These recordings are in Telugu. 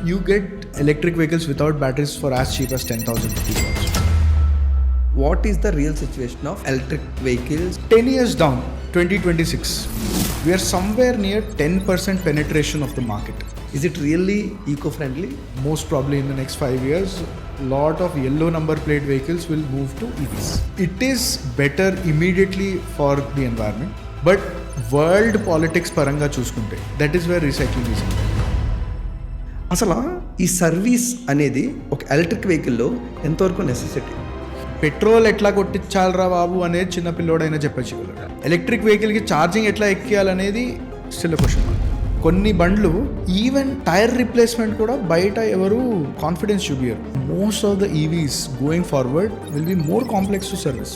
You get electric vehicles without batteries for as cheap as 10,000 rupees also. What is the real situation of electric vehicles? 10 years down, 2026, we are somewhere near 10% penetration of the market. Is it really eco-friendly? Most probably in the next 5 years, lot of yellow number plate vehicles will move to EVs. It is better immediately for the environment, but world politics paranga చూసుకుంటే that is where recycling is important. అసలు ఈ సర్వీస్ అనేది ఒక ఎలక్ట్రిక్ వెహికల్లో ఎంతవరకు నెసెసిటీ? పెట్రోల్ ఎట్లా కొట్టించాలరా బాబు అనేది చిన్న పిల్లోడైనా చెప్పచ్చు. ఎలక్ట్రిక్ వెహికల్కి ఛార్జింగ్ ఎట్లా ఎక్కియాలనేది స్టిల్ క్వశ్చన్ మార్క్. కొన్ని బండ్లు ఈవెన్ టైర్ రిప్లేస్మెంట్ కూడా బయట ఎవరు కాన్ఫిడెన్స్ చూపియరు. Most of the EVs going forward will be more complex to service.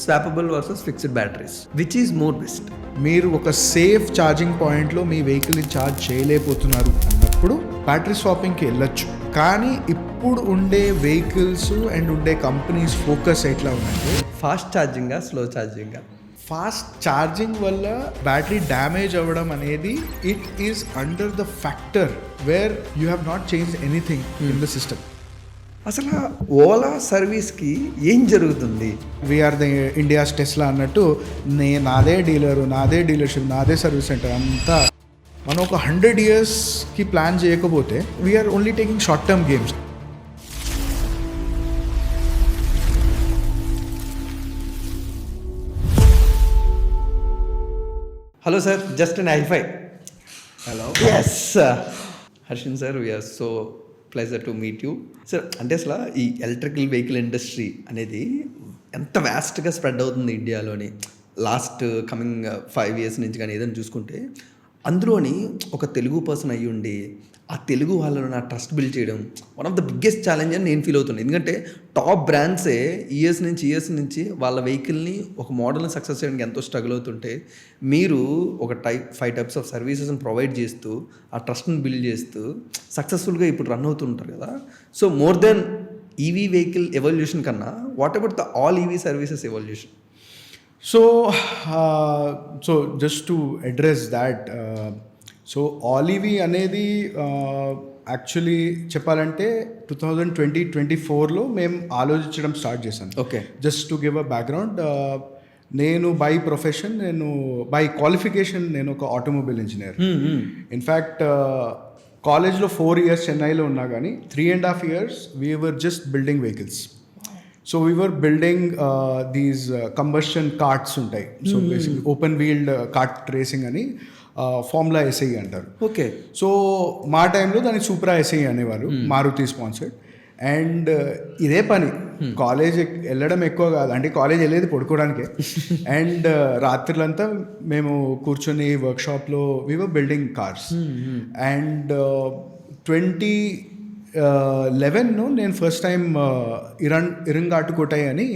Swappable versus fixed batteries, which is more best? మీరు ఒక సేఫ్ ఛార్జింగ్ పాయింట్లో మీ వెహికల్ని ఛార్జ్ చేయలేకపోతున్నారు అన్నప్పుడు బ్యాటరీ స్వాపింగ్కి వెళ్ళొచ్చు. కానీ ఇప్పుడు ఉండే వెహికల్స్ అండ్ ఉండే కంపెనీస్ ఫోకస్ ఎట్లా ఉందంటే ఫాస్ట్ ఛార్జింగా, స్లో ఛార్జింగా? ఫాస్ట్ ఛార్జింగ్ వల్ల బ్యాటరీ డ్యామేజ్ అవ్వడం అనేది it is under the factor where you have not change anything in the system. అసలు ఓలా సర్వీస్కి ఏం జరుగుతుంది? వీఆర్ ద ఇండియాస్ టెస్లా అన్నట్టు నాదే డీలరు, నాదే డీలర్షిప్, నాదే సర్వీస్ సెంటర్ అంతా. మనం ఒక 100 yearsకి ప్లాన్ చేయకపోతే we're only taking short term games. Hello sir, just an hifi. Hello. Yes హర్షిన్ sir, we're so pleasure to meet you sir. అంటే అసలు ఈ ఎలక్ట్రికల్ వెహికల్ ఇండస్ట్రీ అనేది ఎంత వ్యాస్ట్గా స్ప్రెడ్ అవుతుంది ఇండియాలోని లాస్ట్ కమింగ్ 5 years నుంచి కానీ ఏదైనా చూసుకుంటే, అందులోని ఒక తెలుగు పర్సన్ అయ్యి ఉండి ఆ తెలుగు వాళ్ళలో నా ట్రస్ట్ బిల్డ్ చేయడం one of the biggest challenge అని నేను ఫీల్ అవుతున్నాను. ఎందుకంటే టాప్ బ్రాండ్సే ఇయర్స్ నుంచి వాళ్ళ వెహికల్ని ఒక మోడల్ని సక్సెస్ చేయడానికి ఎంతో స్ట్రగుల్ అవుతుంటే, మీరు ఒక 5 types ఆఫ్ సర్వీసెస్ని ప్రొవైడ్ చేస్తూ ఆ ట్రస్ట్ని బిల్డ్ చేస్తూ సక్సెస్ఫుల్గా ఇప్పుడు రన్ అవుతుంటారు కదా. So more then EV vehicle evolution కన్నా, what about the all EV services evolution? So just to address that, so all EV అనేది యాక్చువల్లీ చెప్పాలంటే 2024లో మేము ఆలోచించడం స్టార్ట్ చేశాను. Okay, just to give a background, నేను బై ప్రొఫెషన్, బై క్వాలిఫికేషన్ నేను ఒక ఆటోమొబైల్ ఇంజనీర్. ఇన్ఫ్యాక్ట్ కాలేజ్లో 4 years చెన్నైలో ఉన్నా కానీ 3.5 years we were just building vehicles. So we were building these combustion karts ఉంటాయి. So basically open wheeled kart racing అని ఫార్ములా ఎస్ఐ అంటారు. ఓకే. సో మా టైంలో దాన్ని సూప్రా ఎస్ఐ అనేవారు, మారుతి స్పాన్సర్డ్. అండ్ ఇదే పని కాలేజ్ వెళ్ళడం ఎక్కువ కాదు, అంటే కాలేజ్ వెళ్ళేది పడుకోవడానికే. అండ్ రాత్రులంతా మేము కూర్చొని వర్క్షాప్లో we were building cars. And 2011 నేను ఫస్ట్ టైం ఇరంగాటుకోటై అని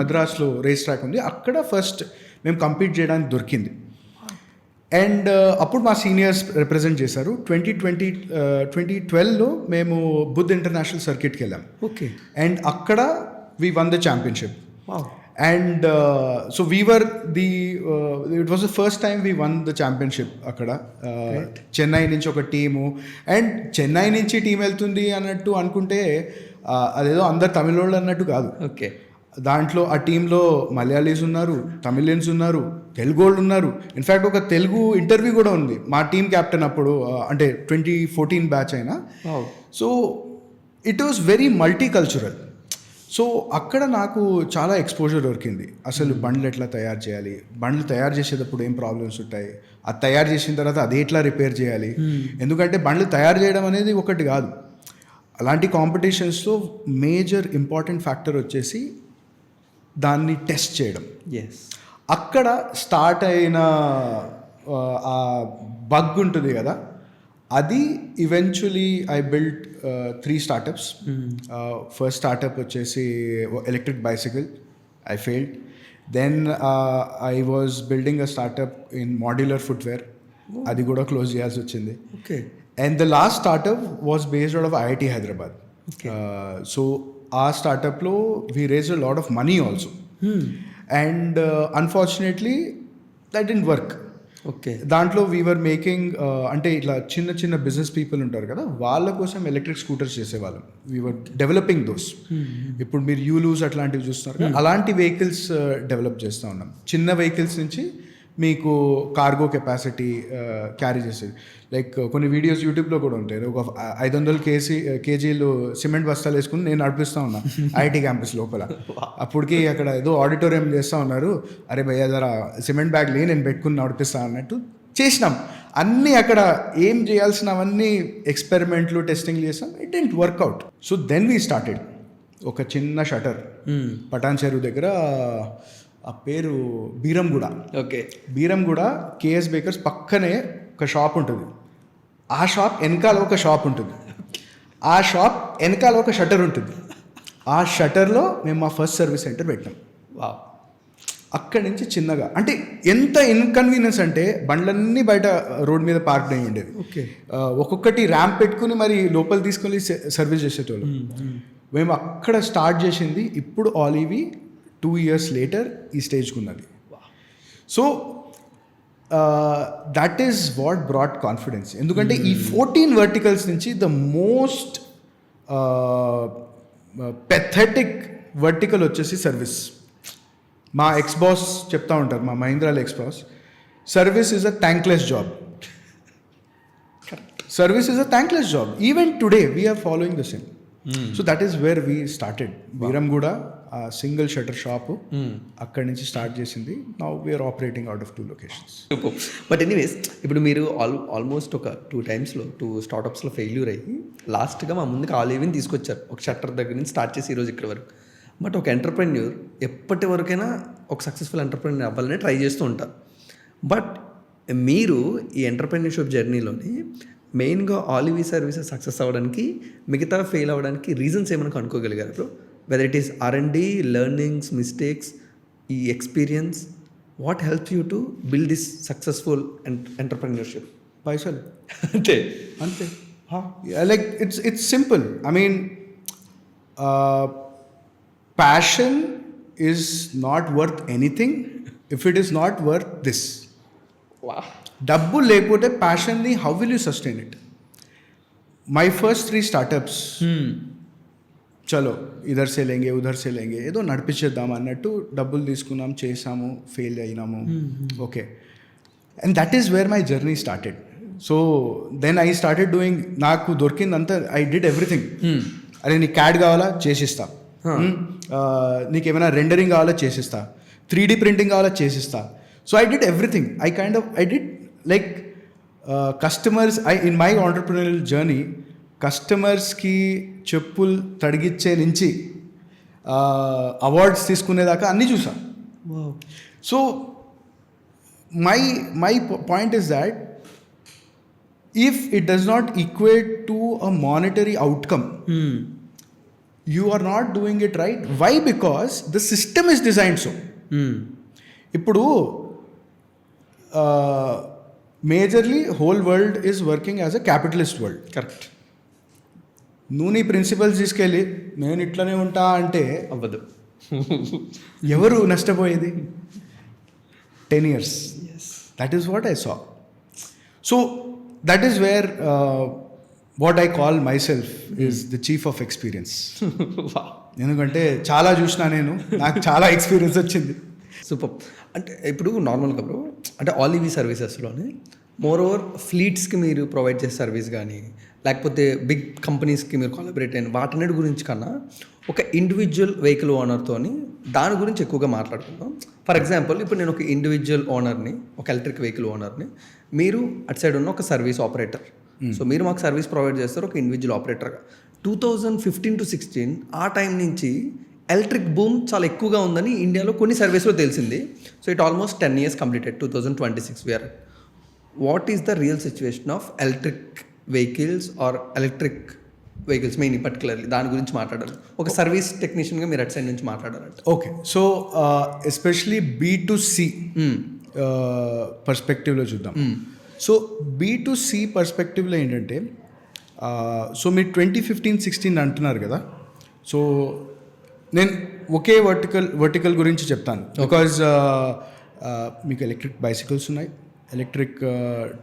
మద్రాస్లో రేస్ ట్రాక్ ఉంది, అక్కడ ఫస్ట్ మేము కంపీట్ చేయడానికి దొరికింది. అండ్ అప్పుడు మా సీనియర్స్ రిప్రజెంట్ చేశారు. 2012లో మేము బుద్ధ్ ఇంటర్నేషనల్ సర్కిట్కి వెళ్ళాం. ఓకే. అండ్ అక్కడ we one the championship. And so we were it was the first time we one the championship అక్కడ. చెన్నై నుంచి ఒక టీము, అండ్ చెన్నై నుంచి టీం వెళ్తుంది అన్నట్టు అనుకుంటే అదేదో అందరు తమిళోళ్ళు అన్నట్టు కాదు. ఓకే. దాంట్లో ఆ టీంలో మలయాళీస్ ఉన్నారు, తమిళియన్స్ ఉన్నారు, తెలుగు వాళ్ళు ఉన్నారు. ఇన్ఫ్యాక్ట్ ఒక తెలుగు ఇంటర్వ్యూ కూడా ఉంది మా టీం క్యాప్టెన్ అప్పుడు, అంటే 2014 బ్యాచ్ అయినా. So it was very multi cultural. So అక్కడ నాకు చాలా ఎక్స్పోజర్ దొరికింది. అసలు బండ్లు ఎట్లా తయారు చేయాలి, బండ్లు తయారు చేసేటప్పుడు ఏం ప్రాబ్లమ్స్ ఉంటాయి, అది తయారు చేసిన తర్వాత అది ఎట్లా రిపేర్ చేయాలి. ఎందుకంటే బండ్లు తయారు చేయడం అనేది ఒకటి కాదు. అలాంటి కాంపిటీషన్స్లో మేజర్ ఇంపార్టెంట్ ఫ్యాక్టర్ వచ్చేసి దాన్ని టెస్ట్ చేయడం. అక్కడ స్టార్ట్ అయిన ఆ బగ్ ఉంటుంది కదా, అది eventually I built 3 startups. First startup వచ్చేసి electric bicycle, I failed. Then I was building a startup in modular footwear, అది కూడా క్లోజ్ చేయాల్సి వచ్చింది. Okay. And the last startup was based out of IIT Hyderabad. So ఆ స్టార్టప్లో we raised a lot of money also. And unfortunately that didn't work. Okay. దాంట్లో వీఆర్ మేకింగ్ అంటే ఇట్లా చిన్న చిన్న బిజినెస్ పీపుల్ ఉంటారు కదా, వాళ్ళ కోసం ఎలక్ట్రిక్ స్కూటర్స్ చేసేవాళ్ళం. We're developing those. ఇప్పుడు మీరు యూలూస్ అట్లాంటివి చూస్తున్నారు కదా, అలాంటి వెహికల్స్ డెవలప్ చేస్తూ ఉన్నాం. చిన్న వెహికల్స్ నుంచి మీకు కార్గో కెపాసిటీ క్యారీ చేసేది. లైక్ కొన్ని వీడియోస్ యూట్యూబ్లో కూడా ఉంటాయి. ఒక 500 కేజీలు సిమెంట్ బస్తాలు వేసుకుని నేను నడిపిస్తూ ఉన్నా ఐఐటి క్యాంపస్ లోపల. అప్పటికి అక్కడ ఏదో ఆడిటోరియం చేస్తూ ఉన్నారు. అరే భయ్యా జరా సిమెంట్ బ్యాగ్లే నేను పెట్టుకుని నడిపిస్తా అన్నట్టు చేసినాం. అన్నీ అక్కడ ఏం చేయాల్సినవన్నీ ఎక్స్పెరిమెంట్లు టెస్టింగ్ చేసాం. It didn't work out. So then we started ఒక చిన్న షటర్ పటాన్ చెరువు దగ్గర, ఆ పేరు Beeramguda. Okay. Beeramguda KS bakers పక్కనే ఒక షాప్ ఉంటుంది. ఆ షాప్ వెనకాల ఒక షాప్ ఉంటుంది. ఆ షాప్ వెనకాల ఒక షటర్ ఉంటుంది. ఆ షటర్లో మేము మా ఫస్ట్ సర్వీస్ సెంటర్ పెట్టాం. వావ్. అక్కడి నుంచి చిన్నగా, అంటే ఎంత ఇన్కన్వీనియన్స్ అంటే బండ్లన్నీ బయట రోడ్ మీద పార్క్ అయ్యి ఉండేది. ఓకే. ఒక్కొక్కటి ర్యాంప్ పెట్టుకుని మరి లోపల తీసుకొని సర్వీస్ చేసేటోళ్ళు. మేము అక్కడ స్టార్ట్ చేసింది. ఇప్పుడు ఆలీవి 2 years లేటర్ ఈ స్టేజ్కి ఉన్నది. So that is what brought confidence. ఎందుకంటే ఈ 14 వర్టికల్స్ నుంచి ద మోస్ట్ పెథెటిక్ వర్టికల్ వచ్చేసి సర్వీస్. మా ఎక్స్ బాస్ చెప్తా ఉంటారు, మా మహీంద్రాల ex boss, service is a thankless job. Service is a thankless job. Even today we are following the same. So that is where we started. Beeramguda single shutter shop, అక్కడి నుంచి స్టార్ట్ చేసింది. Now we are operating out of 2 locations. But anyways, ఇప్పుడు మీరు ఆల్మోస్ట్ ఒక 2 times-లో 2 startups-లో ఫెయిల్యూర్ అయ్యి లాస్ట్గా మా ముందుకు ఆలీవిని తీసుకొచ్చారు. ఒక షట్టర్ దగ్గర నుంచి స్టార్ట్ చేసి ఈరోజు ఇక్కడ వరకు. బట్ ఒక ఎంటర్ప్రెన్యూర్ ఎప్పటి వరకైనా ఒక సక్సెస్ఫుల్ ఎంటర్ప్రెన్యూర్ అవ్వాలని ట్రై చేస్తూ ఉంటారు. బట్ మీరు ఈ ఎంటర్ప్రెన్యూర్షిప్ జర్నీలోని మెయిన్గా ఆలివీ సర్వీసెస్ సక్సెస్ అవ్వడానికి, మిగతా ఫెయిల్ అవ్వడానికి రీజన్స్ ఏమైనా కనుక్కోగలిగారు? Whether it is R&D, learnings, mistakes, ఈ experience, what helps you to build this successful entrepreneurship? పైసలు అంతే. అంతే. Like it's simple. I mean passion is not worth anything if it is not worth this. డబ్బు లేకపోతే ప్యాషన్ని how will you sustain it? My first 3 startups చలో ఇధర్ సే లేంగే ఉధర్ సే లేంగే, ఏదో నడిపించేద్దాం అన్నట్టు డబ్బులు తీసుకున్నాం, చేసాము, ఫెయిల్ అయినాము. Okay. And that is where my journey started. So then I started doing, నాకు దొరికిందంతా ఐ డిడ్ ఎవ్రీథింగ్. అరే నీకు CAD కావాలా చేసిస్తా, నీకు ఏమైనా రెండరింగ్ కావాలా చేసిస్తా, 3D ప్రింటింగ్ కావాలా చేసిస్తా. So I did everything. I did like customers. In my entrepreneurial journey, కస్టమర్స్కి చెప్పులు తడిగిచ్చే నుంచి అవార్డ్స్ తీసుకునేదాకా అన్నీ చూసా. So my point is that if it does not equate to a monetary outcome, you are not doing it right. Why? Because the system is designed so. ఇప్పుడు majorly whole world is working as a capitalist world. Correct. నువ్వు నీ ప్రిన్సిపల్స్ తీసుకెళ్ళి నేను ఇట్లనే ఉంటా అంటే అవ్వదు. ఎవరు నష్టపోయేది? 10 years. That is what I saw. So that is where what I call myself is the chief of experience. ఎందుకంటే చాలా చూసినా నేను, నాకు చాలా ఎక్స్పీరియన్స్ వచ్చింది. సూపర్. అంటే ఇప్పుడు నార్మల్గా బ్రో, అంటే ఆలివీ సర్వీసెస్లోనే మోర్ ఓవర్ ఫ్లీట్స్కి మీరు ప్రొవైడ్ చేసే సర్వీస్ కానీ, లేకపోతే బిగ్ కంపెనీస్కి మీరు కొలాబరేట్ అయిన వాటన్నిటి గురించి కన్నా ఒక ఇండివిజువల్ వెహికల్ ఓనర్తోని దాని గురించి ఎక్కువగా మాట్లాడుకుందాం. ఫర్ ఎగ్జాంపుల్, ఇప్పుడు నేను ఒక ఇండివిజువల్ ఓనర్ని, ఒక ఎలక్ట్రిక్ వెహికల్ ఓనర్ని, మీరు అటు సైడ్ ఉన్న ఒక సర్వీస్ ఆపరేటర్. సో మీరు మాకు సర్వీస్ ప్రొవైడ్ చేస్తారు ఒక ఇండివిజువల్ ఆపరేటర్గా. 2015 to 16 ఆ టైం నుంచి ఎలక్ట్రిక్ బూమ్ చాలా ఎక్కువగా ఉందని ఇండియాలో కొన్ని సర్వీస్లో తెలిసింది. So it almost 10 years completed. 2026 we're. What is the real situation of electric vehicles or electric vehicles main particularly దాని గురించి మాట్లాడాలి. ఒక సర్వీస్ టెక్నీషియన్గా మీరు అటు సైడ్ నుంచి మాట్లాడాలంటే. ఓకే. సో ఎస్పెషలీ B2C పర్స్పెక్టివ్లో చూద్దాం. సో B2C పర్స్పెక్టివ్లో ఏంటంటే, సో మీరు 2015-16 అంటున్నారు కదా. సో నేను ఒకే వర్టికల్ గురించి చెప్తాను. బికాజ్ మీకు ఎలక్ట్రిక్ బైసికల్స్ ఉన్నాయి, ఎలక్ట్రిక్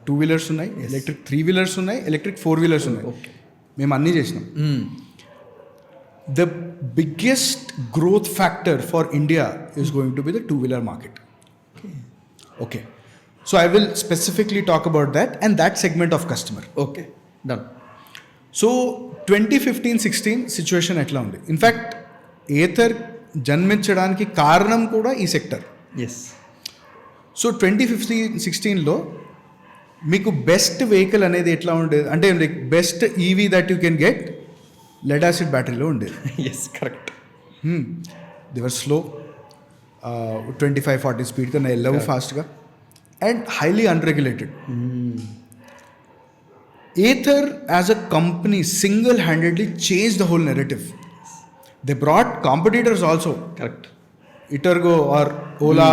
2-వీలర్స్ ఉన్నాయి, ఎలక్ట్రిక్ 3-వీలర్స్ ఉన్నాయి, ఎలక్ట్రిక్ 4-వీలర్స్ ఉన్నాయి. మేము అన్నీ చేసినాం. The biggest growth factor for India is going to be the two wheeler market. Okay, so I will specifically talk about that and that segment of customer. Okay, done. So 2015-16 situation ఎట్లా ఉంది? ఇన్ఫ్యాక్ట్ ఏథర్ జన్మించడానికి కారణం కూడా ఈ సెక్టర్. ఎస్. సో 2015-16లో మీకు బెస్ట్ వెహికల్ అనేది ఎట్లా ఉండేది అంటే like best EV that you can get lead acid బ్యాటరీలో ఉండేది. Yes, correct. They were slow, 25-40 speed కన్నా వెళ్ళవు ఫాస్ట్గా and highly unregulated. Ather as a company single-handedly changed the whole narrative. They brought competitors also. Correct. Itergo or Ola,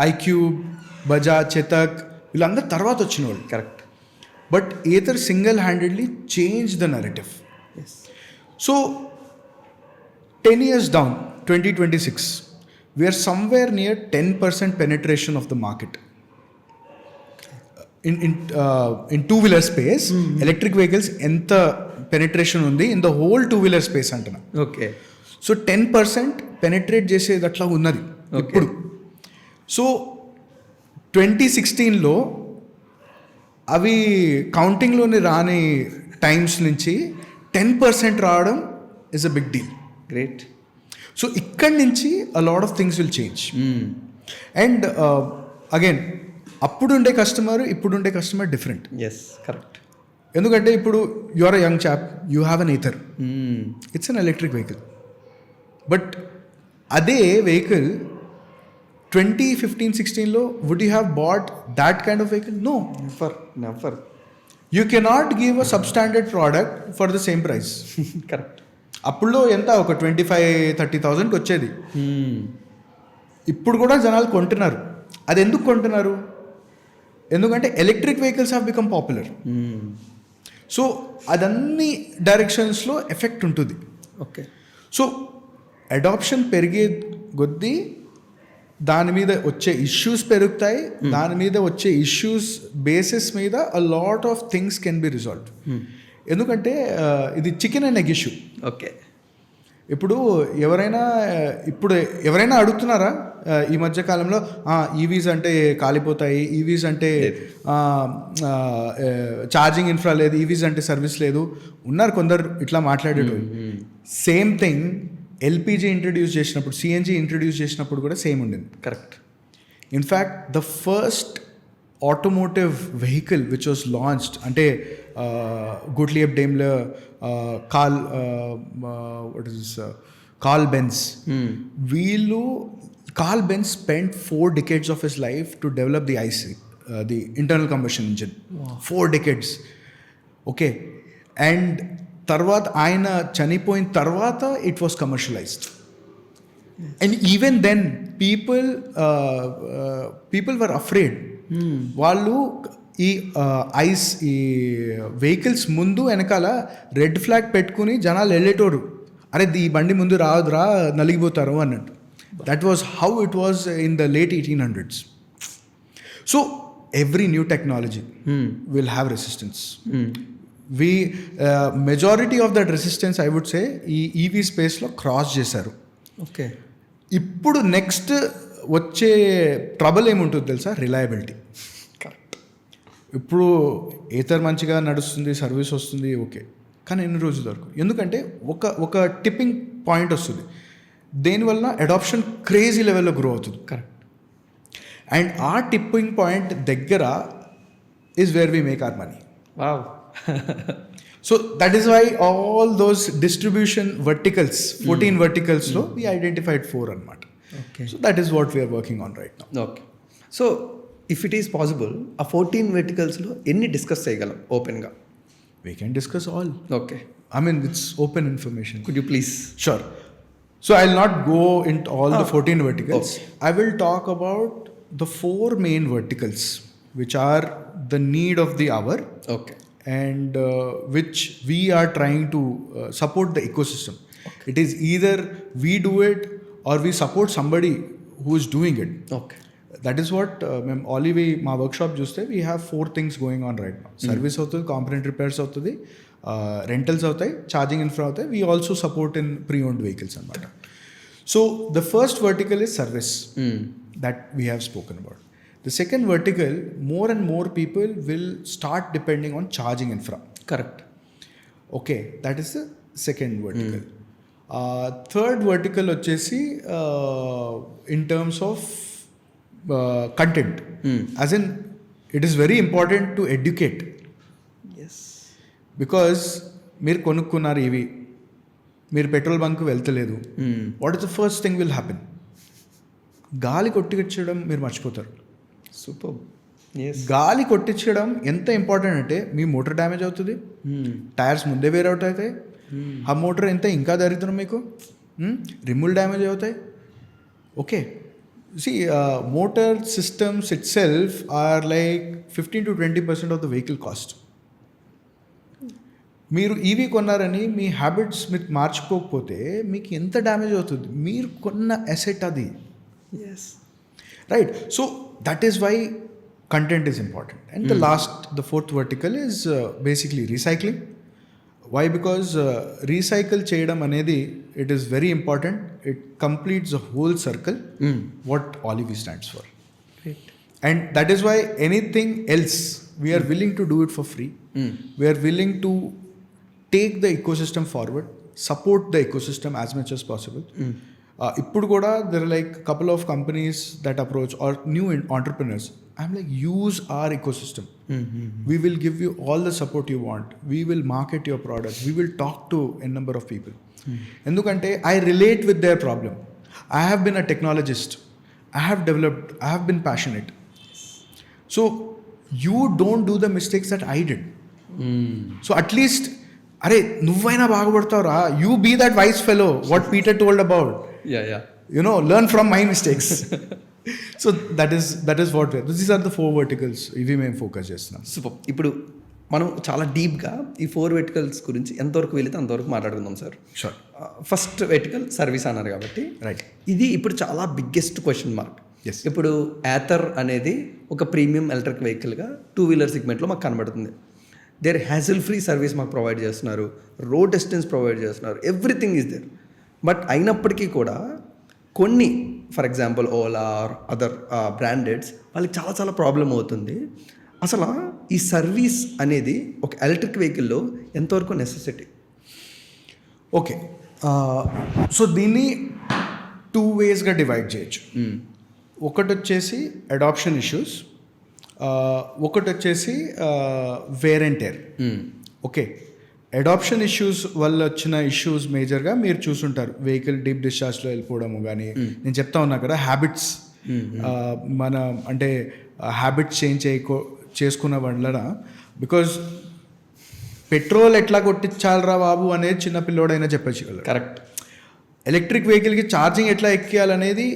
iQube, Bajaj, Chetak, వీళ్ళందరూ తర్వాత వచ్చిన వాళ్ళు. Correct. But Ather single-handedly changed the narrative. Yes. So 10 years down, 2026, we are somewhere near 10% penetration of the market. In two-wheeler space, electric vehicles ఎంత పెనిట్రేషన్ ఉంది ఇన్ ద హోల్ 2-వీలర్ స్పేస్ అంటున్నా. ఓకే. సో 10% పెనిట్రేట్ చేసేది అట్లా ఉన్నది ఇప్పుడు. సో 2016లో అవి కౌంటింగ్లోని రాని టైమ్స్ నుంచి 10% రావడం is a big deal. Great. So ఇక్కడి నుంచి a lot of things will change. And again అప్పుడుండే కస్టమర్ ఇప్పుడుండే కస్టమర్ డిఫరెంట్. Yes, correct. ఎందుకంటే ఇప్పుడు you are a young chap, you have an Ather, it's an electric vehicle. But అదే వెహికల్ 2015-16లో would you have bought that kind of vehicle? No, never. You cannot give a substandard product for the same price. Correct. అప్పుడులో ఎంత ఒక 25,000-30,000కి వచ్చేది. ఇప్పుడు కూడా జనాలు కొంటున్నారు. అది ఎందుకు కొంటున్నారు? ఎందుకంటే electric vehicles have become popular. So అదన్నీ డైరెక్షన్స్లో ఎఫెక్ట్ ఉంటుంది. ఓకే. సో అడాప్షన్ పెరిగే కొద్దీ దాని మీద వచ్చే ఇష్యూస్ పెరుగుతాయి. దాని మీద వచ్చే ఇష్యూస్ బేసిస్ మీద అ lot of things can be resolved. ఎందుకంటే ఇది chicken and egg issue. Okay. ఇప్పుడు ఎవరైనా అడుగుతున్నారా ఈ మధ్య కాలంలో ఈవీస్ అంటే కాలిపోతాయి, ఈవీస్ అంటే ఛార్జింగ్ ఇన్ఫ్రా లేదు, ఈవీస్ అంటే సర్వీస్ లేదు? ఉన్నారు కొందరు ఇట్లా మాట్లాడేటోళ్ళు. సేమ్ థింగ్ ఎల్పిజి ఇంట్రడ్యూస్ చేసినప్పుడు, సిఎన్జి ఇంట్రడ్యూస్ చేసినప్పుడు కూడా సేమ్ ఉండింది. Correct. In fact the first automotive vehicle which was launched అంటే Gottlieb Daimler, Carl Benz, వీళ్ళు Carl Benz spent 4 decades of his life to develop the IC, the internal combustion engine. Wow. 4 decades. Okay. And తర్వాత ఆయన చనిపోయిన తర్వాత it was commercialized. And even then people were afraid. వాళ్ళు ఈ ఐస్ ఈ వెహికల్స్ ముందు వెనకాల రెడ్ ఫ్లాగ్ పెట్టుకుని జనాలు వెళ్ళేటోరు. అరే ఈ బండి ముందు రాదురా, నలిగిపోతారు అన్నట్టు. That was how it was in the late 1800s. So every new technology will have resistance. Majority of that resistance I would say ఈ ఈవీ స్పేస్లో క్రాస్ చేశారు. ఓకే. ఇప్పుడు నెక్స్ట్ వచ్చే ట్రబుల్ ఏముంటుంది తెలుసా? రిలయబిలిటీ. కరెక్ట్. ఇప్పుడు Ather మంచిగా నడుస్తుంది, సర్వీస్ వస్తుంది, ఓకే, కానీ ఎన్ని రోజులు వరకు? ఎందుకంటే ఒక టిప్పింగ్ పాయింట్ వస్తుంది, దేనివల్ల అడాప్షన్ క్రేజీ లెవెల్లో గ్రో అవుతుంది. కరెక్ట్. అండ్ ఆ టిప్పింగ్ పాయింట్ దగ్గర is where we make our money. Wow. So that is why all those distribution verticals 14 వర్టికల్స్లో వీ ఐడెంటిఫైడ్ 4 అనమాట. Okay. So that is what we are working on right now. Okay. So if it is possible, ఆ 14 verticalsలో ఎన్ని డిస్కస్ చేయగలం ఓపెన్గా? We can discuss all. Okay. I mean, it's open information. Could you please? Sure. So I'll not go into all the 14 verticals. Okay. I will talk about the 4 main verticals, which are the need of the hour. Okay. And which we are trying to support the ecosystem. Okay. It is either we do it or we support somebody who is doing it. Okay. That is what మేము ఆలివీ మా వర్క్షాప్ చూస్తే we have 4 things going on right now. Service అవుతుంది, కాంపనెంట్ రిపేర్స్ అవుతుంది, రెంటల్స్ అవుతాయి, ఛార్జింగ్ ఇన్ఫ్రా అవుతాయి. We also support in pre owned vehicles అనమాట. So the first vertical is service that we have spoken about. The second vertical, more and more people will start depending on charging infra. Correct. Okay, that is the second vertical. Third vertical వచ్చేసి in terms of content. As in, it is very important to educate. Yes. Because మీరు కొనుక్కున్నారు ఇవి, మీరు పెట్రోల్ బంక్ వెళ్తలేదు, what is the first thing will happen? గాలి కొట్టించడం మీరు మర్చిపోతారు. సూపర్. గాలి కొట్టించడం ఎంత ఇంపార్టెంట్ అంటే మీ మోటార్ డ్యామేజ్ అవుతుంది, టైర్స్ ముందే వేర్ అవుట్ అవుతాయి, ఆ మోటార్ ఎంత ఇంకా దరిద్రం మీకు, రిమ్ములు డ్యామేజ్ అవుతాయి. Okay, see motor systems itself are like 15 to 20% of the vehicle cost. మీరు ఈవీ కొన్నారని మీ హ్యాబిట్స్ మీరు మార్చుకోకపోతే మీకు ఎంత డ్యామేజ్ అవుతుంది? మీరు కొన్న అసెట్ అది. Yes. Right. So that is why content is important. And the fourth vertical is basically recycling. Why? Because recycle cheyadam anedi, it is very important. It completes the whole circle. What Olive stands for. Right. And that is why anything else we are willing to do it for free. We are willing to take the ecosystem forward, support the ecosystem as much as possible. ఇప్పుడు కూడా there are like couple of companies that approach or new entrepreneurs. I'm like, use our ecosystem. We will give you all the support you want. We will market your product. We will talk to a number of people. ఎందుకంటే I relate with their problem. I have been a technologist. I have been passionate. So you don't do the mistakes that I did. So at least, అరే నువ్వైనా బాగుపడతావురా, you be that wise fellow what Peter told about. Learn from my mistakes. So that is what these are the 4 verticals ఇవి మేము ఫోకస్ చేస్తున్నాం. సూపర్. ఇప్పుడు మనం చాలా డీప్గా ఈ 4 వెర్టికల్స్ గురించి ఎంతవరకు వెళితే అంతవరకు మాట్లాడుకుందాం sir. Sure. First vertical service అన్నారు కాబట్టి, రైట్, ఇది ఇప్పుడు చాలా బిగ్గెస్ట్ క్వశ్చన్ మార్క్. Yes. ఇప్పుడు యాథర్ అనేది ఒక ప్రీమియం ఎలక్ట్రిక్ వెహికల్గా 2-wheeler సెగ్మెంట్లో మాకు కనబడుతుంది. దేర్ హ్యాసిల్ ఫ్రీ సర్వీస్ మాకు ప్రొవైడ్ చేస్తున్నారు, రోడ్ డిస్టెన్స్ ప్రొవైడ్ చేస్తున్నారు, ఎవ్రీథింగ్ ఈజ్ దేర్. బట్ అయినప్పటికీ కూడా కొన్ని, for example Ola or other brandeds, వాళ్ళకి చాలా చాలా ప్రాబ్లం అవుతుంది. అసలు ఈ సర్వీస్ అనేది ఒక ఎలక్ట్రిక్ వెహికల్లో ఎంతవరకు నెసెసిటీ? ఓకే, సో దీన్ని 2 waysగా డివైడ్ చేయొచ్చు. ఒకటి వచ్చేసి అడాప్షన్ ఇష్యూస్, ఒకటి వచ్చేసి wear and tear. Okay, adoption issues వల్ల వచ్చిన ఇష్యూస్ మేజర్గా మీరు చూసుంటారు, వెహికల్ డీప్ డిశ్చార్జ్లో వెళ్ళిపోవడము కానీ, నేను చెప్తా ఉన్నా కదా హ్యాబిట్స్, మన అంటే హ్యాబిట్స్ చేంజ్ చేసుకున్న వల్ల, బికాజ్ పెట్రోల్ ఎట్లా కొట్టించాలరా బాబు అనేది చిన్న పిల్లోడైనా చెప్పచ్చు. కరెక్ట్. ఎలక్ట్రిక్ వెహికల్కి ఛార్జింగ్ ఎట్లా ఎక్కియాలనేది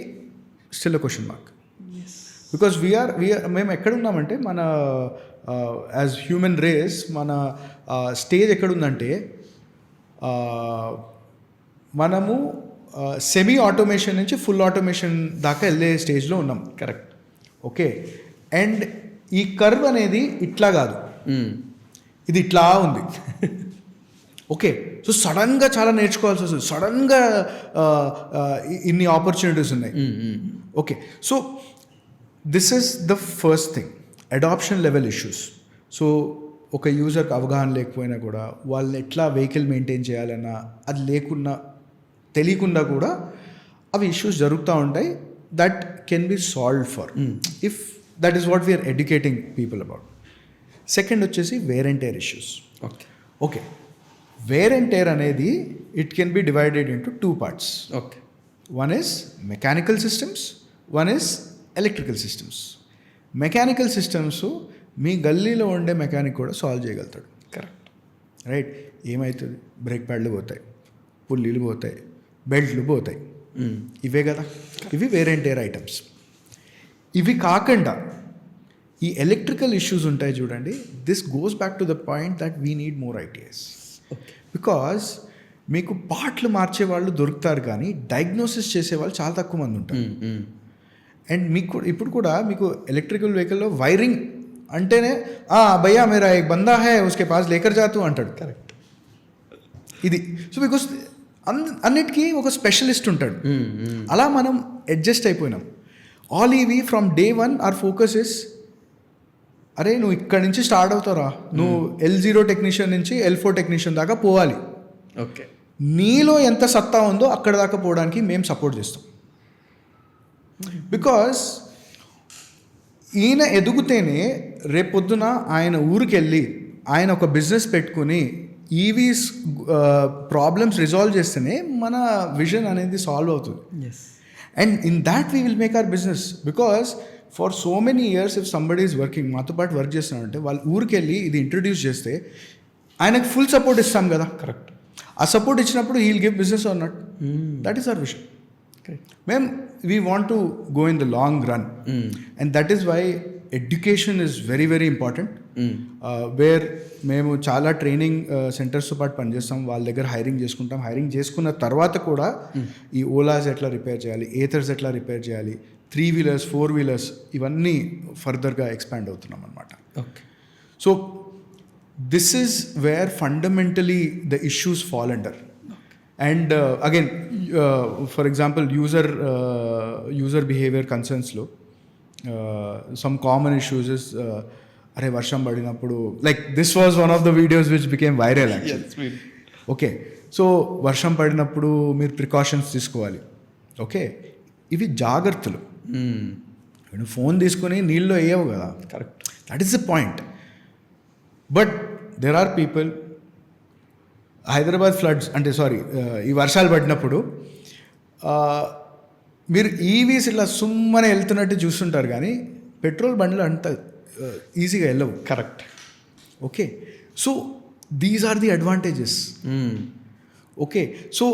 still a question mark. Because we are మేము ఎక్కడున్నామంటే మన యాజ్ హ్యూమన్ రేస్ మన స్టేజ్ ఎక్కడుందంటే మనము సెమీ ఆటోమేషన్ నుంచి ఫుల్ ఆటోమేషన్ దాకా వెళ్ళే స్టేజ్లో ఉన్నాం. కరెక్ట్. ఓకే, అండ్ ఈ కర్వ్ అనేది ఇట్లా కాదు, ఇది ఇట్లా ఉంది. ఓకే, సో సడన్గా చాలా నేర్చుకోవాల్సి వస్తుంది, సడన్గా ఇన్ని ఆపర్చునిటీస్ ఉన్నాయి. Okay, so this is the first thing, adoption level issues. So ఒక యూజర్కి అవగాహన లేకపోయినా కూడా వాళ్ళని ఎట్లా వెహికల్ మెయింటైన్ చేయాలన్నా అది తెలియకుండా కూడా అవి ఇష్యూస్ జరుగుతూ ఉంటాయి. That can be solved for if that is what we are educating people about. Second వచ్చేసి wear and tear issues. Okay, wear and tear అనేది it can be divided into 2 parts. Okay, one is mechanical systems, one is electrical systems. Mechanical systems మీ గల్లీలో ఉండే మెకానిక్ కూడా సాల్వ్ చేయగలుగుతాడు. కరెక్ట్. రైట్, ఏమవుతుంది, బ్రేక్ ప్యాడ్లు పోతాయి, పుల్లీలు పోతాయి, బెల్ట్లు పోతాయి, ఇవే కదా, ఇవి వేర్ అండ్ టేర్ ఐటమ్స్. ఇవి కాకుండా ఈ ఎలక్ట్రికల్ ఇష్యూస్ ఉంటాయి చూడండి, this goes back to the point that we need more ITS. Because మీకు పార్ట్లు మార్చే వాళ్ళు దొరుకుతారు కానీ డయాగ్నోసిస్ చేసే వాళ్ళు చాలా తక్కువ మంది ఉంటారు. అండ్ మీకు ఇప్పుడు కూడా మీకు ఎలక్ట్రికల్ వెహికల్లో వైరింగ్ అంటేనే భయ్యా మేరా ఏక్ బందా హై ఉస్కే పాస్ లేకర్ జాతూ అంటాడు. కరెక్ట్. ఇది సో బికాస్ అన్నిటికీ ఒక స్పెషలిస్ట్ ఉంటాడు. అలా మనం అడ్జస్ట్ అయిపోయినాం. All EV from day 1 our focus is అరే నువ్వు ఇక్కడి నుంచి స్టార్ట్ అవుతారా, నువ్వు L0 టెక్నీషియన్ నుంచి L4 టెక్నీషియన్ దాకా పోవాలి. ఓకే, నీలో ఎంత సత్తా ఉందో అక్కడ దాకా పోవడానికి మేము సపోర్ట్ చేస్తాం. బికాస్ ఈయన ఎదుగుతేనే రేపొద్దున ఆయన ఊరికి వెళ్ళి ఆయన ఒక బిజినెస్ పెట్టుకుని ఈవీస్ ప్రాబ్లమ్స్ రిజాల్వ్ చేస్తేనే మన విజన్ అనేది సాల్వ్ అవుతుంది. Yes. And in that we will make our business. Because for so many years if somebody is working, మాతో పాటు వర్క్ చేస్తున్నాడంటే వాళ్ళ ఊరికి వెళ్ళి ఇది ఇంట్రడ్యూస్ చేస్తే ఆయనకు ఫుల్ సపోర్ట్ ఇస్తాం కదా. కరెక్ట్. ఆ సపోర్ట్ ఇచ్చినప్పుడు he'll give business or not. That is our vision. మేము we want to go in the long run and that is why education is very very important. Where మేము చాలా ట్రైనింగ్ సెంటర్స్తో పాటు పనిచేస్తాం, వాళ్ళ దగ్గర హైరింగ్ చేసుకుంటాం. హైరింగ్ చేసుకున్న తర్వాత కూడా ఈ ఓలాస్ ఎట్లా రిపేర్ చేయాలి, ఏథర్స్ ఎట్లా రిపేర్ చేయాలి, 3-wheelers 4-wheelers ఇవన్నీ ఫర్దర్గా ఎక్స్పాండ్ అవుతున్నాం అనమాట. Okay. So this is where fundamentally the issues fall under. And again for example user behaviour కన్సర్న్స్లో సమ్ కామన్ ఇష్యూస్ ఇస్ అరే వర్షం పడినప్పుడు like this was one of the videos which became viral actually. Okay, so వర్షం పడినప్పుడు మీరు ప్రికాషన్స్ తీసుకోవాలి. ఓకే, ఇవి జాగ్రత్తలు. నువ్వు ఫోన్ తీసుకొని నీళ్ళు వేయవు కదా. Correct. That is the point. But there are people Hyderabad floods అంటే ఈ వర్షాలు పడినప్పుడు మీరు ఈవీస్ ఇలా సుమ్మనే వెళ్తున్నట్టు చూస్తుంటారు, కానీ పెట్రోల్ బండ్లు అంత ఈజీగా వెళ్ళవు. Correct. Okay, so these are the advantages. Okay, so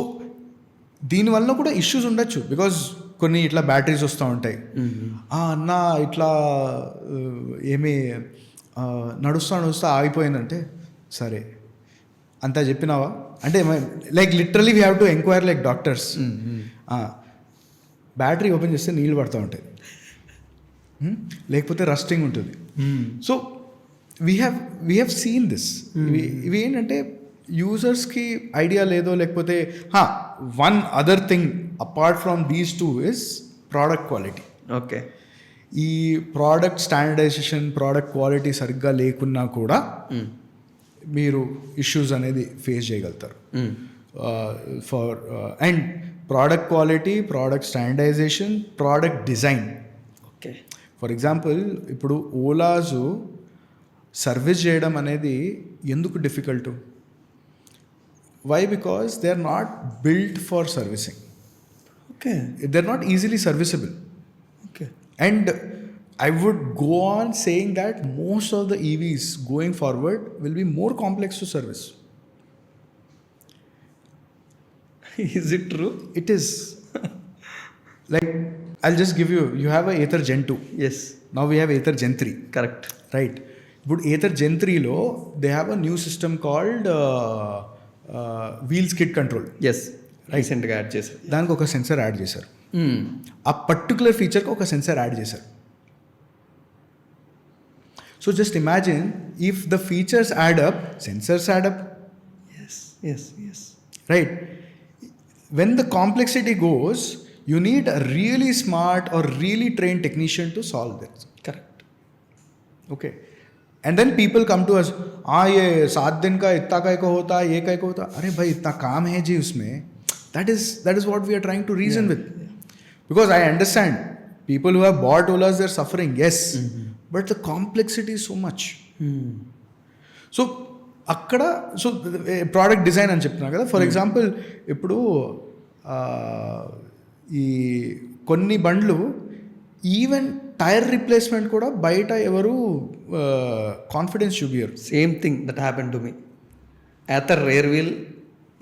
దీనివల్ల కూడా ఇష్యూస్ ఉండొచ్చు. బికాజ్ కొన్ని ఇట్లా బ్యాటరీస్ వస్తూ ఉంటాయి. అన్న ఇట్లా ఏమి నడుస్తా ఆగిపోయిందంటే సరే అంతా చెప్పినావా అంటే like literally we have to enquire like doctors. Battery open చేస్తే నీళ్ళు పడుతూ ఉంటాయి, లేకపోతే రస్టింగ్ ఉంటుంది. So we have seen this. ఇవి ఏంటంటే యూజర్స్కి ఐడియా లేదో, లేకపోతే one other thing apart from these two is product quality. Okay, ఈ ప్రోడక్ట్ స్టాండర్డైజేషన్, ప్రోడక్ట్ క్వాలిటీ సరిగ్గా లేకున్నా కూడా మీరు ఇష్యూస్ అనేది ఫేస్ చేయగలుగుతారు. For and product quality, product standardization, product design. Okay, for example ఇప్పుడు ఓలాస్ సర్వీస్ చేయడం అనేది ఎందుకు difficult? Why? Because they are not built for servicing. Okay, they are not easily serviceable. Okay, and I would go on saying that most of the EVs going forward will be more complex to service. Is it true? It is. Like, I'll just give you have a Ather Gen 2. Yes. Now we have Ather Gen 3. Correct. Right. But Ather Gen 3 lo, they have a new system called wheel skid control. Yes. Recently add చేశారు. దానికి ఒక సెన్సర్ యాడ్ చేశారు. ఆ పర్టికులర్ ఫీచర్కి ఒక సెన్సర్ యాడ్ చేశారు. So just imagine if the features add up, sensors add up. Yes. Right? When the complexity goes, you need a really smart or really trained technician to solve this. Correct. Okay. And then people come to us, ये 7 दिन का इतना काय को होता, ये काय को होता. अरे भाई इतना काम है जी उसमें. That is what we are trying to reason with. Because I understand people who have bought Olas, they're suffering. Yes. But the complexity is so much. So అక్కడ ప్రోడక్ట్ డిజైన్ అని చెప్తున్నా కదా. ఫర్ ఎగ్జాంపుల్ ఇప్పుడు ఈ కొన్ని బండ్లు ఈవెన్ టైర్ రిప్లేస్మెంట్ కూడా బయట ఎవరు కాన్ఫిడెన్స్ చూపియరు. Same thing that happen to me. Ather rear wheel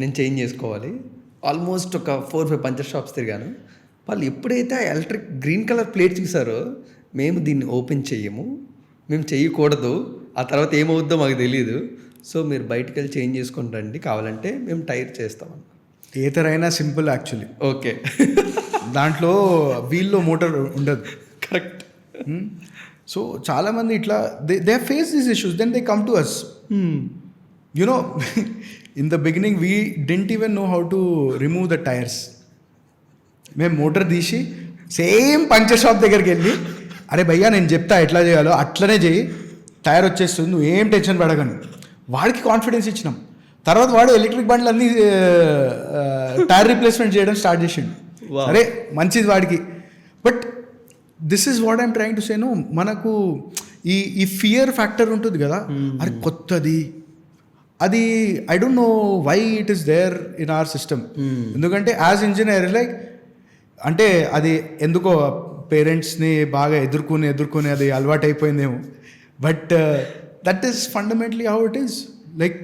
నేను చేంజ్ చేసుకోవాలి. ఆల్మోస్ట్ ఒక 4-5 పంచర్ షాప్స్ తిరిగాను. వాళ్ళు ఎప్పుడైతే ఎలక్ట్రిక్ గ్రీన్ కలర్ ప్లేట్ చూసారో, మేము దీన్ని ఓపెన్ చెయ్యము, మేము చేయకూడదు, ఆ తర్వాత ఏమవుద్దో మాకు తెలియదు, సో మీరు బయటకు వెళ్ళి చేంజ్ చేసుకొని రండి, కావాలంటే మేము టైర్ చేస్తామన్న. ఏతరైనా సింపుల్ యాక్చువల్లీ. ఓకే, దాంట్లో వీల్లో మోటార్ ఉండదు. కరెక్ట్. సో చాలామంది ఇట్లా they face these issues, then they come to us. You know in the beginning we didn't even know how to remove the tyres. మేము మోటార్ తీసి సేమ్ పంచర్ షాప్ దగ్గరికి వెళ్ళి, అరే భయ్యా నేను చెప్తా ఎట్లా చేయాలో అట్లనే చేయి, టైర్ వచ్చేస్తుంది, నువ్వు ఏం టెన్షన్ పడగను. వాడికి కాన్ఫిడెన్స్ ఇచ్చినాం. తర్వాత వాడు ఎలక్ట్రిక్ బండ్లు అన్నీ టైర్ రీప్లేస్మెంట్ చేయడం స్టార్ట్ చేసిండు. అరే మంచిది వాడికి. But this is what I'm trying to say. No, మనకు ఈ ఫియర్ ఫ్యాక్టర్ ఉంటుంది కదా, అది కొత్తది, అది I don't know why it is there in our system. ఎందుకంటే యాజ్ ఇంజనీర్ లైక్ అంటే అది ఎందుకో పేరెంట్స్ని బాగా ఎదుర్కొని అది అలవాటు అయిపోయిందేమో. But that is fundamentally how it is. Like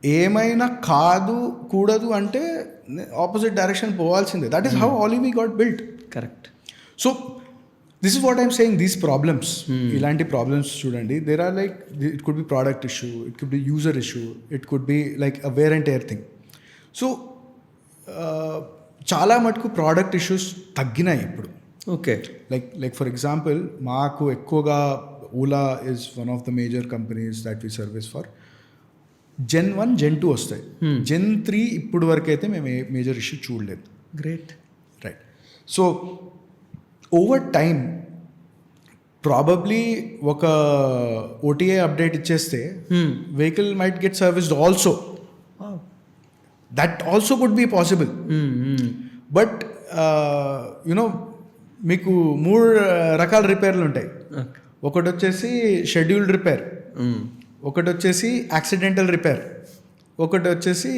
ఏమైనా కూడదు అంటే ఆపోజిట్ డైరెక్షన్ పోవాల్సిందే. That is how all EV got built. Correct. So this is what I'm saying, these problems, ఇలాంటి ప్రాబ్లమ్స్ చూడండి, there are like it could be product issue, it could be user issue, it could be like a wear and tear thing. So చాలా మటుకు ప్రోడక్ట్ ఇష్యూస్ తగ్గినాయి ఇప్పుడు. ఓకే. లైక్ ఫర్ ఎగ్జాంపుల్, మాకు ఎక్కువగా Ola is one of the major companies that we service for. Gen 1, Gen 2 వస్తాయి. Gen 3 ఇప్పుడు వరకు అయితే మేము మేజర్ ఇష్యూ చూడలేదు. Great. Right. So over time probably ఒక OTA అప్డేట్ ఇచ్చేస్తే vehicle might get serviced also. That also could be possible. But you know మీకు 3 రకాల రిపేర్లు ఉంటాయి. ఒకటి వచ్చేసి షెడ్యూల్డ్ రిపేర్, ఒకటి వచ్చేసి యాక్సిడెంటల్ రిపేర్, ఒకటి వచ్చేసి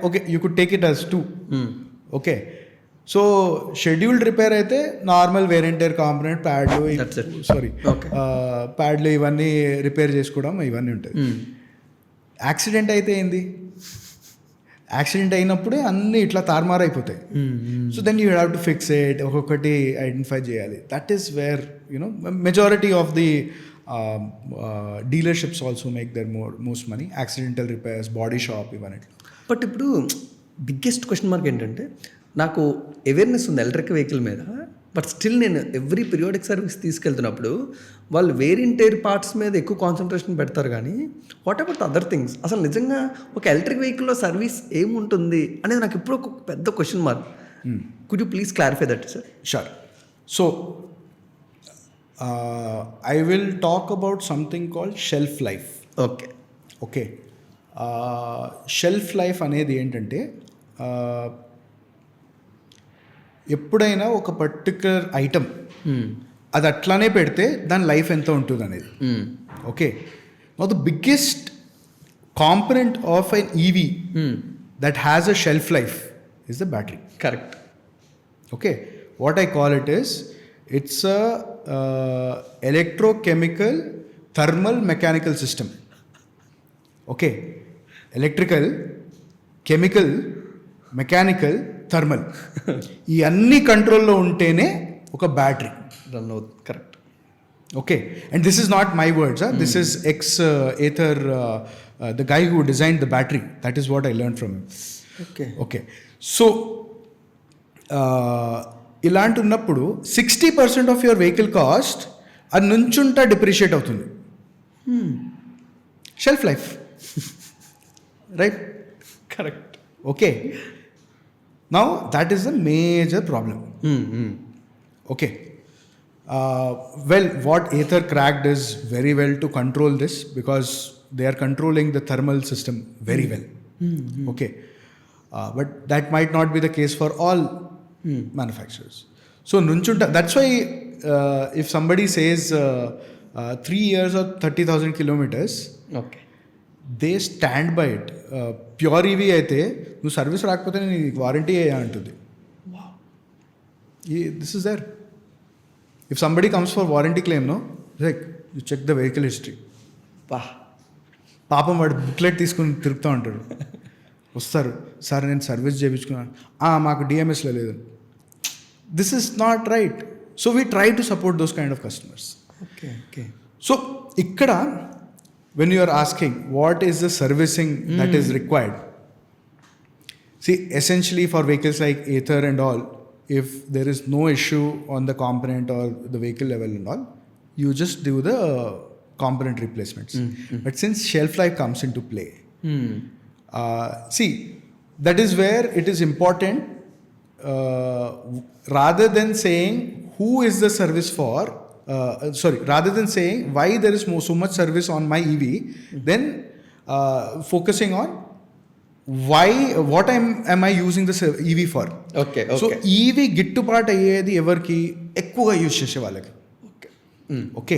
okay you could take it as 2. Okay. So scheduled repair అయితే నార్మల్ వేరెంటర్ కాంపోనెంట్ ప్యాడ్లు ఇవన్నీ రిపేర్ చేసుకోవడం ఇవన్నీ ఉంటాయి. యాక్సిడెంట్ అయితే ఏంది, యాక్సిడెంట్ అయినప్పుడే అన్నీ ఇట్లా తారుమారైపోతాయి. So then you have to fix it, ఒక్కొక్కటి ఐడెంటిఫై చేయాలి. That is where you know majority of the dealerships also make their most money. Accidental repairs, body shop, ఇవన్నీ. బట్ ఇప్పుడు బిగ్గెస్ట్ క్వశ్చన్ మార్క్ ఏంటంటే, నాకు అవేర్నెస్ ఉంది ఎలక్ట్రిక్ వెహికల్ మీద, బట్ స్టిల్ నేను ఎవ్రీ పీరియాడిక్ సర్వీస్ తీసుకెళ్తున్నప్పుడు వాళ్ళు వేరింటైర్ పార్ట్స్ మీద ఎక్కువ కాన్సన్ట్రేషన్ పెడతారు, కానీ వాట్ అబౌట్ అదర్ థింగ్స్? అసలు నిజంగా ఒక ఎలక్ట్రిక్ వెహికల్లో సర్వీస్ ఏముంటుంది అనేది నాకు ఇప్పుడు ఒక పెద్ద question mark. Could you please clarify that sir? Sure. So I will talk about something called shelf life. Okay. Shelf life అనేది ఏంటంటే, ఎప్పుడైనా ఒక పర్టిక్యులర్ ఐటమ్ అది అట్లానే పెడితే దాని లైఫ్ ఎంత ఉంటుంది అనేది. Okay. Now the biggest component of an EV that has a shelf life is the battery. Correct. Okay. What I call it is, it's a electrochemical thermal mechanical system. Okay. Electrical, chemical, mechanical, thermal, ఈ అన్ని కంట్రోల్లో ఉంటేనే ఒక బ్యాటరీ రన్ అవుతుంది. Correct. Okay. And this is not my words, this is Ather the guy who designed the battery. That is what I learn from him. Okay. So ఇలాంటి ఉన్నప్పుడు 60% ఆఫ్ యువర్ వెహికల్ కాస్ట్ అది నుంచుంటా డిప్రిషియేట్ అవుతుంది. Shelf life. Right. Correct. Okay. Now that is a major problem. Okay. Well, what Ather cracked is very well to control this, because they are controlling the thermal system very well. Okay. But that might not be the case for all manufacturers. So nunchunta, that's why if somebody says 3 years or 30,000 kilometers, okay, they stand by it. Pure EV అయితే నువ్వు సర్వీస్ రాకపోతే నీకు వారంటీ అంటుంది. This is there. If somebody comes for warranty claim, no, like you check the vehicle history. పాపం వాడు బుక్లెట్ తీసుకుని తిరుగుతూ ఉంటాడు. వస్తారు, సార్ నేను సర్వీస్ చేయించుకున్నాను, మాకు డిఎంఎస్లో లేదు. This is not right. So we try to support those kind of customers. Okay. So ఇక్కడ when you are asking what is the servicing that is required, see, essentially for vehicles like Ather and all, if there is no issue on the component or the vehicle level and all, you just do the component replacements. But since shelf life comes into play, see, that is where it is important, rather than saying who is the service for, rather than saying why there is so much service on my EV, then focusing on what am I using the EV for. Okay so EV గిట్టుబాటు అయ్యేది ఎవరికి? ఎక్కువగా యూజ్ చేసే వాళ్ళకి. ఓకే,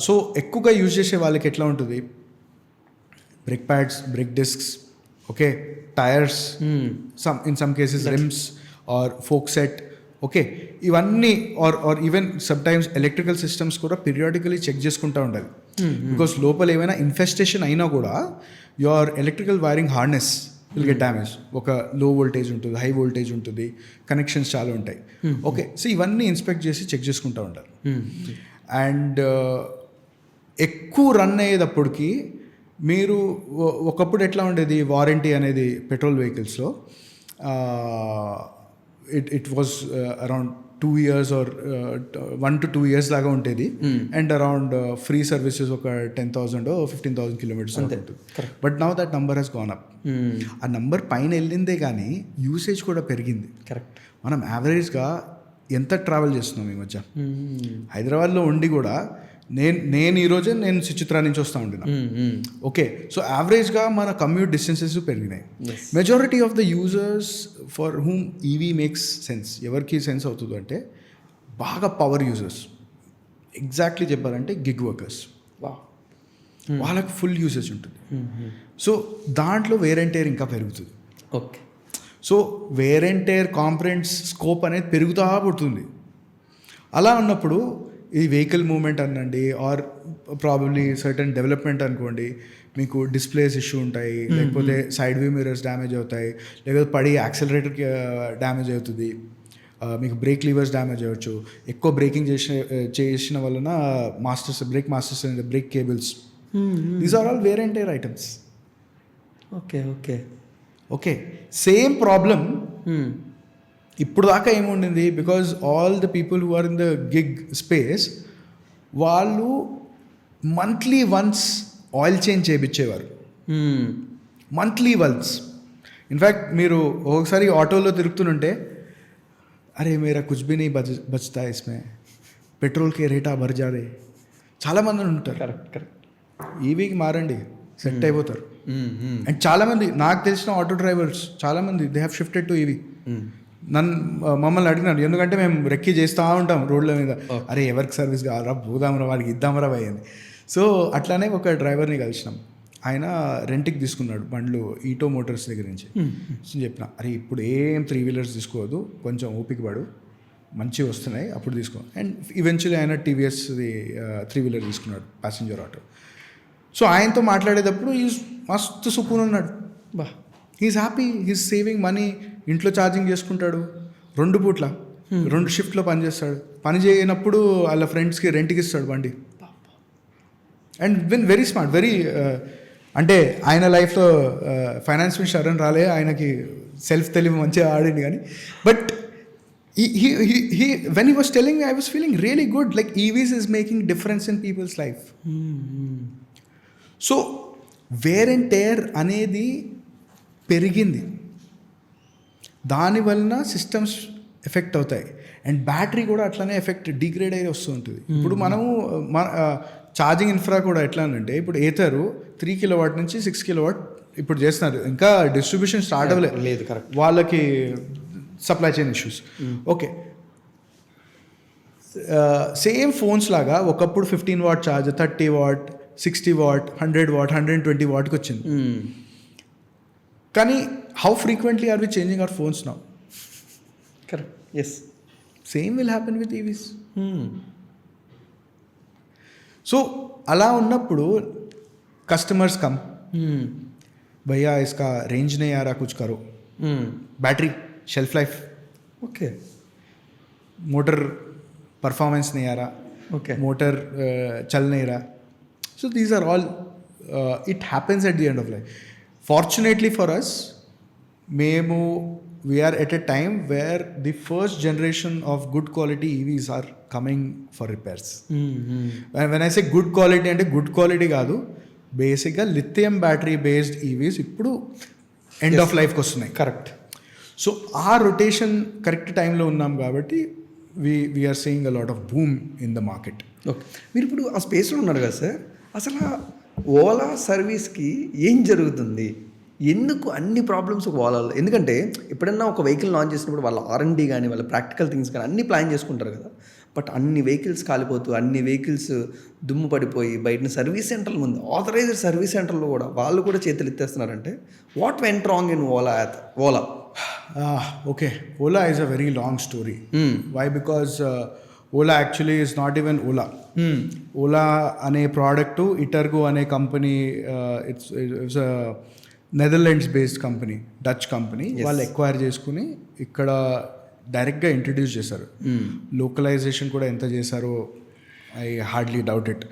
సో ఎక్కువగా యూజ్ చేసే వాళ్ళకి ఎట్లా ఉంటుంది? Brake pads, brake discs, okay, tyres, in some cases rims are fork set, okay, ఇవన్నీ are even some times electrical systems కూడా పీరియాడికలీ చెక్ చేసుకుంటూ ఉండాలి. బికాస్ లోపల ఏమైనా ఇన్ఫెస్టేషన్ అయినా కూడా your electrical wiring harness will get damage. ఒక లో వోల్టేజ్ ఉంటుంది, హై వోల్టేజ్ ఉంటుంది, కనెక్షన్స్ చాలా ఉంటాయి. ఓకే, సో ఇవన్నీ ఇన్స్పెక్ట్ చేసి చెక్ చేసుకుంటూ ఉంటారు. అండ్ ఎక్కువ రన్ అయ్యేటప్పటికి మీరు ఒకప్పుడు ఎట్లా ఉండేది వారంటీ అనేది పెట్రోల్ వెహికల్స్లో, it was around 2 years or 1 to 2 years లాగా ఉండేది. అండ్ అరౌండ్ ఫ్రీ సర్వీసెస్ ఒక 10,000 or 15,000 kilometers ఉంటుంది. But now that number has gone up. ఆ నంబర్ పైన వెళ్ళిందే కానీ యూసేజ్ కూడా పెరిగింది. కరెక్ట్. మనం యావరేజ్గా ఎంత ట్రావెల్ చేస్తున్నాం ఈ మధ్య? హైదరాబాద్లో ఉండి కూడా నేను ఈరోజే నేను సుచిత్రా నుంచి వస్తూ ఉండినా. ఓకే, సో యావరేజ్గా మన కమ్యూట్ డిస్టెన్సెస్ పెరిగినాయి. Majority of the users for whom EV makes sense, ఎవరికి సెన్స్ అవుతుంది అంటే బాగా పవర్ యూజర్స్, ఎగ్జాక్ట్లీ చెప్పాలంటే గిగ్ వర్కర్స్, వాళ్ళకి ఫుల్ యూసేజ్ ఉంటుంది. సో దాంట్లో వేర్ అండ్ టేర్ ఇంకా పెరుగుతుంది. Okay, so where and tear components scope అనేది పెరుగుతూ పుడుతుంది. అలా ఉన్నప్పుడు ఈ వెహికల్ మూవ్మెంట్ అనండి ఆర్ ప్రాబబ్లీ సర్టన్ డెవలప్మెంట్ అనుకోండి, మీకు డిస్ప్లేస్ ఇష్యూ ఉంటాయి, లేకపోతే సైడ్ వ్యూ మిరర్స్ డ్యామేజ్ అవుతాయి, లేకపోతే పడి యాక్సిలరేటర్ డ్యామేజ్ అవుతుంది, మీకు బ్రేక్ లీవర్స్ డ్యామేజ్ అవ్వచ్చు, ఎక్కువ బ్రేకింగ్ చేసిన వలన brake masters and brake cables, these are all wear and tear items. Okay okay okay, same problem ఇప్పుడు దాకా ఏముండింది? Because all the people who are in the gig space వాళ్ళు మంత్లీ వన్స్ ఆయిల్ చేంజ్ చేయించేవారు. Monthly once. ఇన్ఫ్యాక్ట్ మీరు ఒకసారి ఆటోలో తిరుగుతుంటే, అరే మేరా కుచ్ భీ నీ బచ్తా ఇస్మే, పెట్రోల్కి రేటా భర్ జా రే, చాలామంది ఉంటారు. Correct correct. ఈవీకి మారండి, సెట్ అయిపోతారు. అండ్ చాలామంది నాకు తెలిసిన ఆటో డ్రైవర్స్ చాలామంది they have shifted to EV. మమ్మల్ని అడిగినారు, ఎందుకంటే మేము రెక్కి చేస్తూ ఉంటాం రోడ్ల మీద, అరే ఎవరికి సర్వీస్ కావాలరా, పోదామరా, వాడికి ఇద్దామరా అయ్యింది. సో అట్లానే ఒక డ్రైవర్ని కలిసినాం, ఆయన రెంట్కి తీసుకున్నాడు బండ్లు ఈటో మోటార్స్ దగ్గర నుంచి. చెప్పిన, అరే ఇప్పుడు ఏం 3 wheelers తీసుకోవద్దు, కొంచెం ఓపిక పడు, మంచిగా వస్తున్నాయి అప్పుడు తీసుకో. అండ్ ఈవెన్చువల్లీ ఆయన టీవీఎస్ది 3 wheeler తీసుకున్నాడు, ప్యాసింజర్ ఆటో. సో ఆయనతో మాట్లాడేటప్పుడు మస్తు సుకూన్ ఉన్నాడు. బా, he's happy, he's saving money. ఇంట్లో ఛార్జింగ్ చేసుకుంటాడు, 2 పూట్ల 2 షిఫ్ట్లో పనిచేస్తాడు. పని చేయనప్పుడు వాళ్ళ ఫ్రెండ్స్కి రెంట్కి ఇస్తాడు బండి. And win very smart, very అంటే ఆయన లైఫ్లో ఫైనాన్స్ మినిస్టర్ అని రాలే, ఆయనకి సెల్ఫ్ తెలివి మంచిగా ఆడింది. కానీ but he when he was telling me, I was feeling really good, like EVs is making difference in people's life. So where and tear అనేది పెరిగింది, దానివలన సిస్టమ్స్ ఎఫెక్ట్ అవుతాయి. అండ్ బ్యాటరీ కూడా అట్లానే ఎఫెక్ట్ డిగ్రేడ్ అయ్యి వస్తూ ఉంటుంది. ఇప్పుడు మనము ఛార్జింగ్ ఇన్ఫ్రా కూడా ఎట్లా అంటే, ఇప్పుడు ఏథర్ 3 kW నుంచి 6 kW ఇప్పుడు చేస్తున్నారు, ఇంకా డిస్ట్రిబ్యూషన్ స్టార్ట్ అవ్వలేదు. కరెక్ట్, వాళ్ళకి supply chain issues. Okay, same phones లాగా ఒకప్పుడు 15 watt charger 30 watt, 60 watt, 100 watt, 120 wattకి వచ్చింది. కానీ how frequently are we changing our phones now? Correct, yes, same will happen with EVs. So అలా ఉన్నప్పుడు కస్టమర్స్ కమ్, భయ్యా ఇస్కా रेंज नहीं आ रहा, कुछ करो. Battery shelf life, okay, motor performance नहीं आ रहा, ओके, मोटर चल नहीं रहा. So these are all it happens at the end of life. Fortunately for us, మేము we're at a time where the first generation of good quality EVs are coming for repairs. When I say good quality అంటే గుడ్ క్వాలిటీ కాదు, బేసిక్గా లిథియం బ్యాటరీ బేస్డ్ ఈవీస్ ఇప్పుడు ఎండ్ ఆఫ్ లైఫ్కి వస్తున్నాయి. కరెక్ట్. సో ఆ రొటేషన్ కరెక్ట్ టైంలో ఉన్నాం కాబట్టి we're seeing a lot of boom in the market. Okay, మీరు ఇప్పుడు ఆ స్పేస్లో ఉన్నారు కదా సార్, అసలు ఓలా సర్వీస్కి ఏం జరుగుతుంది, ఎందుకు అన్ని ప్రాబ్లమ్స్ ఓలాలో? ఎందుకంటే ఎప్పుడన్నా ఒక వెహికల్ లాంచ్ చేసినప్పుడు వాళ్ళ R&D కానీ వాళ్ళ ప్రాక్టికల్ థింగ్స్ కానీ అన్ని ప్లాన్ చేసుకుంటారు కదా, బట్ అన్ని వెహికల్స్ కాలిపోతూ అన్ని వెహికల్స్ దుమ్ము పడిపోయి బయట సర్వీస్ సెంటర్ల ముందు ఆథరైజ్డ్ సర్వీస్ సెంటర్లో కూడా వాళ్ళు కూడా చేతులు ఎత్తేస్తున్నారంటే what went wrong in Ola? Okay, Ola is a very long story. Why? Because Ola actually is not even Ola. Ola అనే ప్రోడక్ట్ ఇటర్గో అనే company, it's a Netherlands based company, Dutch company. వాళ్ళు ఎక్వైర్ చేసుకుని ఇక్కడ డైరెక్ట్గా ఇంట్రడ్యూస్ చేశారు. లోకలైజేషన్ కూడా ఎంత చేశారో ఐ హార్డ్లీ డౌట్ ఇట్.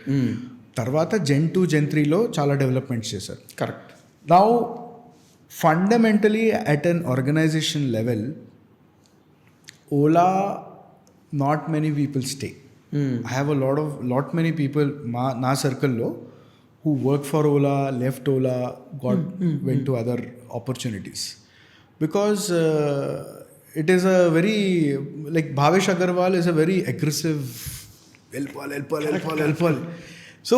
తర్వాత Gen 2 Gen 3లో చాలా డెవలప్మెంట్స్ చేశారు. Correct. Now fundamentally at an organization level, Ola, not many people stay. I have lot many people na circle lo who work for Ola, left Ola, went to other opportunities because it is a very, like Bhavesh Agarwal is a very aggressive helpal. So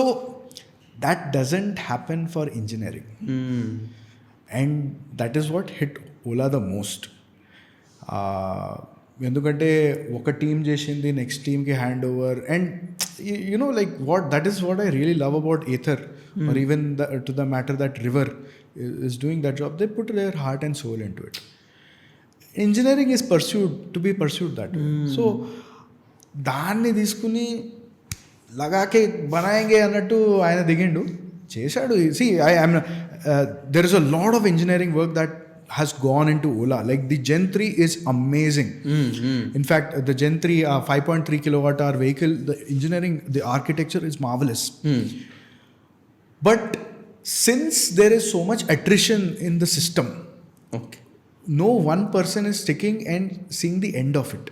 that doesn't happen for engineering. And that is what hit Ola the most. ఎందుకంటే ఒక టీమ్ చేసింది నెక్స్ట్ టీమ్కి hand over and you know like that is what I really love about Ather or even to the matter that River is doing that job. They put their heart and soul into it. Engineering is pursued that. So దాన్ని తీసుకుని లగాకే బనాయంగే అన్నట్టు ఆయన దిగిండు, చేశాడు. See, there is a lot of engineering work that has gone into Ola. Like the Gen 3 is amazing. In fact, the Gen 3 5.3 kilowatt hour vehicle, the engineering, the architecture is marvelous. But since there is so much attrition in the system, okay, no one person is sticking and seeing the end of it.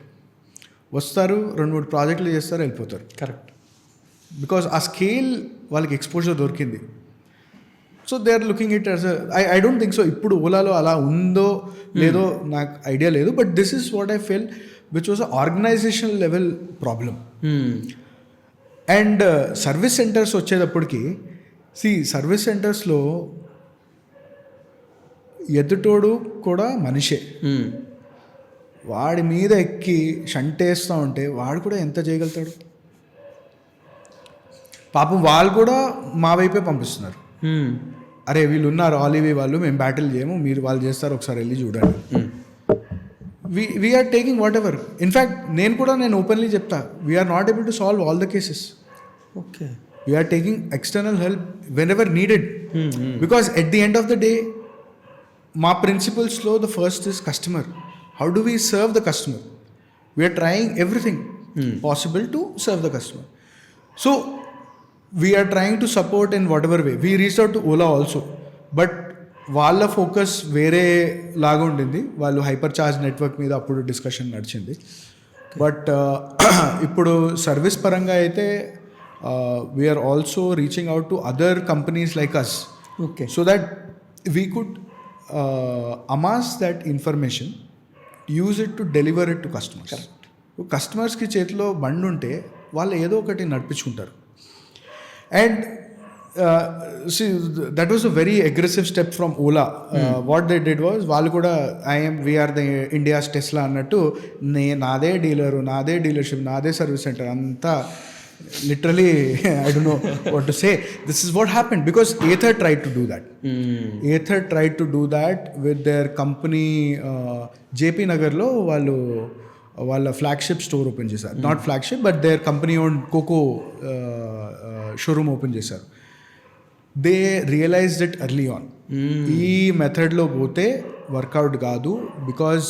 వస్తారు, 2-3 ప్రాజెక్టులు చేస్తారు, వెళ్ళిపోతారు. కరెక్ట్. బికాస్ ఆ స్కేల్ వాళ్ళకి ఎక్స్పోజర్ దొరికింది. So they are looking it as I don't think so ఇప్పుడు ఓలాలో అలా ఉందో లేదో నాకు ఐడియా లేదు. But this is what I felt which was a organizational level problem. And service centres వచ్చేటప్పటికి సర్వీస్ సెంటర్స్లో ఎదుటోడు కూడా మనిషే. వాడి మీద ఎక్కి షంటేస్తూ ఉంటే వాడు కూడా ఎంత చేయగలుగుతాడు? పాపం వాళ్ళు కూడా మా వైపే పంపిస్తున్నారు. అరే వీళ్ళు ఉన్నారు ఆలివి వాళ్ళు, మేము బ్యాటిల్ చేయము, మీరు వాళ్ళు చేస్తారు, ఒకసారి వెళ్ళి చూడండి. We are taking whatever. In fact నేను ఓపెన్లీ చెప్తా, we are not able to solve all the cases. Okay, we are taking external help whenever needed. Because at the end of the day మా ప్రిన్సిపల్స్లో the first is customer. How do we serve the customer? We are trying everything possible to serve the customer. So we are trying to support in whatever way. We reached out to Ola also, but వాళ్ళ ఫోకస్ వేరే లాగా ఉండింది. వాళ్ళు హైపర్ చార్జ్ నెట్వర్క్ మీద అప్పుడు డిస్కషన్ నడిచింది. బట్ ఇప్పుడు సర్వీస్ పరంగా అయితే we're also reaching out to other companies like us, okay, so that we could amass that information, use it to deliver it to customers. కస్టమర్స్కి చేతిలో బండి ఉంటే వాళ్ళు ఏదో ఒకటి నడిపించుకుంటారు. And see, that was a very aggressive step from Ola. What they did was, వాళ్ళు కూడా we are the India's Tesla అన్నట్టు, నాదే డీలరు, నాదే డీలర్షిప్, నాదే సర్వీస్ సెంటర్ అంతా. Literally, I don't know what to say. This is what happened because Ather tried to do that. Ather tried to do that with their company. JP Nagarlo వాళ్ళు వాళ్ళ ఫ్లాగ్షిప్ స్టోర్ ఓపెన్ చేశారు. Not flagship but their company own COCO showroom open చేశారు. They realised it early on. ఈ మెథడ్లో పోతే వర్కౌట్ కాదు, because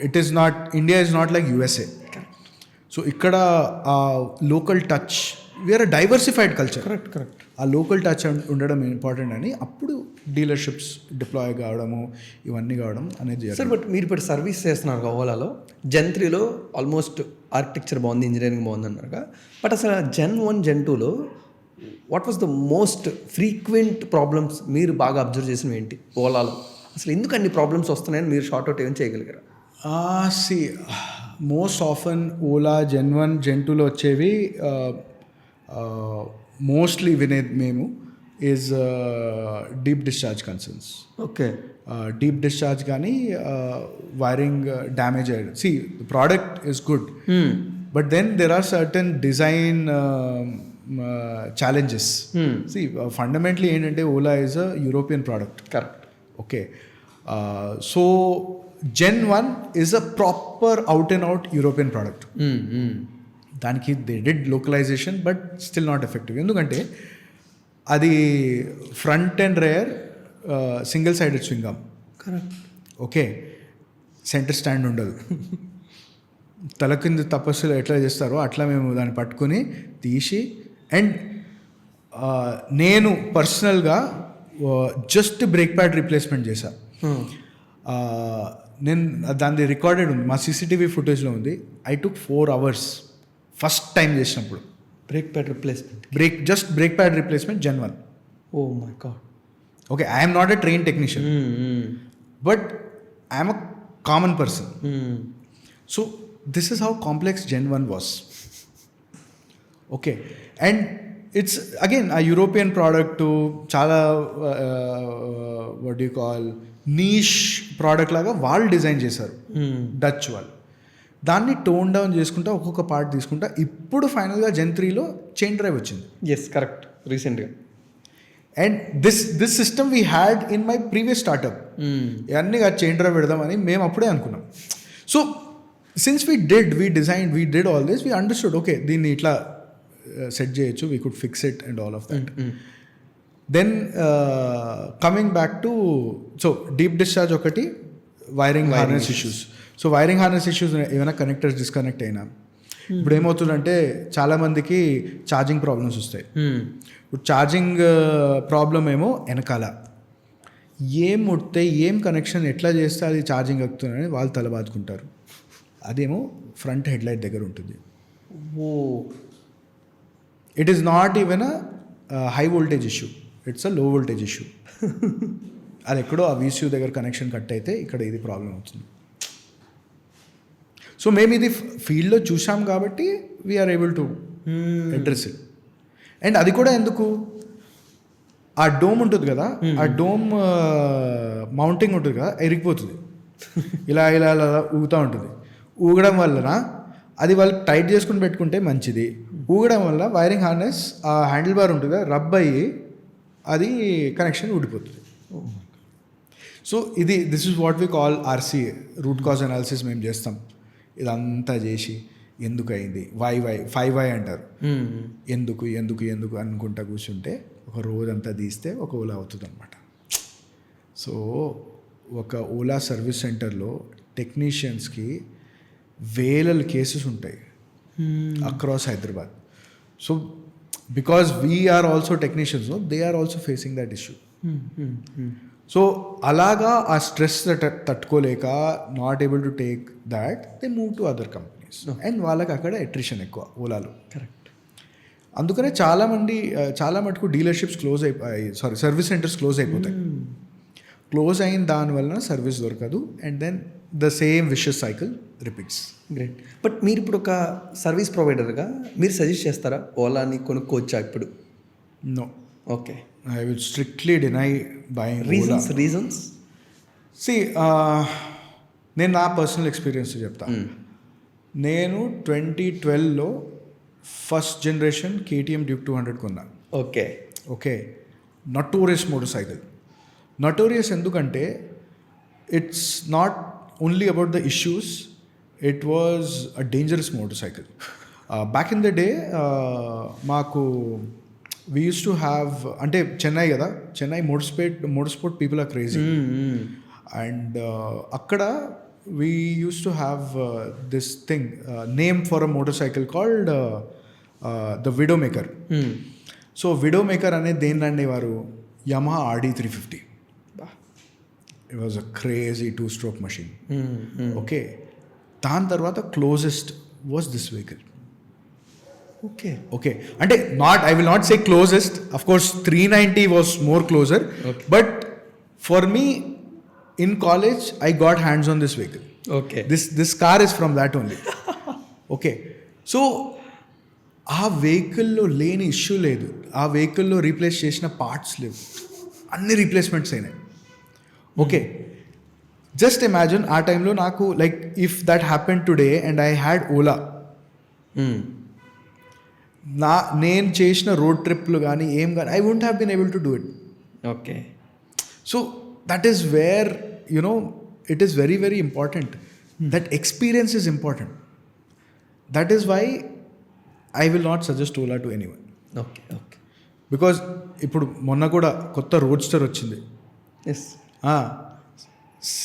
it is not, India is not like USA. So ఇక్కడ local touch, we are a diversified culture. Correct. ఆ లోకల్ టచ్ ఉండడం ఇంపార్టెంట్ అని అప్పుడు డీలర్షిప్స్ డిప్లాయ్ కావడము ఇవన్నీ కావడం అనేది సార్ బట్ మీరు ఇప్పుడు సర్వీస్ చేస్తున్నారు ఓలాలో జెన్ 3లో ఆల్మోస్ట్ ఆర్కిటెక్చర్ బాగుంది, ఇంజనీరింగ్ బాగుంది అన్నారుగా. బట్ అసలు Gen 1 Gen 2లో what was the most frequent problems మీరు బాగా అబ్జర్వ్ చేసినవి ఏంటి ఓలాలో? అసలు ఎందుకు అన్ని ప్రాబ్లమ్స్ వస్తున్నాయని మీరు షార్ట్ అవుట్ ఏమైనా చేయగలిగారా? See most often Ola Gen 1 Gen 2లో వచ్చేవి మోస్ట్లీ వినేది మేము is deep discharge concerns. Okay. Deep discharge కానీ వైరింగ్ డ్యామేజ్ అయ్యాడు. See the product is good but then there are certain design challenges. See fundamentally ఏంటంటే Ola is a European product. Correct. Okay. So Gen 1 is a proper out and out European product. దానికి they did localisation but still not effective. ఎందుకంటే అది front and rare single sided swing arm. Correct. Okay. Centre stand ఉండదు. తల కింద తపస్సులు ఎట్లా చేస్తారో అట్లా మేము దాన్ని పట్టుకొని తీసి అండ్ నేను పర్సనల్గా జస్ట్ బ్రేక్ ప్యాడ్ రీప్లేస్మెంట్ చేశా. నేను దాని రికార్డెడ్ ఉంది, మా CCTV ఫుటేజ్లో ఉంది. I took 4 hours first time చేసినప్పుడు. Brake pad replacement, just brake pad replacement Gen 1. Oh my God. Okay, I'm not a train technician but I'm a common person. So this is how complex Gen 1 was. Okay. And it's again a European product చాలా what you call niche product లాగా వాళ్ళు డిజైన్ చేశారు, డచ్ వాళ్ళు. దాన్ని టోన్ డౌన్ చేసుకుంటా ఒక్కొక్క పార్ట్ తీసుకుంటా ఇప్పుడు ఫైనల్గా Gen 3లో చైన్ డ్రైవ్ వచ్చింది. Yes, correct. రీసెంట్గా. And this system we had in my previous startup. ఇవన్నీ చైన్ డ్రైవ్ పెడదామని మేము అప్పుడే అనుకున్నాం. So since we did all this, we understood okay దీన్ని ఇట్లా సెట్ చేయొచ్చు, we could fix it and all of that. Then coming back to so deep discharge ఒకటి, wiring harness issues. So wiring harness issues ఏమైనా కనెక్టర్స్ డిస్కనెక్ట్ అయినా ఇప్పుడు ఏమవుతుందంటే చాలామందికి ఛార్జింగ్ ప్రాబ్లమ్స్ వస్తాయి. ఇప్పుడు ఛార్జింగ్ ప్రాబ్లం ఏమో వెనకాల ఏం ముడితే ఏం కనెక్షన్ ఎట్లా చేస్తే అది ఛార్జింగ్ ఎక్కుతుందని వాళ్ళు తల బాదుకుంటారు. అదేమో ఫ్రంట్ హెడ్లైట్ దగ్గర ఉంటుంది. Oh, it is not even a high voltage issue, it's a low voltage issue. అది ఎక్కడో ఆ VCU దగ్గర కనెక్షన్ కట్ అయితే ఇక్కడ ఇది ప్రాబ్లం అవుతుంది. సో మేము ఇది ఫీల్డ్లో చూసాం కాబట్టి we're able to address it. And అది కూడా ఎందుకు, ఆ డోమ్ ఉంటుంది కదా, ఆ డోమ్ మౌంటింగ్ ఉంటుంది కదా, ఎరిగిపోతుంది. ఇలా ఇలా ఇలా ఊగుతూ ఉంటుంది. ఊగడం వలన అది వాళ్ళకి టైట్ చేసుకుని పెట్టుకుంటే మంచిది. ఊగడం వల్ల వైరింగ్ హార్నెస్ ఆ హ్యాండిల్ బార్ ఉంటుంది కదా, రబ్ అయ్యి అది కనెక్షన్ ఊడిపోతుంది. So this is what we call RC, root cause analysis మేము చేస్తాం. ఇదంతా చేసి ఎందుకు అయింది, 5 why అంటారు. ఎందుకు ఎందుకు ఎందుకు అనుకుంటా కూర్చుంటే ఒక రోజంతా తీస్తే ఒక ఓలా అవుతుంది అనమాట. సో ఒక ఓలా సర్వీస్ సెంటర్లో టెక్నీషియన్స్కి వేల కేసెస్ ఉంటాయి across Hyderabad. So because we're also technicians, they are also facing that issue. So అలాగా ఆ స్ట్రెస్ తట్టుకోలేక not able to take that, they move to other companies. And వాళ్ళకి అక్కడ అట్రిషన్ ఎక్కువ ఓలాలో. కరెక్ట్. అందుకనే చాలా మటుకు డీలర్షిప్స్ క్లోజ్ అయిపోయి, సర్వీస్ సెంటర్స్ క్లోజ్ అయిపోతాయి. క్లోజ్ అయిన దానివల్ల సర్వీస్ దొరకదు and then the same vicious cycle repeats. Great. But మీరు ఇప్పుడు ఒక సర్వీస్ ప్రొవైడర్గా మీరు సజెస్ట్ చేస్తారా ఓలాని కొనుక్కోవచ్చా ఇప్పుడు? No. Okay. I will strictly deny buying reasons. See, నేను నా పర్సనల్ ఎక్స్పీరియన్స్ చెప్తా. నేను 2012లో ఫస్ట్ జనరేషన్ KTM Duke 200 కొన్నా. Okay. Notorious motorcycle. Notorious ఎందుకంటే it's not only about the issues, it was a dangerous motorcycle. Back in the day మాకు we used to have, అంటే చెన్నై కదా, Chennai motorsport people are crazy. And అక్కడ we used to have this thing, name for a motorcycle called the Widowmaker. So Widowmaker అనేది దేనిరండి వారు Yamaha RD350. It was a crazy 2-stroke machine. Okay, దాని తర్వాత closest was this vehicle. Okay, అంటే I will not say closest, of course 390 was more closer, but for me in college I got hands on this vehicle. This car is from that only. Okay, so ఆ వెహికల్లో లేని ఇష్యూ లేదు, ఆ వెహికల్లో రీప్లేస్ చేసిన పార్ట్స్ లేవు, అన్ని రీప్లేస్మెంట్స్ అయినాయి. ఓకే, జస్ట్ ఇమాజిన్ ఆ టైంలో నాకు like if that happen today and I had Ola, నేను చేసిన రోడ్ ట్రిప్లు కానీ ఏం కానీ I won't have been able to do it. Okay, so that is where you know it is very very important. That experience is important. That is why I will not suggest Ola to anyone. Okay, okay, because ఇప్పుడు మొన్న కూడా కొత్త రోడ్స్టర్ వచ్చింది. Yes,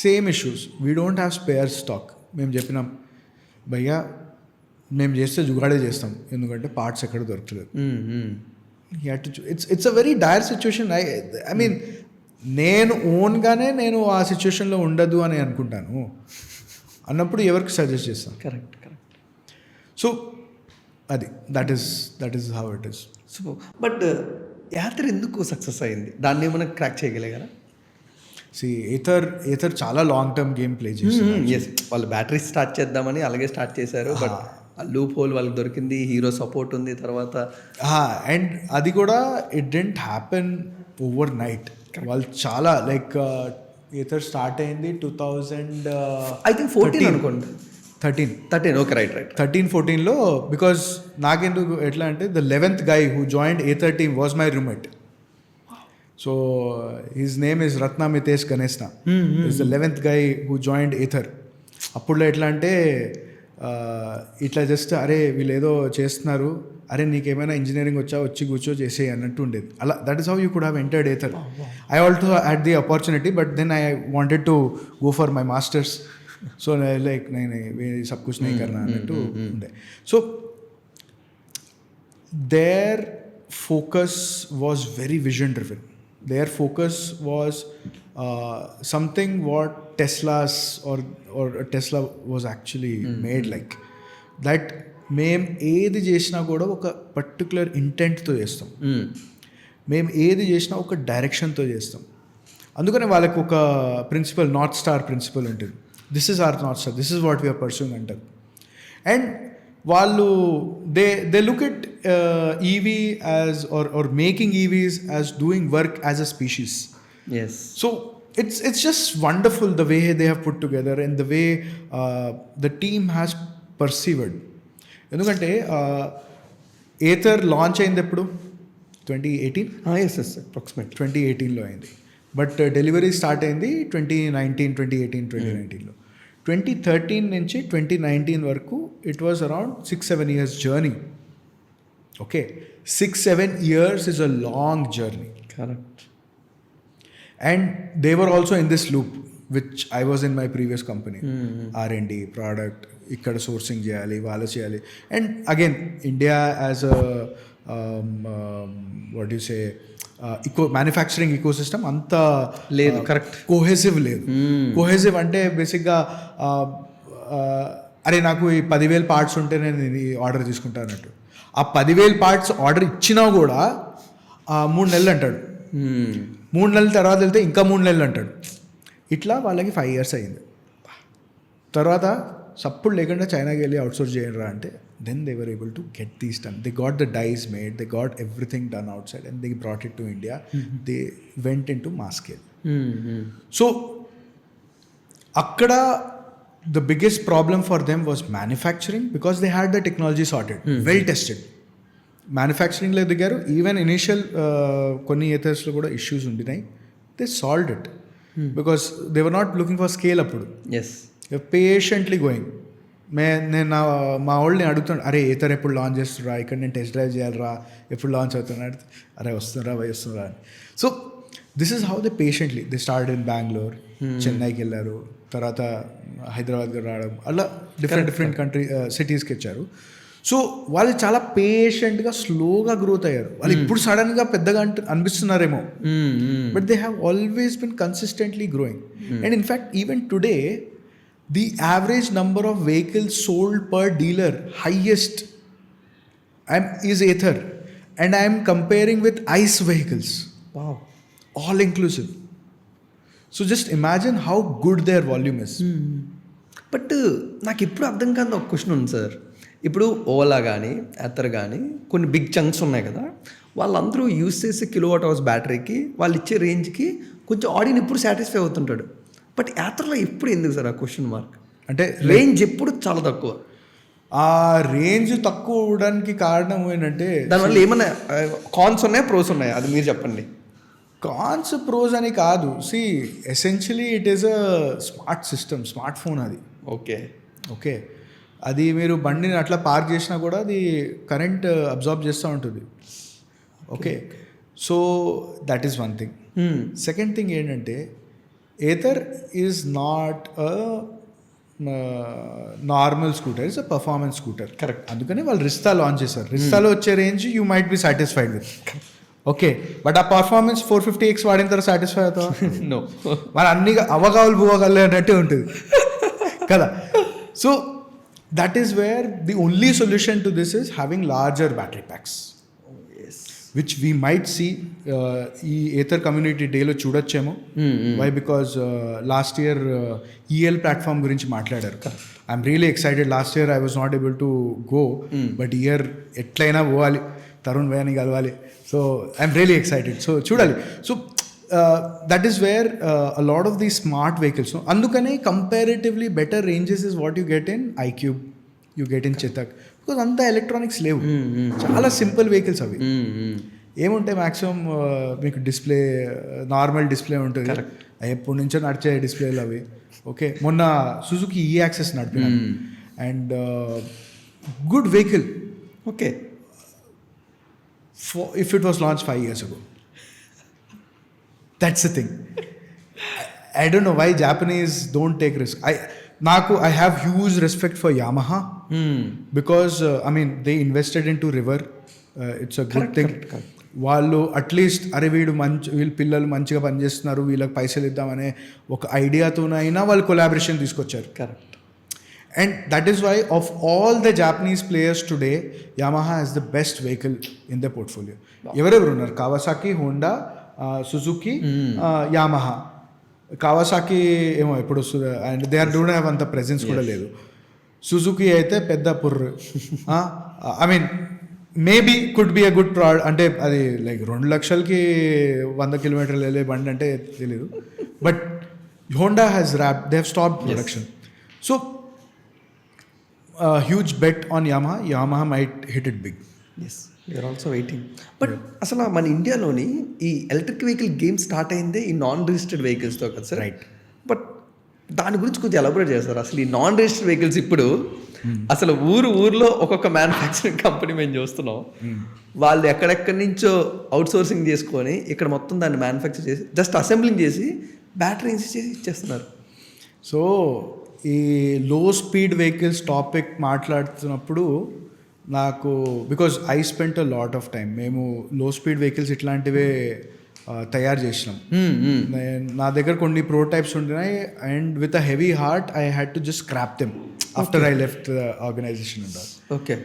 same issues, we don't have spare stock. మేము చెప్పినాం భయ్యా మేము చేస్తే జుగాడే చేస్తాం, ఎందుకంటే పార్ట్స్ ఎక్కడ దొరకలేదు. It's a very dire situation. I mean నేను ఓన్గానే నేను ఆ సిచ్యువేషన్లో ఉండదు అని అనుకుంటాను అన్నప్పుడు ఎవరికి సజెస్ట్ చేస్తాను. కరెక్ట్. సో అది that is how it is. So but యాత్ర ఎందుకు సక్సెస్ అయింది, దాన్ని ఏమైనా క్రాక్ చేయగలిగారా? ఏథర్ చాలా లాంగ్ టర్మ్ గేమ్ ప్లే చేస్తారు. ఎస్, వాళ్ళు బ్యాటరీ స్టార్ట్ చేద్దామని అలాగే స్టార్ట్ చేశారు, బట్ లూప్ హోల్ వాళ్ళకి దొరికింది, హీరో సపోర్ట్ ఉంది తర్వాత. అండ్ అది కూడా it didn't happen over night. వాళ్ళు చాలా లైక్ ఏథర్ స్టార్ట్ అయింది 2014 అనుకోండి, 13. Okay, right 13-14లో. బికాజ్ నాకెందుకు ఎట్లా అంటే the 11th guy who joined Ather team was my roommate. So his name is Ratna Mitesh Ganesna. He's the 11th guy who joined Ather. అప్పుడులో ఎట్లా అంటే ఇట్లా జస్ట్ అరే వీళ్ళు ఏదో చేస్తున్నారు, అరే నీకేమైనా ఇంజనీరింగ్ వచ్చి కూర్చో చేసేయి అన్నట్టు ఉండేది. అలా that is how you could have entered Ather. I also had the opportunity, but then I wanted to go for my masters. So like నేను సబ్ కుచ్ నహీ కర్నా అన్నట్టు ఉండే. So their focus was very vision driven. Their focus was something what Tesla's or Tesla was actually made like. That మేము ఏది చేసినా కూడా ఒక పర్టికులర్ ఇంటెంట్తో చేస్తాం, మేము ఏది చేసినా ఒక డైరెక్షన్తో చేస్తాం. అందుకని వాళ్ళకి ఒక ప్రిన్సిపల్, నార్త్ స్టార్ ప్రిన్సిపల్ ఉంటుంది. This is our north star, this is what we're pursuing అంటారు. అండ్ వాళ్ళు they look at EV as or making EVs as doing work as a species. So it's just wonderful the way they have put together and the way the team has persevered. ఎందుకంటే ఏథర్ లాంచ్ అయింది ఎప్పుడు 2018? ఎస్ అప్రాక్సిమేట్ 2018లో అయింది, బట్ డెలివరీ స్టార్ట్ అయింది 2019 లో. 2013 నుంచి 2019 వరకు it was around 6-7 years journey. Okay, 6-7 years is a long journey. Correct. And they were also in this loop, which I was in my previous company. R&D, product, ఇక్కడ సోర్సింగ్ చేయాలి, వాళ్ళు చేయాలి. And again India as a what you say manufacturing ecosystem అంత లేదు, కరెక్ట్, కోహెసివ్ లేదు. కోహెసివ్ అంటే బేసిక్గా అరే నాకు ఈ 10,000 పార్ట్స్ ఉంటే నేను ఇది ఆర్డర్ తీసుకుంటాను అన్నట్టు. ఆ 10,000 పార్ట్స్ ఆర్డర్ ఇచ్చినా కూడా 3 నెలలు అంటాడు, 3 నెలల తర్వాత వెళ్తే ఇంకా 3 నెలలు అంటాడు. ఇట్లా వాళ్ళకి 5 years అయింది. తర్వాత సప్పుడు లేకుండా చైనాకి వెళ్ళి అవుట్సోర్స్ చేయండి రా అంటే then they were able to get these done. They got the dies made, they got everything done outside and they brought it to India. They went into mass scale. So అక్కడ the biggest problem for them was manufacturing because they had the technology sorted, well tested. Manufacturing లో దిగారు. ఈవెన్ ఇనిషియల్ కొన్ని ఏథర్స్లో కూడా ఇష్యూస్ ఉండినాయి. They solved it because they were not looking for scale. అప్పుడు పేషెంట్లీ గోయింగ్. నేను మా వాళ్ళని అడుగుతాను, అరే ఏథర్ ఎప్పుడు లాంచ్ చేస్తురా, ఇక్కడ నేను టెస్ట్ డ్రైవ్ చేయాలరా, ఎప్పుడు లాంచ్ అవుతున్నా, అరే వస్తుందా వస్తుందా అని. So this is how they patiently they start in Bengaluru, చెన్నైకి వెళ్ళారు, తర్వాత హైదరాబాద్కి రావడం, అలా డిఫరెంట్ కంట్రీ సిటీస్కి వచ్చారు. సో వాళ్ళు చాలా పేషెంట్గా స్లోగా గ్రోత్ అయ్యారు. వాళ్ళు ఇప్పుడు సడన్గా పెద్దగా అనిపిస్తున్నారేమో, but they have always been consistently growing. And in fact even today the average number of vehicles sold per dealer highest is Ather, and I am comparing with ICE vehicles. Wow. All inclusive. So just imagine how good their volume is. But నాకు ఎప్పుడు అర్థం కాని ఒక క్వశ్చన్ ఉంది సార్. ఇప్పుడు ఓలా కానీ ఎథర్ కానీ కొన్ని బిగ్ చంక్స్ ఉన్నాయి కదా, వాళ్ళందరూ యూస్ చేసే కిలోవాట్ అవర్స్ బ్యాటరీకి వాళ్ళు ఇచ్చే రేంజ్కి కొంచెం ఆడియన్ ఎప్పుడు సాటిస్ఫై అవుతుంటాడు. బట్ యాత్రలో ఎప్పుడు ఎందుకు సార్ ఆ క్వశ్చన్ మార్క్? అంటే రేంజ్ ఎప్పుడు చాలా తక్కువ. ఆ రేంజ్ తక్కువ అవడానికి కారణం ఏంటంటే దానివల్ల ఏమైనా కాన్స్ ఉన్నాయా ప్రోస్ ఉన్నాయా, అది మీరు చెప్పండి. కాన్స్ ప్రోస్ అని కాదు. See essentially it is a smart system, smart phone అది. ఓకే అది మీరు బండిని అట్లా పార్క్ చేసినా కూడా అది కరెంట్ అబ్జార్బ్ చేస్తూ ఉంటుంది. Okay, so that is one thing. Second thing ఏంటంటే Ather is not a normal scooter, it's a performance scooter. Correct. అందుకని వాళ్ళు రిస్తా లాంచ్ చేశారు. రిస్తాలో వచ్చే range you might be satisfied with. Okay, but ఆ పర్ఫార్మెన్స్ 450X వాడిన తర్వాత సాటిస్ఫై అవుతావా? నో. మన అన్ని అవగాహులు బువ్వగలే అన్నట్టే ఉంటుంది కదా. So that is where the only solution to this is having larger battery packs, which we might see ఈ ఏథర్ కమ్యూనిటీ డేలో చూడొచ్చేమో. Why? Because last year EL platform గురించి మాట్లాడారు. I'm really excited. Last year I was not able to go, but year ఎట్లయినా పోవాలి, తరుణ్ భయాన్ని కలవాలి. So I'm really excited. So చూడాలి. So that is where a lot of the smart vehicles. అందుకనే comparatively better ranges is what you get in iQube, you get in Chetak, because అంతా ఎలక్ట్రానిక్స్ లేవు. చాలా సింపుల్ వెహికల్స్ అవి. ఏముంటాయి మ్యాక్సిమం మీకు డిస్ప్లే, నార్మల్ డిస్ప్లే ఉంటుంది. ఎప్పటి నుంచో నడిచే డిస్ప్లేలు అవి. ఓకే, మొన్న సుజుకి ఈ యాక్సెస్ నడిపినాను and good vehicle. Okay, if it was launched 5 years ago. That's the thing. I don't know why Japanese don't take risk. I have huge respect for Yamaha because I mean they invested into River. It's a good thing. వాళ్ళు అట్లీస్ట్ అరే వీళ్ళ పిల్లలు మంచిగా పనిచేస్తున్నారు, వీళ్ళకి పైసలు ఇద్దామనే ఒక ఐడియాతోనైనా వాళ్ళు కొలాబరేషన్ తీసుకొచ్చారు. Correct. And that is why of all the Japanese players today, Yamaha has the best vehicle in their portfolio. ఎవరెవరు ఉన్నారు? Kawasaki, Honda, Suzuki, యామహా. కావాసాకి ఏమో ఎప్పుడు వస్తుంది, and they are don't have అంత ప్రెజెన్స్ కూడా లేదు. సుజుకి అయితే పెద్ద పుర్రు. I mean maybe could be a good అంటే అది లైక్ 2 లక్షలకి 100 కిలోమీటర్లు వెళ్ళే బండి అంటే తెలీదు. But Honda has they have stopped production. So huge bet on Yamaha. Yamaha might hit it big. Yes, we're also waiting. But అసలు మన ఇండియాలోని ఈ ఎలక్ట్రిక్ వెహికల్ గేమ్ స్టార్ట్ అయిందే ఈ నాన్ రిజిస్టర్డ్ వెహికల్స్తో కదా సార్? రైట్. బట్ దాని గురించి కొంచెం ఎలాబరేట్ చేస్తారు. అసలు ఈ నాన్ రిజిస్టర్డ్ వెహికల్స్ ఇప్పుడు అసలు ఊర్లో ఒక్కొక్క మ్యానుఫ్యాక్చరింగ్ కంపెనీ మేము చూస్తున్నాం. వాళ్ళు ఎక్కడెక్కడి నుంచో అవుట్ సోర్సింగ్ చేసుకొని ఇక్కడ మొత్తం దాన్ని మ్యానుఫ్యాక్చర్ చేసి జస్ట్ అసెంబ్లింగ్ చేసి బ్యాటరీ చేసి ఇచ్చేస్తున్నారు. సో ఈ లో స్పీడ్ వెహికల్స్ టాపిక్ మాట్లాడుతున్నప్పుడు నాకు, because I spent a lot of time, మేము లో స్పీడ్ వెహికల్స్ ఇట్లాంటివే తయారు చేసినాం. నా దగ్గర కొన్ని ప్రోటైప్స్ ఉంటున్నాయి and with a heavy heart I had to just scrap them after I left the organisation and all. Okay,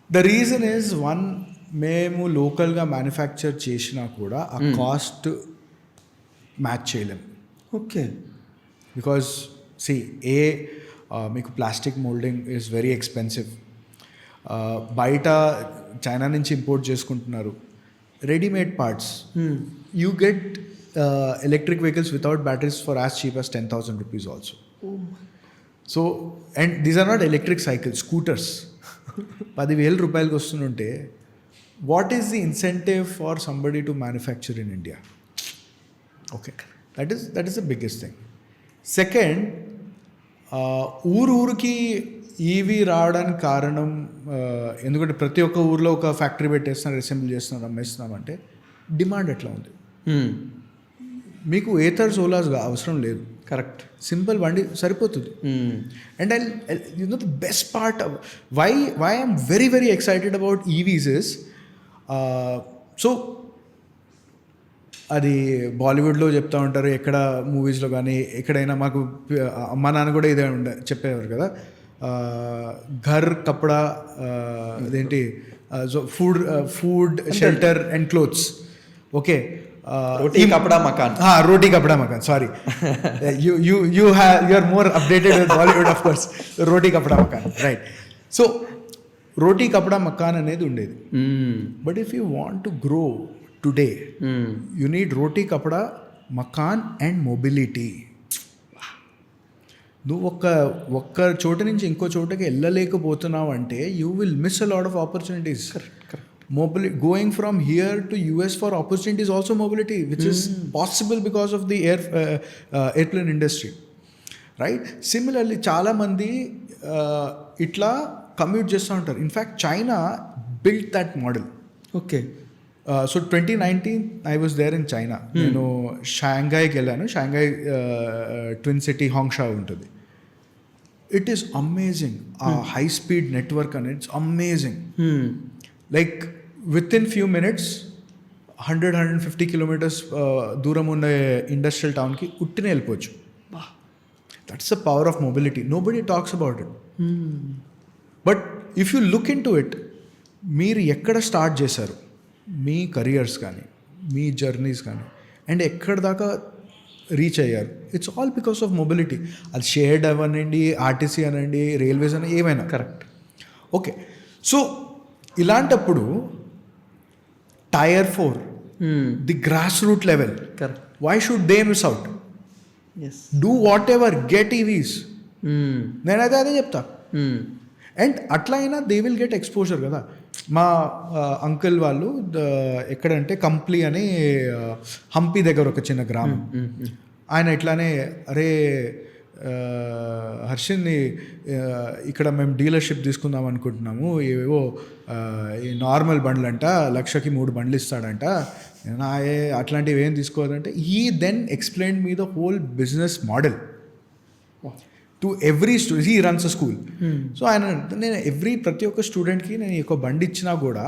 the reason is one, మేము లోకల్గా మ్యానుఫ్యాక్చర్ చేసినా కూడా ఆ కాస్ట్ మ్యాచ్ చేయలేం. ఓకే, బికాజ్ మీకు plastic moulding is very expensive. బయట చైనా నుంచి ఇంపోర్ట్ చేసుకుంటున్నారు readymade parts. You get electric vehicles without batteries for as cheap as 10,000 rupees also. So and these are not electric cycles, scooters. 10,000 రూపాయలకి వస్తుంటే what is the incentive for somebody to manufacture in India? Okay, that is the biggest thing. Second, ఊరికి ఈవీ రావడానికి కారణం ఎందుకంటే ప్రతి ఒక్క ఊర్లో ఒక ఫ్యాక్టరీ పెట్టేస్తున్నారు, అసెంబ్లీ చేస్తున్నారు, అమ్మేస్తున్నామంటే డిమాండ్ ఎట్లా ఉంది. మీకు ఏథర్స్ ఓలాస్ అవసరం లేదు. కరెక్ట్. సింపుల్ బండి సరిపోతుంది. And I you know the best part why I'm very very excited about EVs is so అది బాలీవుడ్లో చెప్తా ఉంటారు, ఎక్కడ మూవీస్లో కానీ ఎక్కడైనా మాకు అమ్మా నాన్న కూడా ఇదే చెప్పేవారు కదా, ఘర్ కపడా అదేంటి so food shelter and clothes. Okay, roti kapda makaan. Roti kapda makaan, sorry, you are more updated with Bollywood of course. Roti kapda makaan, right. So roti kapda makaan అనేది ఉండేది. But if you want to grow today you need roti kapda makaan and mobility. నువ్వు ఒక్క చోట నుంచి ఇంకో చోటకి వెళ్ళలేకపోతున్నావు అంటే you will miss a lot of opportunities. Mobility, going from here to US for opportunity is also mobility, which is possible because of the airplane industry, right? Similarly, చాలా మంది ఇట్లా కమ్యూట్ చేస్తూ ఉంటారు. In fact China built that model. Okay. So 2019 I was there in China. నేను షాంఘైకి వెళ్ళాను. షాంఘై ట్విన్ సిటీ హాంగ్షా ఉంటుంది. It is amazing. ఆ హై స్పీడ్ నెట్వర్క్ అనేది it's amazing. Like with in few minutes 150 kilometres దూరం ఉన్న ఇండస్ట్రియల్ టౌన్కి ఉట్టినే వెళ్ళిపోవచ్చు. That's the power of mobility. Nobody talks about it. But if you look in to it, మీరు ఎక్కడ స్టార్ట్ చేశారు మీ కెరియర్స్ కానీ మీ జర్నీస్ కానీ అండ్ ఎక్కడి దాకా రీచ్ అయ్యారు, it's all because of mobility. అది షేర్డ్ అవ్వనండి, ఆర్టీసీ అనండి, రైల్వేస్ అని ఏమైనా. కరెక్ట్. ఓకే, సో ఇలాంటప్పుడు tier 4 the grass root level, correct, why should they miss out? Do whatever, get EVs. నేనైతే అదే చెప్తా. అండ్ అట్లా అయినా దే విల్ గెట్ ఎక్స్పోజర్ కదా. మా అంకుల్ వాళ్ళు ఎక్కడంటే కంప్లీ అని హంపి దగ్గర ఒక చిన్న గ్రామం. ఆయన ఇట్లానే, అరే హర్షిన్ని ఇక్కడ మేము డీలర్షిప్ తీసుకుందాం అనుకుంటున్నాము, ఏవేవో ఈ నార్మల్ బండ్లు అంట, 1,00,000కి 3 బండ్లు ఇస్తాడంట, అట్లాంటివి ఏం తీసుకోవాలంటే he then explain me the whole business model to every student. He runs a school. So ఆయన, నేను ప్రతి ఒక్క స్టూడెంట్కి నేను ఒక బండి ఇచ్చినా కూడా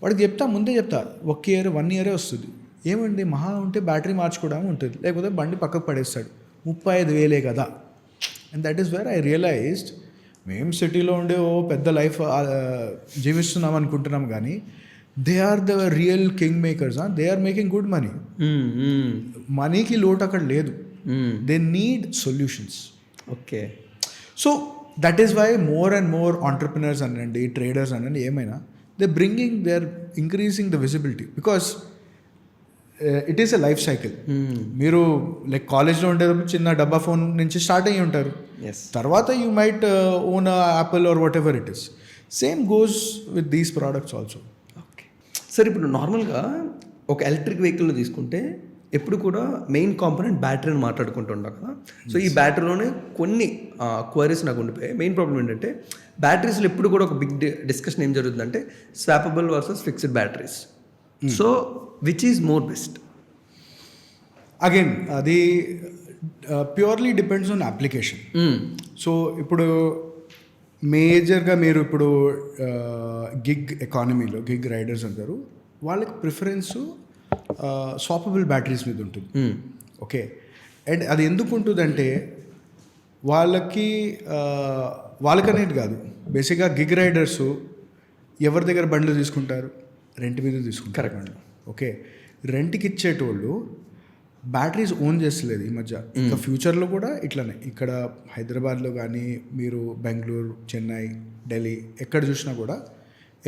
వాడికి చెప్తా, ముందే చెప్తా, 1 ఇయరే వస్తుంది. ఏమండి మహా ఉంటే బ్యాటరీ మార్చుకోవడం ఉంటుంది, లేకపోతే బండి పక్కకు పడేస్తాడు, 35,000 కదా. And that is where I realised మేము సిటీలో ఉండే పెద్ద లైఫ్ జీవిస్తున్నాం అనుకుంటున్నాం, కానీ they are the real king makers. They are making good money. మనీకి లోటు అక్కడ లేదు. They need solutions. Okay. So that is why more and more entrepreneurs అనండి, ట్రేడర్స్ అనండి, ఏమైనా they are increasing the visibility because it is a life cycle. మీరు లైక్ కాలేజ్లో ఉండేటప్పుడు చిన్న డబ్బా ఫోన్ నుంచి స్టార్ట్ అయ్యి ఉంటారు. తర్వాత you might own Apple or whatever it is. Same goes with these products also. Okay sir, ఇప్పుడు నార్మల్గా ఒక ఎలక్ట్రిక్ వెహికల్లో తీసుకుంటే ఎప్పుడు కూడా మెయిన్ కాంపోనెంట్ బ్యాటరీని మాట్లాడుకుంటుంటాం కదా. సో ఈ బ్యాటరీలోనే కొన్ని క్వైరీస్ నాకు ఉండిపోయాయి. మెయిన్ ప్రాబ్లం ఏంటంటే బ్యాటరీస్లో ఎప్పుడు కూడా ఒక బిగ్ డిస్కషన్ ఏం జరుగుతుందంటే swappable versus fixed batteries. So which is more best? Again అది purely depends on application. So ఇప్పుడు మేజర్గా మీరు ఇప్పుడు గిగ్ ఎకానమీలో గిగ్ రైడర్స్ అంటారు, వాళ్ళకి ప్రిఫరెన్స్ స్వాపబుల్ బ్యాటరీస్ మీద ఉంటుంది. ఓకే, అండ్ అది ఎందుకు ఉంటుందంటే వాళ్ళకనేది కాదు, బేసిక్గా గిగ్ రైడర్స్ ఎవరి దగ్గర బండ్లు తీసుకుంటారు, రెంట్ మీద తీసుకుంటారు. కరెక్ట్. ఓకే, రెంట్కి ఇచ్చేటోళ్ళు బ్యాటరీస్ ఓన్ చేస్తలేదు ఈ మధ్య. ఇంకా ఫ్యూచర్లో కూడా ఇట్లానే, ఇక్కడ హైదరాబాద్లో కానీ మీరు బెంగళూరు, చెన్నై, ఢిల్లీ ఎక్కడ చూసినా కూడా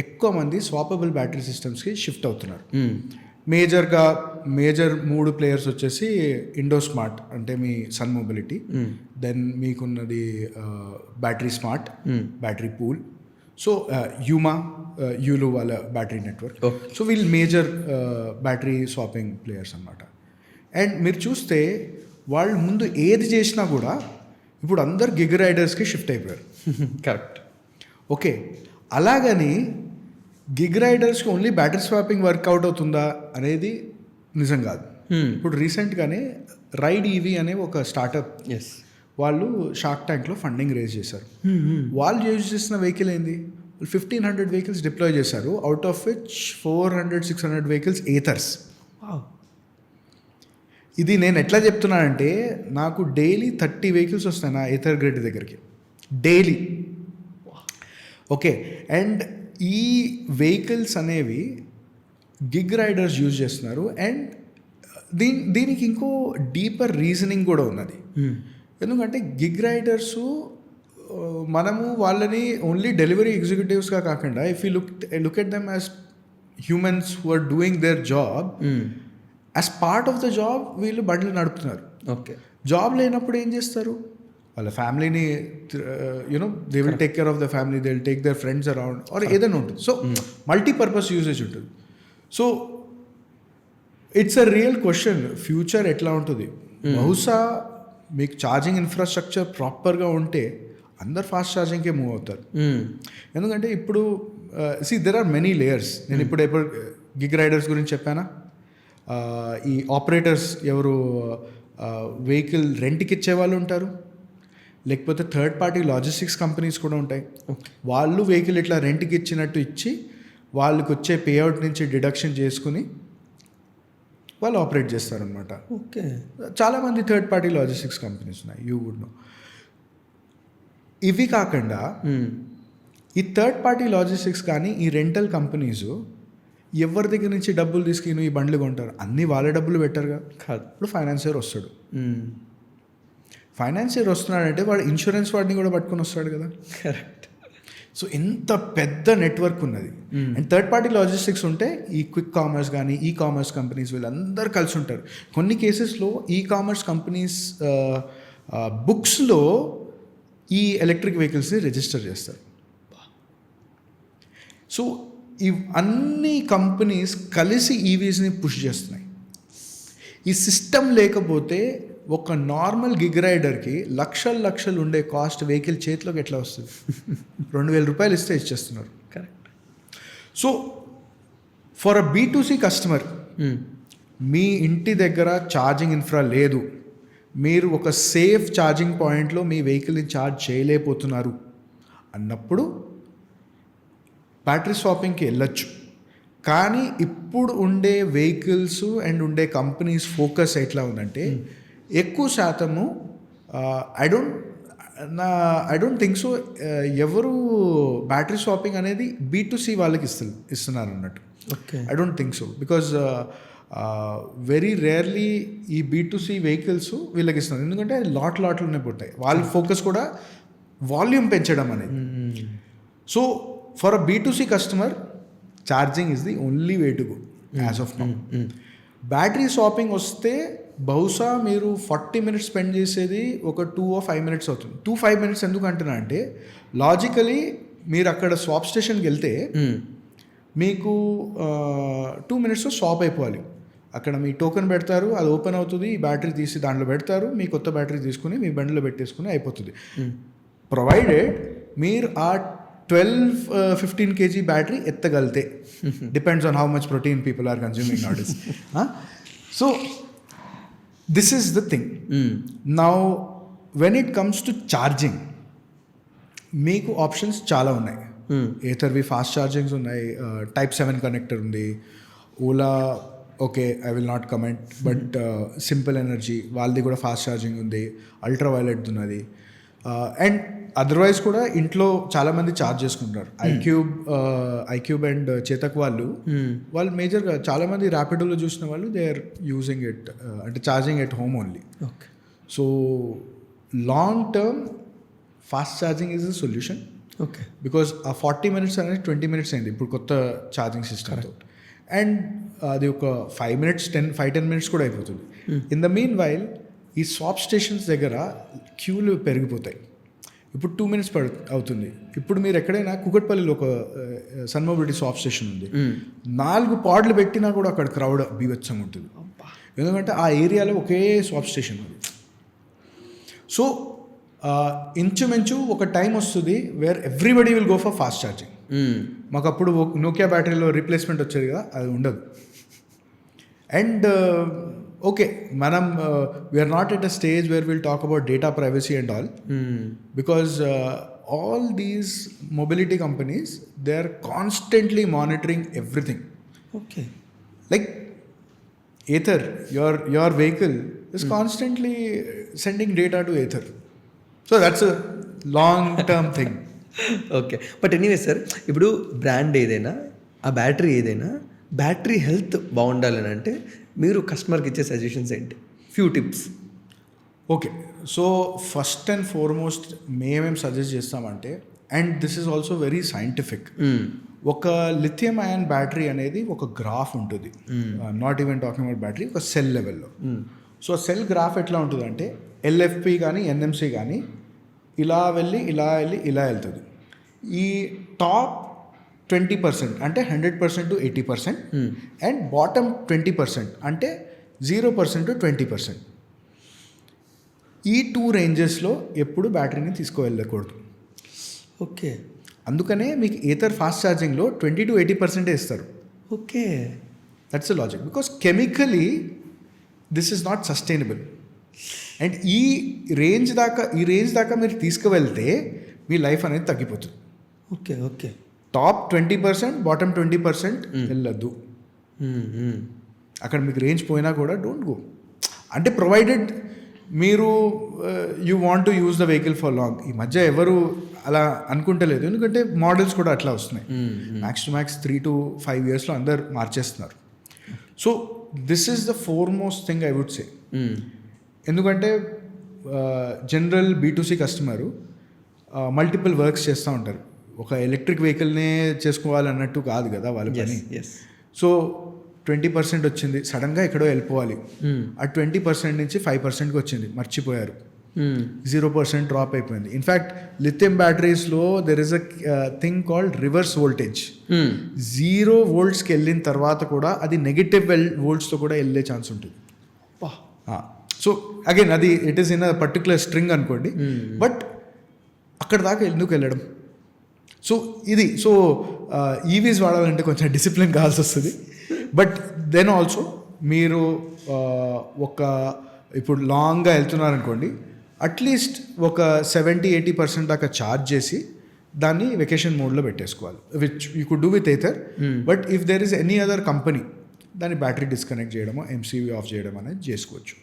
ఎక్కువ మంది స్వాపబుల్ బ్యాటరీ సిస్టమ్స్కి షిఫ్ట్ అవుతున్నారు. మేజర్ 3 ప్లేయర్స్ వచ్చేసి ఇండో స్మార్ట్ అంటే మీ సన్ మొబిలిటీ, దెన్ మీకున్నది Battery Smart, battery pool, so Yulu వాళ్ళ బ్యాటరీ నెట్వర్క్. సో వీళ్ళు మేజర్ బ్యాటరీ స్వాపింగ్ ప్లేయర్స్ అన్నమాట. అండ్ మీరు చూస్తే వాళ్ళు ముందు ఏది చేసినా కూడా ఇప్పుడు అందరు గిగ్ రైడర్స్కి షిఫ్ట్ అయిపోయారు. కరెక్ట్. ఓకే, అలాగని గిగ్ రైడర్స్కి ఓన్లీ బ్యాటరీ స్వాపింగ్ వర్కౌట్ అవుతుందా అనేది నిజం కాదు. ఇప్పుడు రీసెంట్గానే రైడ్ ఈవీ అనే ఒక స్టార్టప్ ఎస్. వాళ్ళు షార్క్ ట్యాంక్లో ఫండింగ్ రేజ్ చేశారు. వాళ్ళు యూజ్ చేసిన వెహికల్ ఏంది, 1,500 వెహికల్స్ డిప్లాయ్ చేశారు. Out of which 400-600 vehicles Athers. ఇది నేను ఎట్లా చెప్తున్నానంటే, నాకు డైలీ 30 వెహికల్స్ వస్తాయి నా ఏథర్ గ్రిడ్ దగ్గరికి డైలీ. ఓకే, అండ్ ఈ వెహికల్స్ అనేవి గిగ్ రైడర్స్ యూజ్ చేస్తున్నారు. అండ్ దీనికి ఇంకో డీపర్ రీజనింగ్ కూడా ఉన్నది. ఎందుకంటే గిగ్ రైడర్స్ మనము వాళ్ళని ఓన్లీ డెలివరీ ఎగ్జిక్యూటివ్స్గా కాకుండా, if you look at them as humans who are doing their job, as part of the job వీళ్ళు బండ్లు నడుపుతున్నారు. ఓకే, జాబ్ లేనప్పుడు ఏం చేస్తారు, వాళ్ళ ఫ్యామిలీని you know they will take care of the family, they will take their friends around or ఏదైనా ఉంటుంది. సో మల్టీపర్పస్ యూసేజ్ ఉంటుంది. So it's a real question, future ఎట్లా ఉంటుంది. బహుశా మీకు ఛార్జింగ్ ఇన్ఫ్రాస్ట్రక్చర్ ప్రాపర్గా ఉంటే అందరు ఫాస్ట్ ఛార్జింగ్కే మూవ్ అవుతారు. ఎందుకంటే ఇప్పుడు దెర్ ఆర్ మెనీ లేయర్స్. నేను ఇప్పుడు గిగ్ రైడర్స్ గురించి చెప్పానా, ఈ ఆపరేటర్స్ ఎవరు వెహికల్ రెంట్కి ఇచ్చే వాళ్ళు ఉంటారు, లేకపోతే థర్డ్ పార్టీ లాజిస్టిక్స్ కంపెనీస్ కూడా ఉంటాయి. వాళ్ళు వెహికల్ ఇట్లా రెంట్కి ఇచ్చినట్టు ఇచ్చి వాళ్ళకి వచ్చే పేఅవుట్ నుంచి డిడక్షన్ చేసుకుని వాళ్ళు ఆపరేట్ చేస్తారనమాట. ఓకే, చాలామంది థర్డ్ పార్టీ లాజిస్టిక్స్ కంపెనీస్ ఉన్నాయి, యూ వుడ్ నో. ఇవి కాకుండా ఈ థర్డ్ పార్టీ లాజిస్టిక్స్ కానీ ఈ రెంటల్ కంపెనీస్ ఎవరి దగ్గర నుంచి డబ్బులు తీసుకుని ఈ బండ్లు కొంటారు, అన్నీ వాళ్ళే డబ్బులు పెట్టారుగా. కాదు, ఇప్పుడు ఫైనాన్సియర్ వస్తాడు. ఫైనాన్సియర్ వస్తున్నాడంటే వాడు ఇన్సూరెన్స్ వాడిని కూడా పట్టుకొని వస్తాడు కదా. కరెక్ట్. సో ఇంత పెద్ద నెట్వర్క్ ఉన్నది. అండ్ థర్డ్ పార్టీ లాజిస్టిక్స్ ఉంటే ఈ క్విక్ కామర్స్ కానీ ఈ కామర్స్ కంపెనీస్ వీళ్ళందరూ కలిసి ఉంటారు. కొన్ని కేసెస్లో ఈ కామర్స్ కంపెనీస్ బుక్స్లో ఈ ఎలక్ట్రిక్ వెహికల్స్ని రిజిస్టర్ చేస్తారు. సో ఈ అన్ని కంపెనీస్ కలిసి ఈవీస్ని పుష్ చేస్తున్నాయి. ఈ సిస్టమ్ లేకపోతే ఒక నార్మల్ గిగ్ రైడర్కి లక్షలు ఉండే కాస్ట్ వెహికల్ చేతిలోకి ఎట్లా వస్తుంది? 2,000 రూపాయలు ఇస్తే ఇచ్చేస్తున్నారు. Correct. So for a B2C customer, మీ ఇంటి దగ్గర ఛార్జింగ్ ఇన్ఫ్రా లేదు, మీరు ఒక సేఫ్ ఛార్జింగ్ పాయింట్లో మీ వెహికల్ని ఛార్జ్ చేయలేకపోతున్నారు అన్నప్పుడు బ్యాటరీ స్వాపింగ్కి వెళ్ళొచ్చు. కానీ ఇప్పుడు ఉండే వెహికల్స్ అండ్ ఉండే కంపెనీస్ ఫోకస్ ఎట్లా ఉందంటే, ఎక్కువ శాతము ఐ డోంట్ థింక్ సో ఎవరు బ్యాటరీ స్వాపింగ్ అనేది B2C వాళ్ళకి ఇస్తున్నారు అన్నట్టు. Okay, I don't think so, because very rarely ఈ B2C వెహికల్స్ వీళ్ళకి ఇస్తున్నారు. ఎందుకంటే లాట్లునే పుట్టాయి. వాళ్ళ ఫోకస్ కూడా వాల్యూమ్ పెంచడం అనేది. So for a B2C customer, charging is the only way to go as of now. Battery swapping వస్తే బహుశా మీరు 40 మినిట్స్ స్పెండ్ చేసేది ఒక 2 or 5 మినిట్స్ అవుతుంది. 2-5 మినిట్స్ ఎందుకు అంటున్నా అంటే, లాజికలీ మీరు అక్కడ స్వాప్ స్టేషన్కి వెళ్తే మీకు 2 మినిట్స్లో స్వాప్ అయిపోవాలి. అక్కడ మీ టోకెన్ పెడతారు, అది ఓపెన్ అవుతుంది, ఈ బ్యాటరీ తీసి దాంట్లో పెడతారు, మీ కొత్త బ్యాటరీ తీసుకుని మీ బండిలో పెట్టేసుకుని అయిపోతుంది. ప్రొవైడెడ్ మీరు ఆ 12-15 kg బ్యాటరీ ఎత్తగలితే, depends on how much protein people are consuming nowadays. So this is the thing. Now when it comes to charging, మీకు ఆప్షన్స్ చాలా ఉన్నాయి. ఏథర్వి ఫాస్ట్ ఛార్జింగ్స్ ఉన్నాయి, Type 7 కనెక్టర్ ఉంది, Ola okay I will not comment, but Simple Energy వాళ్ళది కూడా ఫాస్ట్ ఛార్జింగ్ ఉంది, అల్ట్రా వైలెట్ ఉన్నది. అండ్ అదర్వైజ్ కూడా ఇంట్లో చాలామంది ఛార్జ్ చేసుకుంటారు. ఐక్యూబ్ అండ్ చేతక్ వాళ్ళు మేజర్గా చాలామంది ర్యాపిడోలో చూసిన వాళ్ళు దే ఆర్ యూజింగ్ ఇట్, అంటే charging at home only. Okay, so long term fast charging is a solution. Okay, because ఆ 40 మినిట్స్ అనేది 20 మినిట్స్ అయింది ఇప్పుడు కొత్త ఛార్జింగ్ సిస్టమ్తో. అండ్ అది ఒక 5-10 మినిట్స్ కూడా అయిపోతుంది. ఇన్ ద మీన్ వైల్ ఈ స్వాప్ స్టేషన్స్ దగ్గర క్యూలు పెరిగిపోతాయి. ఇప్పుడు 2 మినిట్స్ అవుతుంది. ఇప్పుడు మీరు ఎక్కడైనా కుకట్పల్లిలో ఒక సన్ మొబిలిటీ స్వాప్ స్టేషన్ ఉంది, 4 పాడ్లు పెట్టినా కూడా అక్కడ క్రౌడ్ బీభత్సంగా ఉంటుంది. ఎందుకంటే ఆ ఏరియాలో ఒకే స్వాప్ స్టేషన్ ఉంది. సో ఇంచుమించు ఒక టైం వస్తుంది where everybody will go for fast charging. మాకు అప్పుడు నోకియా బ్యాటరీలో రీప్లేస్మెంట్ వచ్చేది కదా, అది ఉండదు. అండ్ ఓకే మనం we're not at a stage where will talk about data privacy and all because all these mobility companies, they are constantly monitoring everything. Okay Like Ather, your vehicle is constantly sending data to Ather. So that's a long-term thing. Okay but anyway sir, ఇప్పుడు బ్రాండ్ ఏదైనా, ఆ బ్యాటరీ ఏదైనా, బ్యాటరీ హెల్త్ బాగుండాలని అంటే మీరు కస్టమర్కి ఇచ్చే సజెషన్స్ ఏంటి? Few tips. Okay so first and foremost మేమేం సజెస్ట్ చేస్తామంటే, and this is also very scientific, ఒక లిథియం అయాన్ బ్యాటరీ అనేది ఒక గ్రాఫ్ ఉంటుంది, not even talking about battery, ఒక సెల్ లెవెల్లో. సో సెల్ గ్రాఫ్ ఎట్లా ఉంటుందంటే ఎల్ఎఫ్పి కానీ ఎన్ఎంసి కానీ ఇలా వెళ్ళి ఇలా వెళ్ళి ఇలా వెళ్తుంది. ఈ టాప్ 20% అంటే 100% to 80%, అండ్ బాటమ్ 20% అంటే 0% to 20%. ఈ 2 రేంజెస్లో ఎప్పుడు బ్యాటరీని తీసుకువెళ్ళకూడదు. ఓకే, అందుకనే మీకు ఏథర్ ఫాస్ట్ ఛార్జింగ్లో 20 to 80% ఇస్తారు. Okay, that's the logic, because chemically this is not sustainable. And ఈ రేంజ్ దాకా మీరు తీసుకువెళ్తే మీ లైఫ్ అనేది తగ్గిపోతుంది. Okay, okay. టాప్ 20%, బాటమ్ 20% వెళ్ళొద్దు. అక్కడ మీకు రేంజ్ పోయినా కూడా డోంట్ గో. అంటే ప్రొవైడెడ్ మీరు you want to use the vehicle for long. ఈ మధ్య ఎవరు అలా అనుకుంటలేదు, ఎందుకంటే మోడల్స్ కూడా అట్లా వస్తున్నాయి. మ్యాక్స్ టు మ్యాక్స్ 3 to 5 yearsలో అందరు మార్చేస్తున్నారు. So this is the foremost thing I would say. ఎందుకంటే general B2C customer multiple works చేస్తూ ఉంటారు. ఒక ఎలక్ట్రిక్ వెహికల్నే చేసుకోవాలన్నట్టు కాదు కదా వాళ్ళ పని. సో 20% వచ్చింది, సడన్గా ఎక్కడో వెళ్ళిపోవాలి. ఆ 20% నుంచి 5%కి వచ్చింది, మర్చిపోయారు, 0% డ్రాప్ అయిపోయింది. ఇన్ఫ్యాక్ట్ లిథియం బ్యాటరీస్లో there is a thing called reverse voltage. 0 voltsకి వెళ్ళిన తర్వాత కూడా అది నెగిటివ్ వోల్ట్స్తో కూడా వెళ్ళే ఛాన్స్ ఉంటుంది. సో అగైన్ అది it is in a particular string అనుకోండి, బట్ అక్కడ దాకా ఎందుకు వెళ్ళడం? సో ఇది ఈవీస్ వాడాలంటే కొంచెం డిసిప్లిన్ కావాల్సి వస్తుంది. బట్ దెన్ ఆల్సో మీరు ఇప్పుడు లాంగ్గా వెళ్తున్నారనుకోండి, అట్లీస్ట్ ఒక 70-80% దాకా ఛార్జ్ చేసి దాన్ని వెకేషన్ మోడ్లో పెట్టేసుకోవాలి, which you could do with Ather. But if there is any other company, దాన్ని బ్యాటరీ డిస్కనెక్ట్ చేయడమో ఎంసీవీ ఆఫ్ చేయడం అనేది చేసుకోవచ్చు.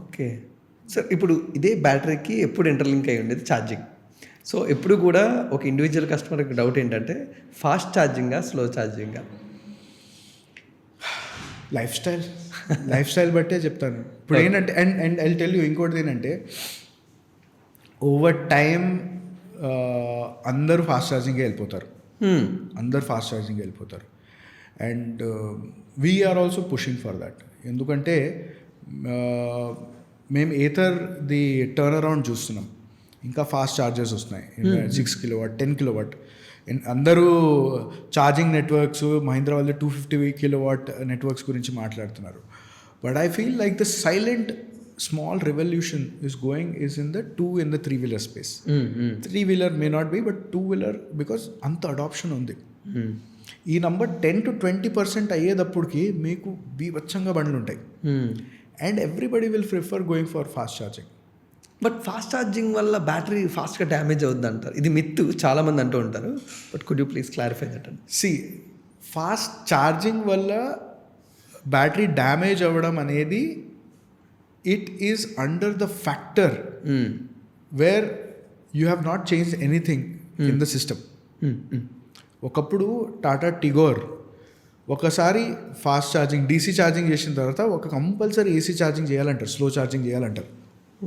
ఓకే సార్, ఇప్పుడు ఇదే బ్యాటరీకి ఎప్పుడు ఇంటర్లింక్ అయి ఉండేది ఛార్జింగ్. సో ఎప్పుడు కూడా ఒక ఇండివిజువల్ కస్టమర్కి డౌట్ ఏంటంటే ఫాస్ట్ ఛార్జింగా, స్లో ఛార్జింగా? లైఫ్ స్టైల్ బట్టే చెప్తాను. ఇప్పుడు ఏంటంటే అండ్ ఐ టెల్ యూ ఇంకోటి ఏంటంటే, ఓవర్ టైమ్ అందరూ ఫాస్ట్ ఛార్జింగ్కి వెళ్ళిపోతారు. And we're also pushing for that. ఎందుకంటే మేము ఏథర్ ది టర్న్ అరౌండ్ చూస్తున్నాం, ఇంకా ఫాస్ట్ ఛార్జర్స్ వస్తున్నాయి, 6 kW 10 kW. అందరూ ఛార్జింగ్ నెట్వర్క్స్ మహీంద్రా వాళ్ళ 250 kW నెట్వర్క్స్ గురించి మాట్లాడుతున్నారు. But I feel like the silent small revolution is in the 2 and the 3-wheeler space. 3-wheeler may not be, but 2-wheeler, because అంత అడాప్షన్ ఉంది. ఈ నంబర్ 10 to 20% అయ్యేటప్పటికి మీకు బీభత్సంగా బండ్లు ఉంటాయి, and everybody will prefer going for fast charging. But fast charging వల్ల బ్యాటరీ ఫాస్ట్గా డ్యామేజ్ అవుద్ది అంటారు. ఇది మిత్తు, చాలామంది అంటూ ఉంటారు. But could you please clarify that? Fast charging వల్ల బ్యాటరీ డ్యామేజ్ అవ్వడం అనేది it is under the factor where you have not change anything in the system. ఒకప్పుడు టాటా టిగోర్ ఒకసారి ఫాస్ట్ ఛార్జింగ్ డీసీ ఛార్జింగ్ చేసిన తర్వాత ఒక కంపల్సరీ ఏసీ ఛార్జింగ్ చేయాలంటారు, స్లో ఛార్జింగ్ చేయాలంటారు.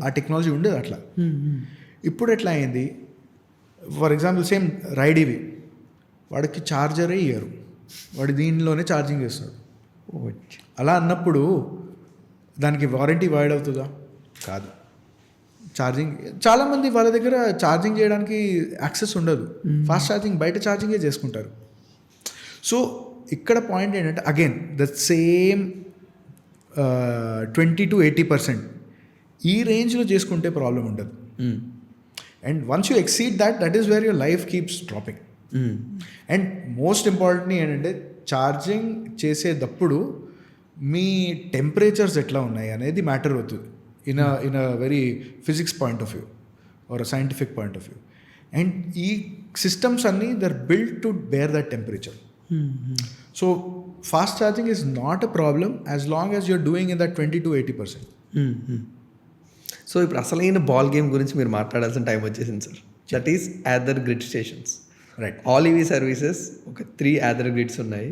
ఆ టెక్నాలజీ ఉండేది అట్లా. ఇప్పుడు ఎట్లా అయింది? ఫర్ ఎగ్జాంపుల్ సేమ్ రైడ్ ఇవి, వాడికి ఛార్జరే ఇయ్యరు, వాడు దీనిలోనే ఛార్జింగ్ చేస్తాడు. అలా అన్నప్పుడు దానికి వారంటీ వైడ్ అవుతుందా? కాదు. ఛార్జింగ్ చాలామంది వాళ్ళ దగ్గర ఛార్జింగ్ చేయడానికి యాక్సెస్ ఉండదు, ఫాస్ట్ ఛార్జింగ్ బయట ఛార్జింగే చేసుకుంటారు. సో ఇక్కడ పాయింట్ ఏంటంటే అగైన్ ద సేమ్ 20 to 80% ఈ రేంజ్లో చేసుకుంటే ప్రాబ్లం ఉండదు. And once you exceed that is where your life keeps dropping. And most important ఏంటంటే ఛార్జింగ్ చేసేటప్పుడు మీ టెంపరేచర్స్ ఎట్లా ఉన్నాయి అనేది మ్యాటర్ అవుతుంది in a very physics point of view or a scientific point of view. And ఈ సిస్టమ్స్ అన్నీ they're build to bear that temperature. So fast charging is not a problem as long as you're doing in that 20 to 80%. So ఇప్పుడు అసలైన బాల్ గేమ్ గురించి మీరు మాట్లాడాల్సిన టైం వచ్చేసింది sir. That is Ather grid stations. Right. All EV services ఒక 3 యాదర్ గ్రిడ్స్ ఉన్నాయి,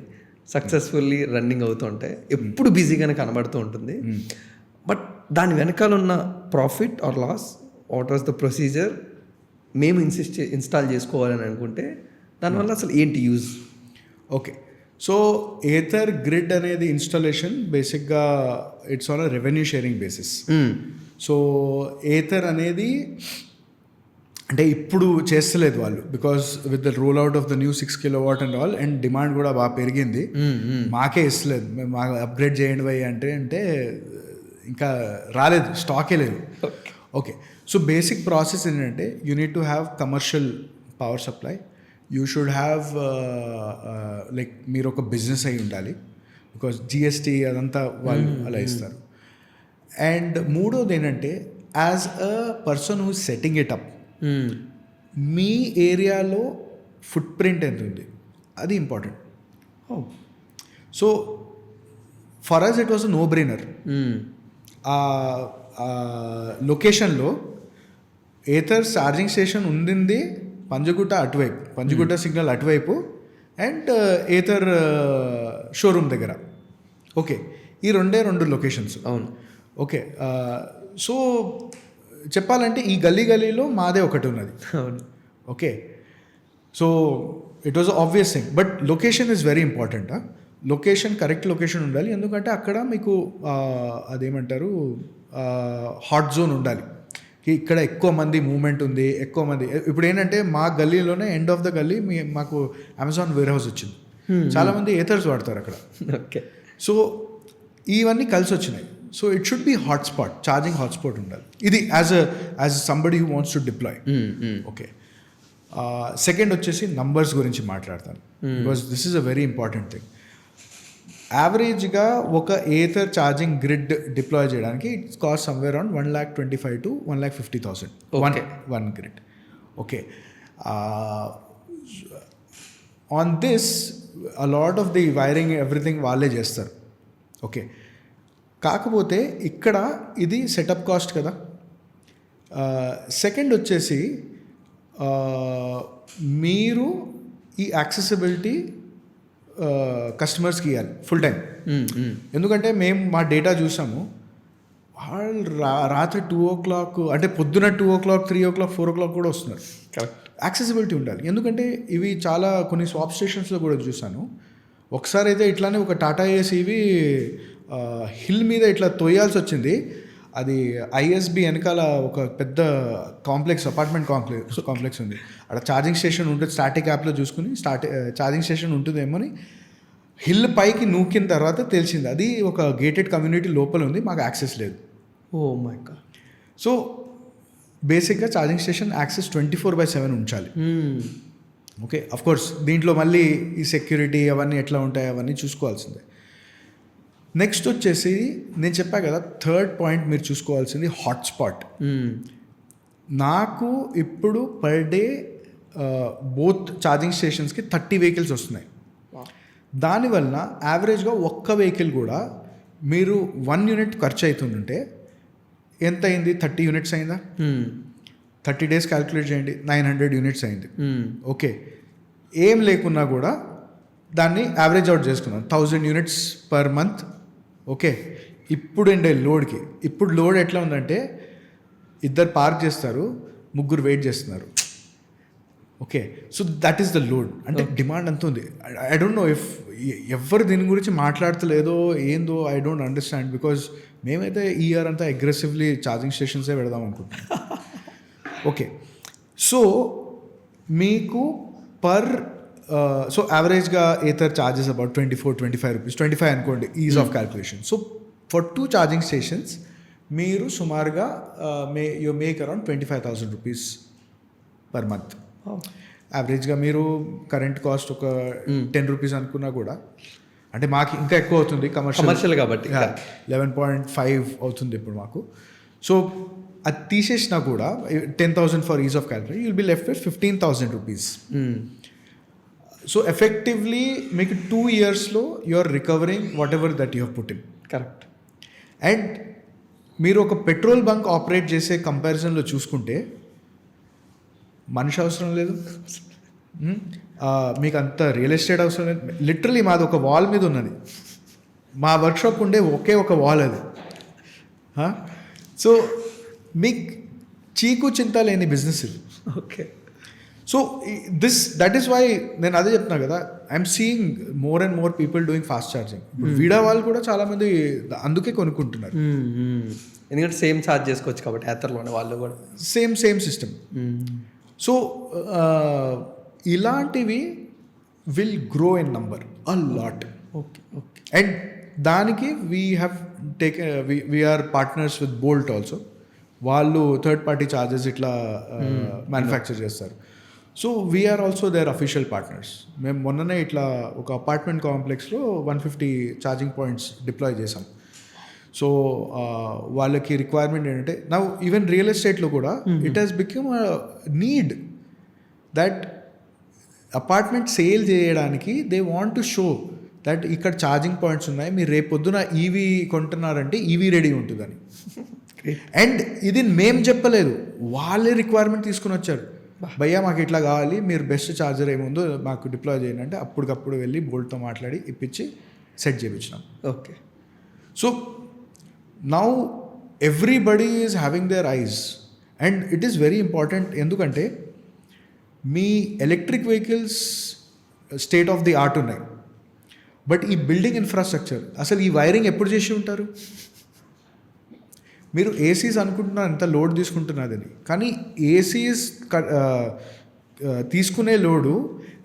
సక్సెస్ఫుల్లీ రన్నింగ్ అవుతూ ఉంటాయి, ఎప్పుడు బిజీగానే కనబడుతూ ఉంటుంది. బట్ దాని వెనకాల ఉన్న profit or loss, what was the procedure, మేము ఇన్స్టాల్ చేసుకోవాలని అనుకుంటే దానివల్ల అసలు ఏంటి use? Okay, so Ather grid అనేది ఇన్స్టాలేషన్ బేసిక్గా it's on a revenue sharing basis. So Ather అనేది అంటే ఇప్పుడు చేస్తలేదు వాళ్ళు, because with the roll out of the new 6 kilowatt and all, and demand కూడా బాగా పెరిగింది. మాకే ఇస్తలేదు, మేము మాకు అప్గ్రేడ్ చేయండి పోయి అంటే ఇంకా రాలేదు, స్టాకే లేదు. ఓకే, సో బేసిక్ ప్రాసెస్ ఏంటంటే you need to have commercial power supply, you should have like మీరు ఒక బిజినెస్ అయి ఉండాలి, బికాస్ జిఎస్టీ అదంతా వాళ్ళు అలా ఇస్తారు. అండ్ మూడోది ఏంటంటే as a person who setting it up, మీ ఏరియాలో ఫుట్ ప్రింట్ ఎంత ఉంది అది important. So for us it was no brainer. లొకేషన్లో ఏథర్ ఛార్జింగ్ స్టేషన్ ఉండింది పంజగుట్ట అటువైపు, పంజగుట్ట సిగ్నల్ అటువైపు, అండ్ ఏథర్ షోరూమ్ దగ్గర. ఓకే, ఈ 2 లొకేషన్స్. అవును. ఓకే, సో చెప్పాలంటే ఈ గల్లీలో మాదే ఒకటి ఉన్నది. అవును. Okay, so it was obvious thing, but location is very important. Location, correct location ఉండాలి, ఎందుకంటే అక్కడ మీకు అదేమంటారు హాట్ జోన్ ఉండాలి, ఇక్కడ ఎక్కువ మంది మూవ్మెంట్ ఉంది, ఎక్కువ మంది. ఇప్పుడు ఏంటంటే మా గల్లీలోనే ఎండ్ ఆఫ్ ద గల్లీ మాకు అమెజాన్ వేర్ హౌస్ వచ్చింది, చాలామంది ఏథర్స్ వాడతారు అక్కడ. ఓకే, సో ఇవన్నీ కలిసి వచ్చినాయి. So it should be hotspot, charging hotspot ఉండాలి. ఇది as somebody who wants to deploy. Okay, second వచ్చేసి నంబర్స్ గురించి మాట్లాడతాను, because this is a very important thing. యావరేజ్గా ఒక ఏథర్ ఛార్జింగ్ గ్రిడ్ డిప్లాయ్ చేయడానికి it's cost somewhere around 1,25,000 to 1,50,000 one grid. Okay, on this a lot of the wiring everything వాళ్ళే చేస్తారు. ఓకే, కాకపోతే ఇక్కడ ఇది సెటప్ కాస్ట్ కదా. సెకండ్ వచ్చేసి మీరు ఈ యాక్సెసిబిలిటీ కస్టమర్స్కి ఇవ్వాలి ఫుల్ టైం. ఎందుకంటే మేము మా డేటా చూసాము, వాళ్ళు రాత్రి 2 o'clock అంటే పొద్దున 2 o'clock, 3 o'clock, 4 o'clock కూడా వస్తున్నారు. కరెక్ట్, యాక్సెసిబిలిటీ ఉండాలి. ఎందుకంటే ఇవి చాలా కొన్ని స్వాప్ స్టేషన్స్లో కూడా చూసాను. ఒకసారి అయితే ఇట్లానే ఒక టాటా ఏసీ ఇవి హిల్ మీద ఇట్లా తోయాల్సి వచ్చింది. అది ఐఎస్బి వెనకాల ఒక పెద్ద కాంప్లెక్స్, అపార్ట్మెంట్ కాంప్లెక్స్ ఉంది, అక్కడ ఛార్జింగ్ స్టేషన్ ఉంటుంది. స్టాటిక్ యాప్లో చూసుకుని ఛార్జింగ్ స్టేషన్ ఉంటుందేమో అని హిల్ పైకి నూకిన తర్వాత తెలిసింది అది ఒక గేటెడ్ కమ్యూనిటీ లోపల ఉంది, మాకు యాక్సెస్ లేదు. Oh my God. సో బేసిక్గా ఛార్జింగ్ స్టేషన్ యాక్సెస్ 24/7 ఉంచాలి. ఓకే, అఫ్కోర్స్ దీంట్లో మళ్ళీ ఈ సెక్యూరిటీ అవన్నీ ఎట్లా ఉంటాయి అవన్నీ చూసుకోవాల్సిందే. నెక్స్ట్ వచ్చేసి నేను చెప్పా కదా, థర్డ్ పాయింట్ మీరు చూసుకోవాల్సింది హాట్స్పాట్. నాకు ఇప్పుడు పర్ డే బోత్ ఛార్జింగ్ స్టేషన్స్కి 30 vehicles వస్తున్నాయి. దానివల్ల యావరేజ్గా ఒక్క వెహికల్ కూడా మీరు 1 unit ఖర్చు అవుతుందంటే ఎంత అయింది? 30 units అయిందా? 30 days క్యాలిక్యులేట్ చేయండి, 900 units అయింది. ఓకే, ఏం లేకున్నా కూడా దాన్ని యావరేజ్ అవుట్ చేసుకున్నాను, 1000 units per month. ఓకే, ఇప్పుడు అండి లోడ్కి, ఇప్పుడు లోడ్ ఎట్లా ఉందంటే 2 పార్క్ చేస్తారు, 3 వెయిట్ చేస్తున్నారు. Okay, so that is the load. అంటే డిమాండ్ అంత ఉంది. ఐ డోంట్ నో ఇఫ్ ఎవరు దీని గురించి మాట్లాడతలేదో ఏందో, ఐ డోంట్ అండర్స్టాండ్. బికాజ్ మేమైతే ఈ ఇయర్ అంతా అగ్రెసివ్లీ ఛార్జింగ్ స్టేషన్సే పెడదాం అనుకుంటున్నాం. ఓకే, సో మీకు పర్ సో యావరేజ్గా ఏథర్ చార్జెస్ అబౌట్ 24-25 rupees, 25 అనుకోండి, is of calculation. So for 2 charging stations మీరు సుమారుగా you make around 25,000 rupees per month. యావరేజ్గా మీరు కరెంట్ కాస్ట్ ఒక 10 rupees అనుకున్నా కూడా అంటే మాకు ఇంకా ఎక్కువ అవుతుంది కమర్షియల్ కాబట్టి 11.5 అవుతుంది ఇప్పుడు మాకు. సో అది తీసేసినా కూడా 10,000 for ease of calculation, you will be left with 15,000 rupees. So effectively మీకు 2 yearsలో you are recovering whatever that you have put in. Correct. And మీరు ఒక పెట్రోల్ బంక్ ఆపరేట్ చేసే కంపారిజన్లో చూసుకుంటే మనిషి అవసరం లేదు, మీకు అంత రియల్ ఎస్టేట్ అవసరం లేదు. లిటరలీ మాది ఒక వాల్ మీద ఉన్నది, మా వర్క్షాప్ ఉండే ఒకే ఒక వాల్ అది. సో మీకు చీకు చింత లేని బిజినెస్ ఇది. Okay. So that is why నేను అదే చెప్తున్నా కదా, I'm seeing more and more people doing fast charging. వీడా వాళ్ళు కూడా చాలామంది అందుకే కొనుక్కుంటున్నారు, ఎందుకంటే సేమ్ ఛార్జ్ చేసుకోవచ్చు కాబట్టి యాత్రలోనే వాళ్ళు కూడా సేమ్ సిస్టమ్. సో ఇలాంటివి will grow in number a lot. Okay. Okay. And దానికి we have we are partners with Bolt also. వాళ్ళు థర్డ్ పార్టీ ఛార్జెస్ ఇట్లా మ్యానుఫ్యాక్చర్ చేస్తారు. So we are also their official partners. మేము మొన్ననే ఇట్లా ఒక అపార్ట్మెంట్ కాంప్లెక్స్లో 150 ఛార్జింగ్ పాయింట్స్ డిప్లాయ్ చేసాం. సో వాళ్ళకి రిక్వైర్మెంట్ ఏంటంటే నా ఈవెన్ రియల్ ఎస్టేట్లో కూడా it has become a need that apartment sale చేయడానికి they want to show that ఇక్కడ ఛార్జింగ్ పాయింట్స్ ఉన్నాయి, మీరు రేపు పొద్దున ఈవీ కొంటున్నారంటే ఈవీ రెడీ ఉంటుందని. అండ్ ఇది మేము చెప్పలేదు, వాళ్ళే రిక్వైర్మెంట్ తీసుకుని వచ్చారు. భయ్యా మాకు ఇట్లా కావాలి, మీరు బెస్ట్ ఛార్జర్ ఏముందో మాకు డిప్లాయ్ చేయండి అంటే అప్పటికప్పుడు వెళ్ళి బోల్ట్తో మాట్లాడి ఇప్పించి సెట్ చేయించినాం. Okay. So now everybody is having their eyes and it is very important. ఎందుకంటే మీ electric vehicles state of the art ఉన్నాయి, బట్ ఈ బిల్డింగ్ ఇన్ఫ్రాస్ట్రక్చర్ అసలు ఈ వైరింగ్ ఎప్పుడు చేసి ఉంటారు? మీరు ఏసీస్ అనుకుంటున్నారు ఎంత లోడ్ తీసుకుంటున్నదని, కానీ ఏసీస్ తీసుకునే లోడు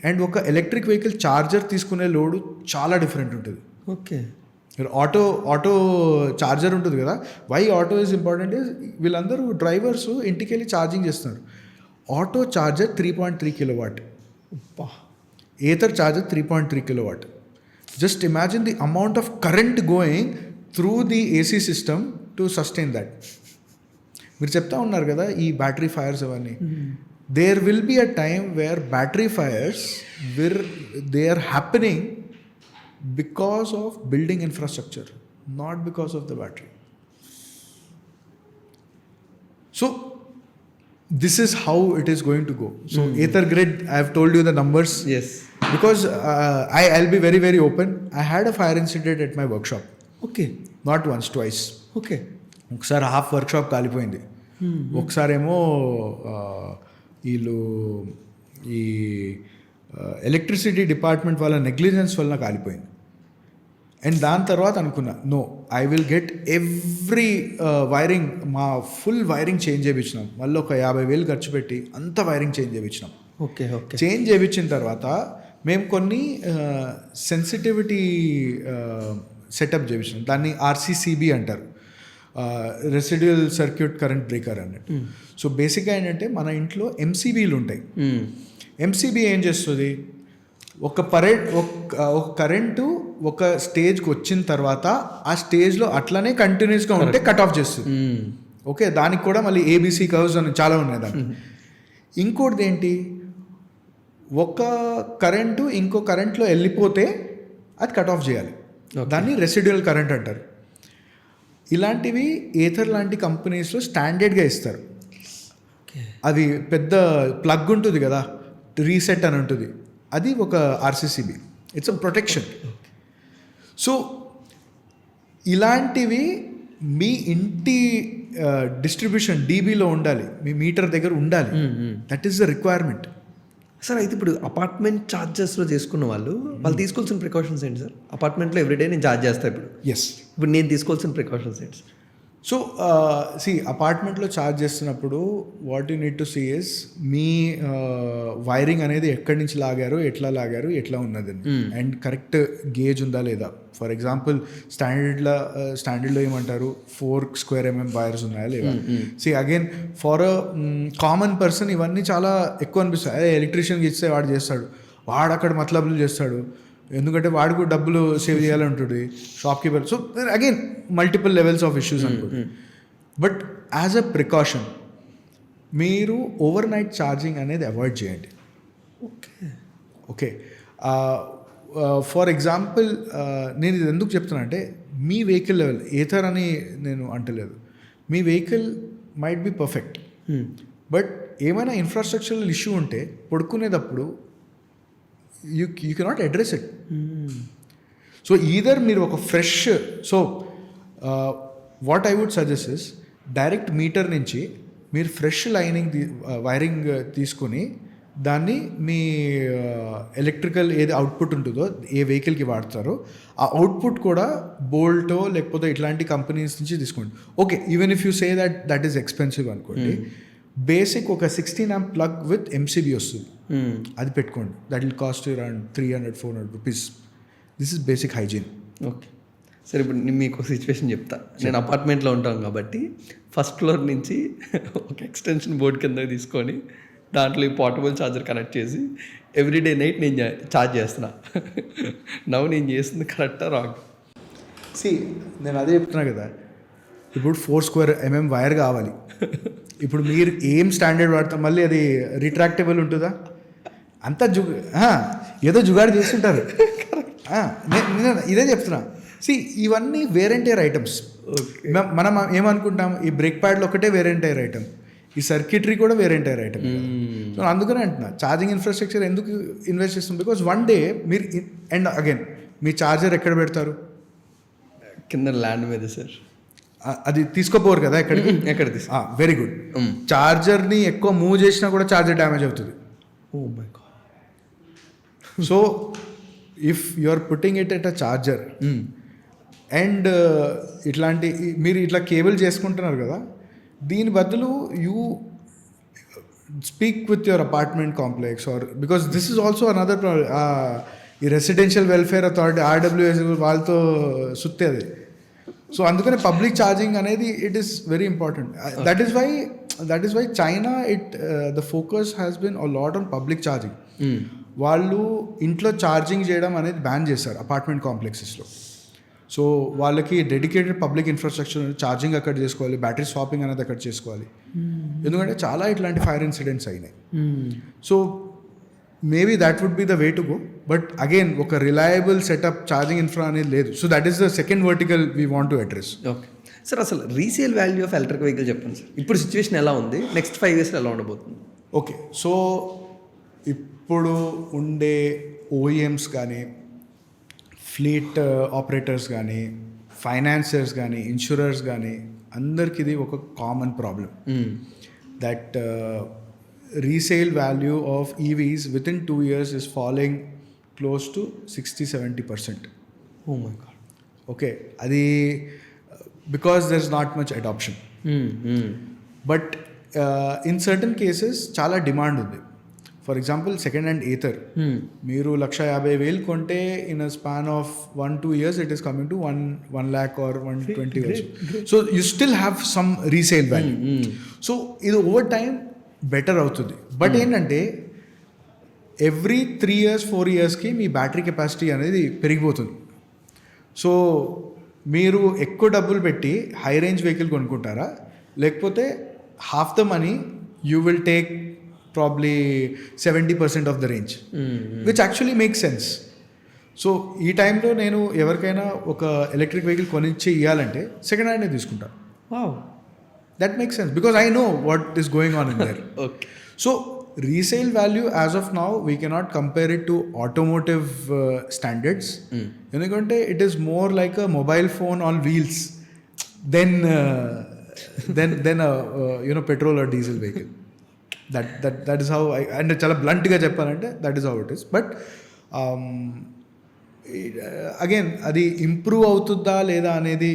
అండ్ ఒక ఎలక్ట్రిక్ వెహికల్ ఛార్జర్ తీసుకునే లోడు చాలా డిఫరెంట్ ఉంటుంది. ఓకే. ఆటో ఛార్జర్ ఉంటుంది కదా, why auto is important is వీళ్ళందరూ డ్రైవర్స్ ఇంటికి వెళ్ళి ఛార్జింగ్ చేస్తున్నారు. Auto charger 3.3 kilowatt, Ather charger 3.3 kilowatt. Just imagine the amount of current going through the AC system to sustain that. మీరు చెప్తా ఉన్నారు కదా ఈ బ్యాటరీ ఫైర్స్ అవన్నీ, there will be a time where battery fires they are happening because of building infrastructure, not because of the battery. So this is how it is going to go. So Ather Grid, I have told you the numbers. Yes. Because I'll be very very open. I had a fire incident at my workshop. Okay. Not once, twice. Okay. ఒకసారి హాఫ్ వర్క్షాప్ కాలిపోయింది, ఒకసారేమో వీళ్ళు ఈ ఎలక్ట్రిసిటీ డిపార్ట్మెంట్ వాళ్ళ నెగ్లిజెన్స్ వలన కాలిపోయింది. అండ్ దాని తర్వాత అనుకున్నా no, I will get every wiring, మా ఫుల్ వైరింగ్ చేంజ్ చేయించినాం. మళ్ళీ ఒక 50,000 ఖర్చు పెట్టి అంత వైరింగ్ చేంజ్ చేయించినాం. ఓకే. ఓకే. చేంజ్ చేయించిన తర్వాత మేము కొన్ని సెన్సిటివిటీ సెటప్ చేయించినాం. దాన్ని ఆర్సీసీబీ అంటారు, రెసిడ్యువల్ సర్క్యూట్ కరెంట్ బ్రేకర్ అన్నట్టు. సో బేసిక్గా ఏంటంటే మన ఇంట్లో ఎంసీబీలు ఉంటాయి. ఎంసీబీ ఏం చేస్తుంది, ఒక కరెంటు ఒక స్టేజ్కి వచ్చిన తర్వాత ఆ స్టేజ్లో అట్లనే కంటిన్యూస్గా ఉంటే కట్ ఆఫ్ చేస్తుంది. ఓకే, దానికి కూడా మళ్ళీ ఏబీసీ కర్వ్స్ అని చాలా ఉన్నాయి దానికి. ఇంకోటిది ఏంటి, ఒక కరెంటు ఇంకో కరెంట్లో వెళ్ళిపోతే అది కట్ ఆఫ్ చేయాలి, దాన్ని రెసిడ్యువల్ కరెంట్ అంటారు. ఇలాంటివి ఏథర్ లాంటి కంపెనీస్లో స్టాండర్డ్గా ఇస్తారు. అది పెద్ద ప్లగ్ ఉంటుంది కదా, రీసెట్ అని ఉంటుంది, అది ఒక RCCB, it's a protection. So ఇలాంటివి మీ ఇంటి డిస్ట్రిబ్యూషన్ డీబీలో ఉండాలి, మీ మీటర్ దగ్గర ఉండాలి. That is the requirement. Sir అయితే ఇప్పుడు అపార్ట్మెంట్ ఛార్జెస్లో చేసుకున్న వాళ్ళు తీసుకోవాల్సిన ప్రికాషన్స్ ఏంటి సార్? అపార్ట్మెంట్లో ఎవ్రీడే నేను ఛార్జ్ చేస్తాను ఇప్పుడు నేను తీసుకోవాల్సిన ప్రికాషన్స్ ఏంటి సార్? సో అపార్ట్మెంట్లో ఛార్జ్ చేస్తున్నప్పుడు what you need to see is మీ వైరింగ్ అనేది ఎక్కడి నుంచి లాగారు, ఎట్లా ఉన్నదండి, అండ్ కరెక్ట్ గేజ్ ఉందా లేదా. ఫర్ ఎగ్జాంపుల్ స్టాండర్డ్లో ఏమంటారు 4 square mm వైర్స్ ఉన్నాయా లేదా. See again for a common person ఇవన్నీ చాలా ఎక్కువ అనిపిస్తాయి. అదే ఎలక్ట్రీషియన్కి ఇస్తే వాడు చేస్తాడు, వాడు అక్కడ మతలబులు చేస్తాడు, ఎందుకంటే వాడు కూడా డబ్బులు సేవ్ చేయాలంటుంది shopkeeper. So again multiple levels of issues అనుకోండి. బట్ యాజ్ అ ప్రికాషన్ మీరు ఓవర్ నైట్ ఛార్జింగ్ అనేది అవాయిడ్ చేయండి. ఓకే, ఫర్ ఎగ్జాంపుల్ నేను ఇది ఎందుకు చెప్తున్నా అంటే మీ వెహికల్ లెవెల్ ఏథర్ అని నేను అంటలేదు, మీ vehicle might be perfect, but ఏమైనా ఇన్ఫ్రాస్ట్రక్చరల్ ఇష్యూ ఉంటే పడుకునేటప్పుడు you cannot address it. So either మీరు ఒక fresh, so what I would suggest is direct meter నుంచి మీరు ఫ్రెష్ వైరింగ్ తీసుకొని దాన్ని మీ ఎలక్ట్రికల్ ఏది అవుట్పుట్ ఉంటుందో ఏ వెహికల్కి వాడతారో ఆ అవుట్పుట్ కూడా బోల్టో లేకపోతే ఇట్లాంటి కంపెనీస్ నుంచి తీసుకోండి. Okay, even if you say that is expensive అనుకోండి, బేసిక్ ఒక 16 amp ప్లగ్ విత్ ఎంసీబీ వస్తుంది, అది పెట్టుకోండి. That will cost around 300-400 rupees. This is basic hygiene. Okay, సరే ఇప్పుడు నేను మీకు సిచ్యువేషన్ చెప్తా. నేను అపార్ట్మెంట్లో ఉంటాను కాబట్టి ఫస్ట్ ఫ్లోర్ నుంచి ఒక ఎక్స్టెన్షన్ బోర్డ్ కింద తీసుకొని దాంట్లో ఈ పోర్టబుల్ ఛార్జర్ కనెక్ట్ చేసి ఎవ్రీడే నైట్ నేను ఛార్జ్ చేస్తున్నా. నేను చేస్తుంది కరెక్టా రాంగ్? నేను అదే చెప్తున్నా కదా, ఇప్పుడు 4 square mm వైర్ కావాలి. ఇప్పుడు మీరు ఏం స్టాండర్డ్ వాడతాం, మళ్ళీ అది రిట్రాక్టబుల్ ఉంటుందా? అంతా ఏదో జుగాడు చేస్తుంటారు. నేను ఇదే చెప్తున్నా. ఇవన్నీ వేర్ అండ్ టైర్ ఐటమ్స్. మనం ఏమనుకుంటాం, ఈ బ్రేక్ ప్యాడ్లు ఒకటే వేర్ అండ్ టైర్ ఐటమ్, ఈ సర్క్యూటరీ కూడా wear and tear item. So అందుకనే అంటున్నా ఛార్జింగ్ ఇన్ఫ్రాస్ట్రక్చర్ ఎందుకు ఇన్వెస్ట్ చేస్తాం, బికాజ్ వన్ డే మీరు అండ్ అగైన్ మీ ఛార్జర్ ఎక్కడ పెడతారు? కింద ల్యాండ్ మీద సార్. అది తీసుకోపోరు కదా ఎక్కడికి. ఎక్కడ వెరీ గుడ్. ఛార్జర్ని ఎక్కువ మూవ్ చేసినా కూడా ఛార్జర్ డ్యామేజ్ అవుతుంది. Oh my God. So if you are putting it at a charger and ఇట్లాంటి మీరు ఇట్లా కేబుల్ చేసుకుంటున్నారు కదా, దీని బదులు you speak with your apartment complex or because this is also another ఈ రెసిడెన్షియల్ వెల్ఫేర్ అథారిటీ RWS వాళ్ళతో సుత్తే అది. సో అందుకనే పబ్లిక్ ఛార్జింగ్ అనేది it is very important. That is why China the focus has been a lot on public charging. వాళ్ళు ఇంట్లో ఛార్జింగ్ చేయడం అనేది బ్యాన్ చేశారు అపార్ట్మెంట్ కాంప్లెక్సెస్లో. సో వాళ్ళకి డెడికేటెడ్ పబ్లిక్ ఇన్ఫ్రాస్ట్రక్చర్, ఛార్జింగ్ అక్కడ చేసుకోవాలి, బ్యాటరీ స్వాపింగ్ అనేది అక్కడ చేసుకోవాలి. ఎందుకంటే చాలా ఇట్లాంటి ఫైర్ ఇన్సిడెంట్స్ అయినాయి. So maybe that would be the way to go. But again ఒక రిలయబుల్ సెటప్ ఛార్జింగ్ ఇన్ఫ్రా అనేది లేదు. So that is the second vertical we want to address. Okay sir, అసలు resale value of electric vehicle చెప్పండి సార్. ఇప్పుడు సిచ్యువేషన్ ఎలా ఉంది, నెక్స్ట్ 5 years ఎలా ఉండబోతుంది? ఓకే, సో ఇప్పుడు ఉండే OEMs కానీ, ఫ్లీట్ ఆపరేటర్స్ కానీ, ఫైనాన్సర్స్ కానీ, ఇన్సూరర్స్ కానీ అందరికి ఇది ఒక common problem. That resale value of EVs within 2 years is falling close to 60-70%. Oh my God. Okay, adi because there's not much adoption. But in certain cases chala demand undi. For example, second hand Ather మీరు 1,50,000 కొంటే in a span of 1-2 years it is coming to 1 lakh or 120 also. So you still have some resale value. So ఇది over time బెటర్ అవుతుంది. బట్ ఏంటంటే ఎవ్రీ 3 years 4 yearsకి మీ బ్యాటరీ కెపాసిటీ అనేది పెరిగిపోతుంది. సో మీరు ఎక్కువ డబ్బులు పెట్టి హై రేంజ్ వెహికల్ కొనుక్కుంటారా, లేకపోతే half the money you will take probably 70% of the range, which actually make sense. So ఈ టైంలో నేను ఎవరికైనా ఒక ఎలక్ట్రిక్ వెహికల్ కొనిచ్చి ఇవ్వాలంటే సెకండ్ హ్యాండే తీసుకుంటా. That makes sense because I know what is going on in there. Okay. So resale value as of now we cannot compare it to automotive standards. ఎందుకంటే it is more like a mobile phone on wheels than a petrol or diesel vehicle. That is how and చాలా బ్లంట్గా చెప్పాలంటే that is how it is. But again అది ఇంప్రూవ్ అవుతుందా లేదా అనేది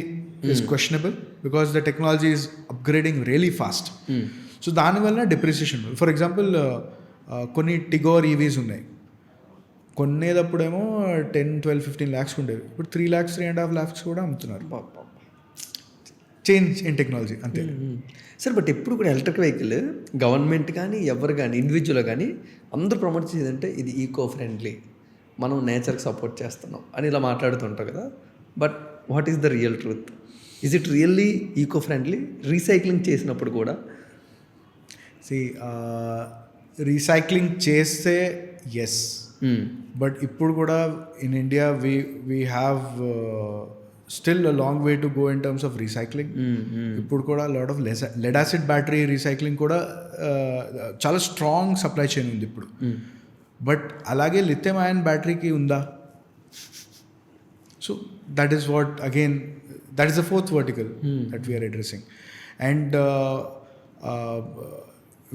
is questionable because the technology is upgrading really fast. So దానివల్ల డిప్రిసియేషన్. ఫర్ ఎగ్జాంపుల్ కొన్ని టిగోర్ EVs ఉన్నాయి, కొనేటప్పుడేమో 10-12-15 lakhs ఉండేవి, ఇప్పుడు 3 lakhs 3.5 lakhs కూడా అమ్ముతున్నారు. చేంజ్ ఇన్ టెక్నాలజీ అంతే సార్. బట్ ఎప్పుడు కూడా ఎలక్ట్రిక్ వెహికల్ గవర్నమెంట్ కానీ ఎవరు కానీ ఇండివిజువల్ కానీ అందరూ ప్రమోట్ చేసేదంటే ఇది ఈకో ఫ్రెండ్లీ, మనం నేచర్కి సపోర్ట్ చేస్తున్నాం అని ఇలా మాట్లాడుతుంటారు కదా. But what is the real truth? Is it really eco friendly recycling చేసినప్పుడు కూడా? రీసైక్లింగ్ చేస్తే ఎస్, బట్ ఇప్పుడు కూడా in India we have still a long way to go in terms of recycling. ఇప్పుడు కూడా lot of lead acid battery recycling కూడా చాలా స్ట్రాంగ్ సప్లై చైన్ ఉంది ఇప్పుడు. బట్ అలాగే లిథియం అయాన్ బ్యాటరీకి ఉందా? So that is what again, that is the fourth vertical that we're addressing. And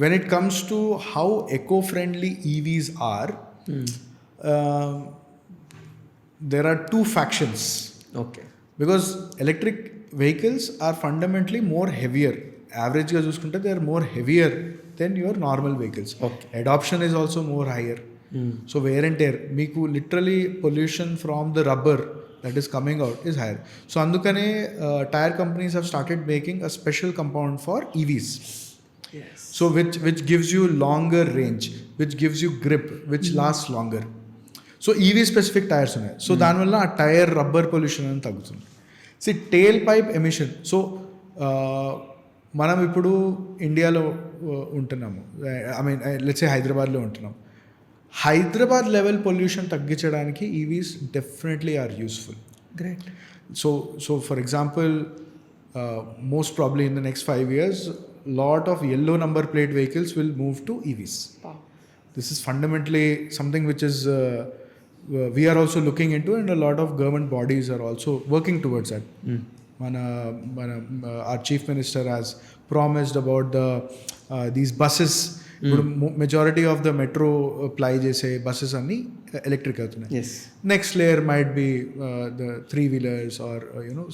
when it comes to how eco-friendly EVs are, there are two factions. Okay. Because electric vehicles are fundamentally more heavier. Average ga chuskunte they are more heavier than your normal vehicles. Okay. Adoption is also more higher. So wear and tear, meeku literally pollution from the rubber that is coming out is higher. So andukane tire companies have started making a special compound for EVs. Yes. So which gives you longer range, which gives you grip, which lasts longer. So EV specific tires ఉన్నాయి. సో దానివల్ల ఆ టైర్ రబ్బర్ పొల్యూషన్ అని తగ్గుతుంది. సి టేల్ పైప్ ఎమిషన్. సో మనం ఇప్పుడు ఇండియాలో ఉంటున్నాము, ఐ మీన్ లెట్స్ సే హైదరాబాద్లో ఉంటున్నాం. హైదరాబాద్ లెవెల్ పొల్యూషన్ తగ్గించడానికి EVs definitely are useful. Great. So for example, most probably in the next 5 years, lot of yellow number plate vehicles will move to EVs. Wow. This is fundamentally something which is we are also looking into, and a lot of government bodies are also working towards that. Our chief minister has promised about these buses. Majority of the metro ply jese buses anni electric avutunayi. Yes. Next layer might be the 3-wheelers or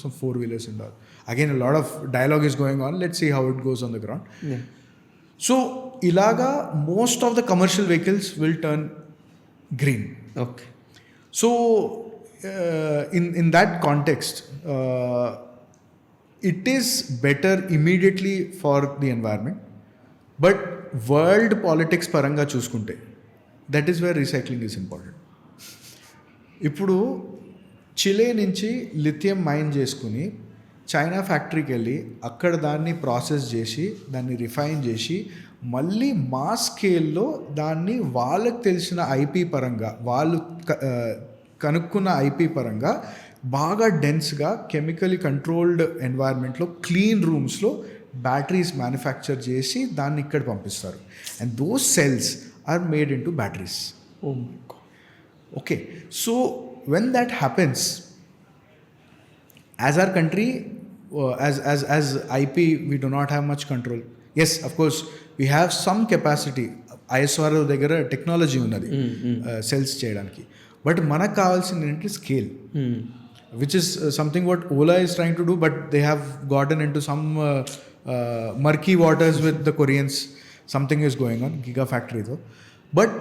some 4-wheelers and all. Again, a lot of dialogue is going on. Let's see how it goes on the ground. Yeah. So ilaga most of the commercial vehicles will turn green. Okay. So in that context, it is better immediately for the environment, but world politics paranga చూసుకుంటే that is where recycling is important. ఇప్పుడు చిలే నుంచి లిథియం మైన్ చేసుకుని చైనా ఫ్యాక్టరీకి వెళ్ళి అక్కడ దాన్ని ప్రాసెస్ చేసి దాన్ని రిఫైన్ చేసి మళ్ళీ మా స్కేల్లో దాన్ని వాళ్ళకి తెలిసిన ఐపీ పరంగా వాళ్ళు కనుక్కున్న ఐపీ పరంగా బాగా డెన్స్గా కెమికలీ కంట్రోల్డ్ ఎన్వైర్న్మెంట్లో క్లీన్ రూమ్స్లో బ్యాటరీస్ మ్యానుఫ్యాక్చర్ చేసి దాన్ని ఇక్కడ పంపిస్తారు. And those cells are made into batteries. Oh my God. Okay, so when that happens, as our country, as IP, we do not have much control. Yes, of course, we have some capacity. ISR దగ్గర టెక్నాలజీ ఉన్నది సెల్స్ చేయడానికి. బట్ మనకు కావాల్సింది ఏంటంటే scale, which is something what Ola is trying to do, but they have gotten into some murky waters with the Koreans. Something is going on giga ఫ్యాక్టరీతో. బట్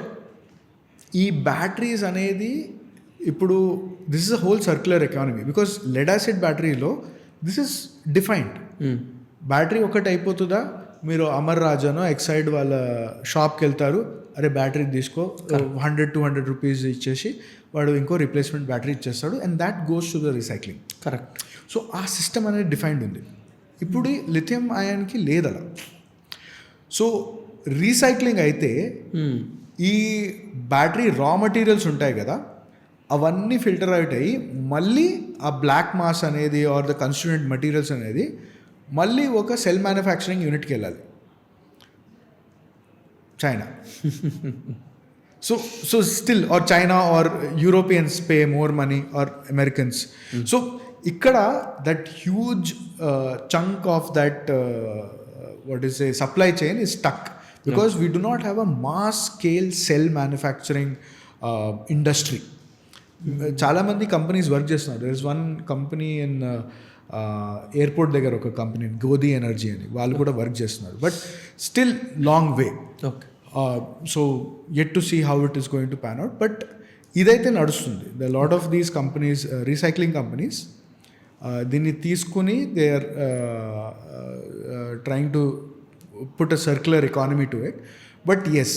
ఈ బ్యాటరీస్ అనేది ఇప్పుడు this is a whole circular economy, because lead acid బ్యాటరీలో దిస్ ఇస్ డిఫైన్డ్. బ్యాటరీ ఒకటి అయిపోతుందా, మీరు అమర్ రాజానో ఎక్సైడ్ వాళ్ళ షాప్కి వెళ్తారు, అరే బ్యాటరీ తీసుకో 100-200 రూపీస్ ఇచ్చేసి వాడు ఇంకో రిప్లేస్మెంట్ బ్యాటరీ ఇచ్చేస్తాడు, and that goes to the recycling. Correct. So ఆ సిస్టమ్ అనేది డిఫైన్డ్ ఉంది. ఇప్పుడు లిథియం అయాన్కి లేదు అలా. సో రీసైక్లింగ్ అయితే ఈ బ్యాటరీ రా మెటీరియల్స్ ఉంటాయి కదా, అవన్నీ ఫిల్టర్ అవుట్ అయ్యి మళ్ళీ ఆ బ్లాక్ మాస్ అనేది ఆర్ ద కన్స్టిట్యూయెంట్ మెటీరియల్స్ అనేది మళ్ళీ ఒక సెల్ మ్యానుఫ్యాక్చరింగ్ యూనిట్కి వెళ్ళాలి, China. So still are China or Europeans pay more money or Americans. So ఇక్కడ that huge chunk of that what is a supply chain is stuck because we do not have a mass scale cell manufacturing industry. చాలా మంది కంపెనీస్ వర్క్ చేస్తున్నారు. There is one company in airport దగ్గర ఒక కంపెనీ గోధి ఎనర్జీ అని, వాళ్ళు కూడా వర్క్ చేస్తున్నారు. But still long way. Okay. So yet to see how it is going to pan out. But ఇదైతే నడుస్తుంది. The lot of these companies, recycling companies, దీన్ని తీసుకుని they are trying to put a circular economy to it. But yes,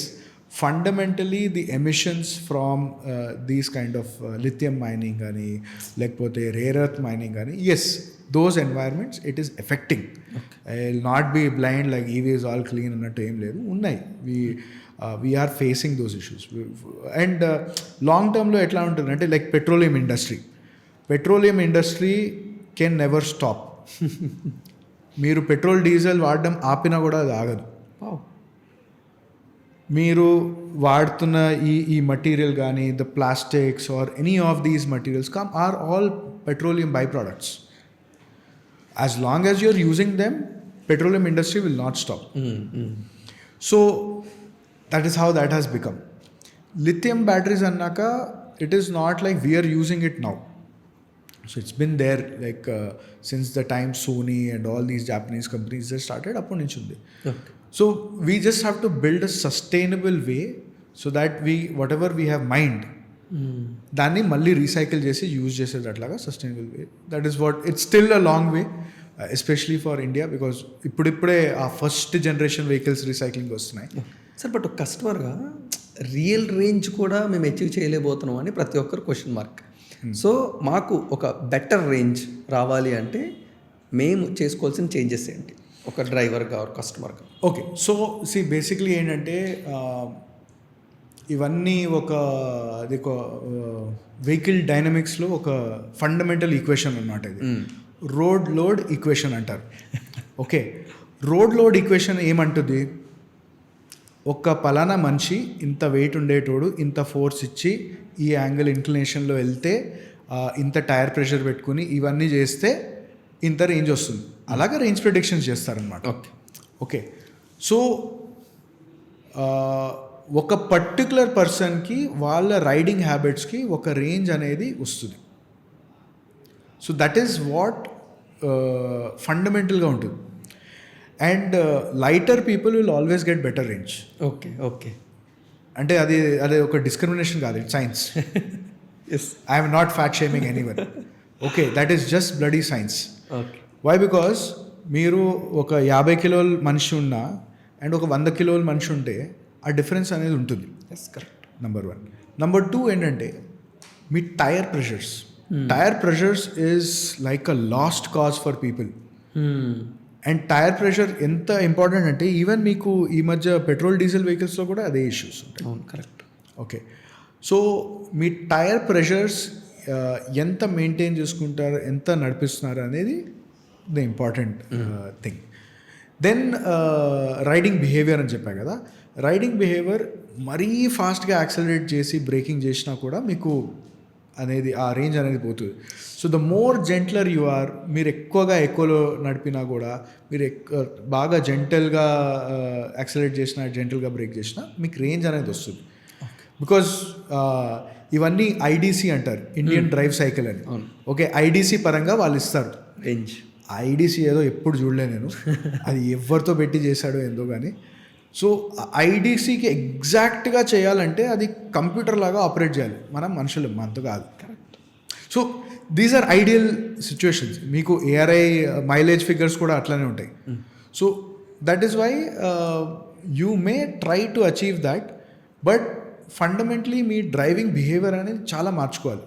fundamentally the emissions from these kind of lithium mining కానీ లేకపోతే రేర్ ఎర్త్ మైనింగ్ కానీ yes those environments it is affecting. I will not be blind like EV is all clean అన్నట్టు ఏం లేదు, ఉన్నాయి. We're facing those issues. And long టర్మ్లో ఎట్లా ఉంటుంది అంటే like petroleum industry can never stop. మీరు పెట్రోల్ డీజిల్ వాడడం ఆపినా కూడా అది ఆగదు. మీరు వాడుతున్న ఈ మటీరియల్ కానీ the plastics or any of these materials are all petroleum by products. As long as you're using them petroleum industry will not stop. So that is how that has become. Lithium batteries అన్నాక it is not like we're using it now. So it's been there like since the time Sony and all these Japanese companies just started appun nunchi undi. So we just have to build a sustainable way so that we whatever we have mined danni malli recycle chesi use chesedatlaga sustainable way. That is what it's still a long way especially for India because ippude aa first generation vehicles recycling వస్తున్నాయి. సార్ బట్ కస్టమర్గా రియల్ రేంజ్ కూడా మేము అచీవ్ చేయలేకపోతున్నాం అని ప్రతి ఒక్కరు క్వశ్చన్ మార్క్. సో మాకు ఒక బెటర్ రేంజ్ రావాలి అంటే మేము చేసుకోవాల్సిన చేంజెస్ ఏంటి ఒక డ్రైవర్గా ఆర్ కస్టమర్గా? ఓకే, సో సి బేసిక్లీ ఏంటంటే ఇవన్నీ ఒక వెహికల్ డైనమిక్స్లో ఒక ఫండమెంటల్ ఈక్వేషన్ అన్నమాట. ఇది రోడ్ లోడ్ ఈక్వేషన్ అంటారు. ఓకే, రోడ్ లోడ్ ఈక్వేషన్ ఏమంటుంది? ఒక పలానా మనిషి ఇంత వెయిట్ ఉండేటోడు ఇంత ఫోర్స్ ఇచ్చి ఈ యాంగిల్ ఇంక్లినేషన్లో వెళ్తే ఇంత టైర్ ప్రెషర్ పెట్టుకుని ఇవన్నీ చేస్తే ఇంత రేంజ్ వస్తుంది. అలాగే రేంజ్ ప్రిడిక్షన్స్ చేస్తారనమాట. ఓకే, సో ఒక పర్టికులర్ పర్సన్కి వాళ్ళ రైడింగ్ హ్యాబిట్స్కి ఒక రేంజ్ అనేది వస్తుంది. సో దట్ ఈస్ వాట్ ఫండమెంటల్గా ఉంటుంది. And lighter people will always get better range. Okay అంటే అది ఒక డిస్క్రిమినేషన్ కాదు, it science. I'm not fat shaming anyone. Okay, that is just bloody science. Why? Because మీరు ఒక 50 కిలోల మనిషి ఉన్నా అండ్ ఒక 100 కిలోల మనిషి ఉంటే ఆ డిఫరెన్స్ అనేది ఉంటుంది. కరెక్ట్. నెంబర్ 1. నెంబర్ 2 ఏంటంటే మీ tyre pressures is like a lost cause for people. And tyre pressure ఎంత ఇంపార్టెంట్ అంటే ఈవెన్ మీకు ఈ మధ్య పెట్రోల్ డీజిల్ వెహికల్స్లో కూడా అదే ఇష్యూస్ ఉంటాయి. కరెక్ట్. ఓకే, సో మీ టైర్ ప్రెషర్స్ ఎంత మెయింటైన్ చేసుకుంటారు, ఎంత నడిపిస్తున్నారు అనేది the important thing. Then riding behaviour అని చెప్పా కదా, రైడింగ్ బిహేవియర్ మరీ ఫాస్ట్గా యాక్సలరేట్ చేసి బ్రేకింగ్ చేసినా కూడా మీకు అనేది ఆ రేంజ్ అనేది పోతుంది. So the more gentler you are, మీరు ఎక్కువలో నడిపినా కూడా మీరు బాగా జెంటల్గా యాక్సలరేట్ చేసినా జెంటల్గా బ్రేక్ చేసినా మీకు రేంజ్ అనేది వస్తుంది. బికాజ్ ఇవన్నీ ఐడిసి అంటారు, ఇండియన్ డ్రైవ్ సైకిల్ అని. ఓకే, ఐడిసి పరంగా వాళ్ళు ఇస్తారు రేంజ్. ఐడిసి ఏదో ఎప్పుడు చూడలే నేను, అది ఎవరితో పెట్టి చేశాడో ఏందో కానీ. సో ఐడిసికి ఎగ్జాక్ట్గా చేయాలంటే అది కంప్యూటర్ లాగా ఆపరేట్ చేయాలి, మనం మనుషులు మనతో కాదు. Correct. So these are ideal situations. మీకు ఏఆర్ఐ మైలేజ్ ఫిగర్స్ కూడా అట్లానే ఉంటాయి. So that is why you may try to achieve that, but fundamentally మీ డ్రైవింగ్ బిహేవియర్ అనేది చాలా మార్చుకోవాలి.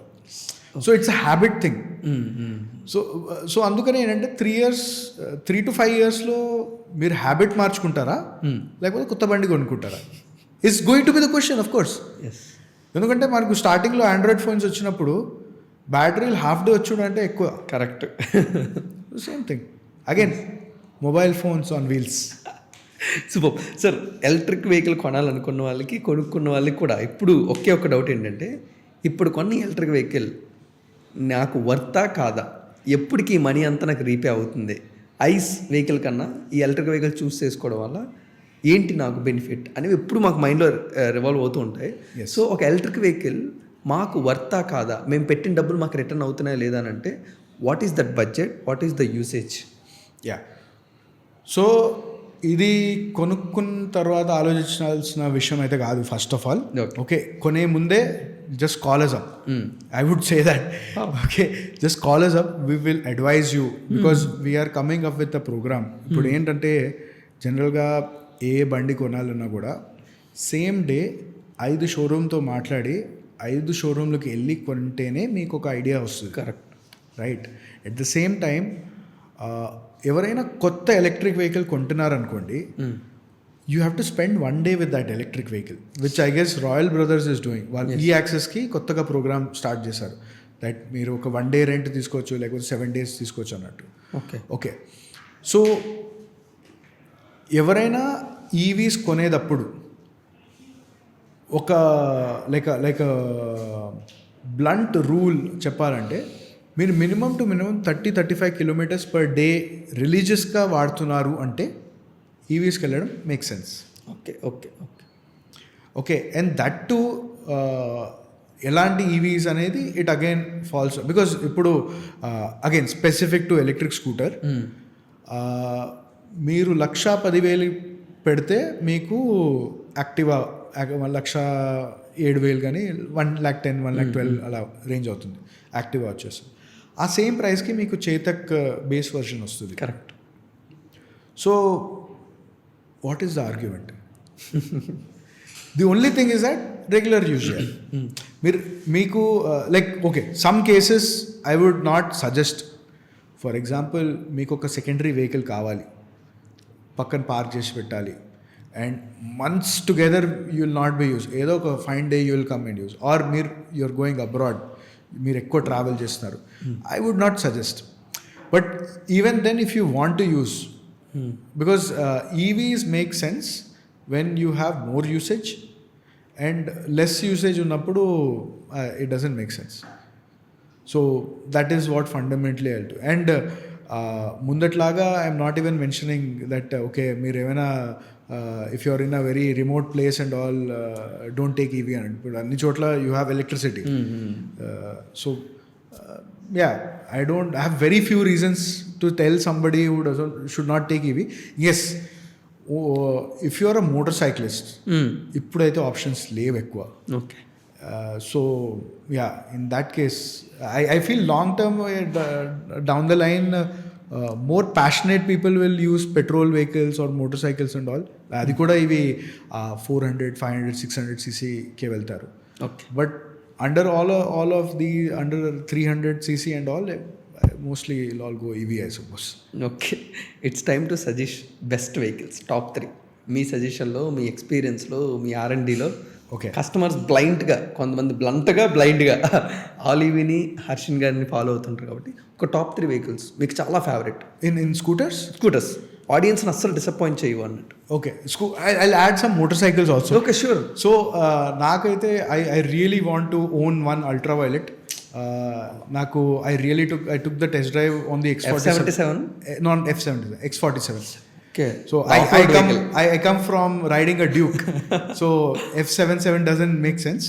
So it's a habit thing. So అందుకని ఏంటంటే 3 to 5 yearsలో మీరు హ్యాబిట్ మార్చుకుంటారా లేకపోతే కొత్త బండి కొనుక్కుంటారా it's going to be the question of course. ఎందుకంటే మనకు స్టార్టింగ్లో ఆండ్రాయిడ్ ఫోన్స్ వచ్చినప్పుడు బ్యాటరీలు హాఫ్ డే వచ్చుడు అంటే ఎక్కువ. Correct. Same thing again mobile phones on wheels. Super sir. Electric vehicle కొనాలనుకున్న వాళ్ళకి కొనుక్కున్న వాళ్ళకి కూడా ఇప్పుడు ఒకే ఒక డౌట్ ఏంటంటే, ఇప్పుడు కొన్ని ఎలక్ట్రిక్ వెహికల్ నాకు వర్తా కాదా, ఎప్పటికీ మనీ అంతా నాకు రీపే అవుతుంది, ఐస్ వెహికల్ కన్నా ఈ ఎలక్ట్రిక్ వెహికల్ చూస్ చేసుకోవడం వల్ల ఏంటి నాకు బెనిఫిట్ అనేవి ఎప్పుడు మాకు మైండ్లో రివాల్వ్ అవుతూ ఉంటాయి. సో ఒక ఎలక్ట్రిక్ వెహికల్ మాకు వర్తా కాదా, మేము పెట్టిన డబ్బులు మాకు రిటర్న్ అవుతున్నాయా లేదా అని అంటే what is that budget, what is the usage? Yeah, so ఇది కొనుక్కున్న తర్వాత ఆలోచించాల్సిన విషయం అయితే కాదు. ఫస్ట్ ఆఫ్ ఆల్ ఓకే, కొనే ముందే just call us up. I would say that. Okay, just call us up, we will advise you because we are coming up with a program. ఇప్పుడు ఏంటంటే జనరల్గా ఏ బండి కొనాలన్నా కూడా సేమ్ డే 5 షోరూమ్తో మాట్లాడి 5 షోరూమ్లకు వెళ్ళి కొంటేనే మీకు ఒక ఐడియా వస్తుంది. Correct. Right. At the same time ఎవరైనా కొత్త ఎలక్ట్రిక్ వెహికల్ కొంటున్నారనుకోండి, you have to spend 1 day with that electric vehicle, which I guess Royal Brothers is doing. వాళ్ళు ఈ యాక్సెస్కి కొత్తగా ప్రోగ్రామ్ స్టార్ట్ చేశారు. దట్ మీరు ఒక 1 day రెంట్ తీసుకోవచ్చు, లేకపోతే 7 days తీసుకోవచ్చు అన్నట్టు. ఓకే. సో ఎవరైనా ఈవీస్ కొనేటప్పుడు ఒక లైక్ బ్లంట్ రూల్ చెప్పాలంటే, మీరు మినిమం 30-35 kilometers per day రిలీజియస్గా వాడుతున్నారు అంటే ఈవీస్కి వెళ్ళడం make sense. Okay. And that to ఎలాంటి ఈవీస్ అనేది ఇట్ అగైన్ ఫాల్స్, బికాజ్ ఇప్పుడు again specific to electric scooter, మీరు 1,10,000 పెడితే మీకు యాక్టివా 1,07,000 కానీ 1,10,000, 1,12,000 అలా రేంజ్ అవుతుంది యాక్టివా వచ్చేసి. ఆ సేమ్ ప్రైస్కి మీకు చేతక్ బేస్ వర్షన్ వస్తుంది. Correct. So what is the argument? The only thing is that regular use చేయాలి. మీకు like okay, some cases I would not suggest. For example, మీకు ఒక సెకండరీ వెహికల్ కావాలి, పక్కన పార్క్ చేసి పెట్టాలి, and months together you will not be use. ఏదో ఒక fine day you will come and use. Or you're going abroad, మీరు ఎక్కువ ట్రావెల్ చేస్తున్నారు, I would not suggest. But even then if you want to use, because EVs make sense when you have more usage, and less usage ఉన్నప్పుడు it doesn't make sense. So that is what fundamentally I'll do. And ముందట్లాగా I'm not even mentioning that okay మీరు ఏమైనా if you are in a very remote place and all don't take EV అని. ఇప్పుడు అన్ని చోట్ల you have electricity. So yeah, I don't have very few reasons to tell somebody who should not take EV. Yes, if you are a motorcyclist, ఇప్పుడైతే ఆప్షన్స్ లేవు ఎక్కువ. Okay. So yeah, in that case I feel long term down the line more passionate people will use petrol vehicles or motorcycles and all. Adi kuda ivi 400 500 600 cc ke veltaru. Okay. But under all of the under 300 cc and all, mostly it'll all go EV, I suppose. Okay, it's time to suggest best vehicles, top 3 me సజెషన్లో, me ఎక్స్పీరియన్స్లో, me R&Dలో. Okay. Customers బ్లైండ్గా, కొంతమంది బ్లంట్గా బ్లైండ్గా ఆలివిని, హర్షిన్ గారిని ఫాలో అవుతుంటారు కాబట్టి ఒక టాప్ 3 వెహికల్స్ మీకు చాలా ఫేవరెట్ in scooters ఆడియన్స్ని అస్సలు డిసప్పాయింట్ చేయవు అన్నట్టు. Okay. I'll add some motorcycles also. Okay, sure. So నాకైతే I really want to own one Ultraviolette. నాకు I took the test drive on the F77. Not F77, X47. Okay. So I come from riding a Duke. So F77 doesn't make sense.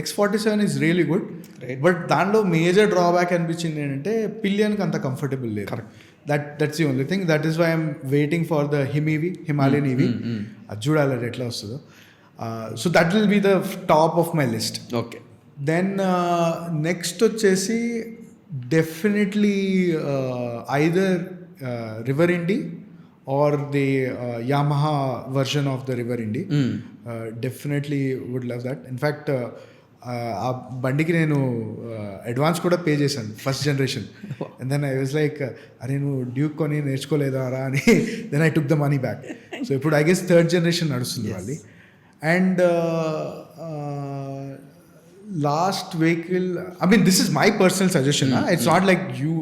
X47 is really good. Right. But దానిలో మేజర్ డ్రాబ్యాక్ అనిపించింది ఏంటంటే పిలియన్కి అంత కంఫర్టబుల్ లేదు. That's the only thing. That is why I'm waiting for the Himalayan EV. అది చూడాలి అది ఎట్లా వస్తుందో. So that will be the top of my list. Okay. Then next వచ్చేసి definitely either River Indy or the Yamaha version of the River Indy. Definitely would love that. In fact, ఆ బండికి నేను అడ్వాన్స్ కూడా పే చేశాను, first generation. And then I was like, అరే నువ్వు డ్యూక్ కొని నేర్చుకోలేదా రా అని. Then I took the money back. So ఇప్పుడు ఐ గెస్ 3rd generation నడుస్తుంది వాళ్ళది. And last vehicle, I mean this is my personal suggestion. It's not like you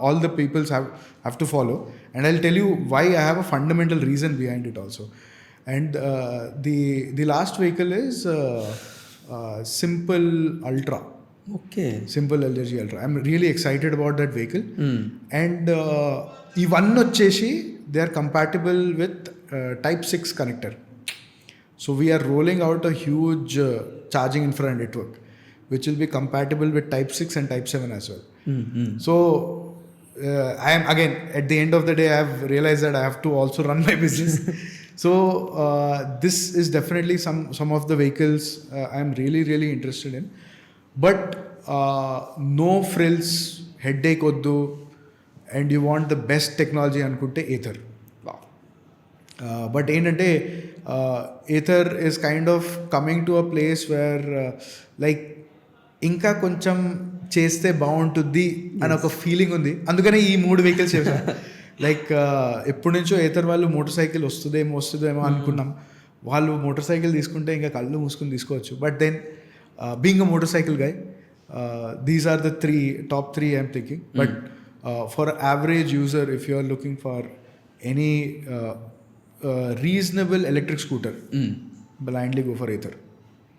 all the peoples have to follow, and I'll tell you why. I have a fundamental reason behind it also. And the last vehicle is Simple Ultra. Okay. Simple LG Ultra. I'm really excited about that vehicle. And ivannu వచ్చేసి they are compatible with Type 6 connector. So we are rolling out a huge charging infra network which will be compatible with Type 6 and Type 7 as well. So I am, again, at the end of the day, I have realized that I have to also run my business. So this is definitely some of the vehicles I am really interested in. But no frills, headache oddu, and you want the best technology anukunte Ather. Wow. But ఏంటంటే Ather is kind of coming to a place where like ఇంకా కొంచెం చేస్తే బాగుంటుంది అని ఒక ఫీలింగ్ ఉంది. అందుకనే ఈ 3 వెహికల్స్ చేశాను. లైక్ ఎప్పటి నుంచో ఏథర్ వాళ్ళు మోటార్ సైకిల్ వస్తుందేమో అనుకున్నాం. వాళ్ళు మోటార్ సైకిల్ తీసుకుంటే ఇంకా కళ్ళు మూసుకుని తీసుకోవచ్చు. But then being a motorcycle guy, these are the top 3 I'm thinking. But for average user, if you are looking for any reasonable electric scooter, blindly go for Ather.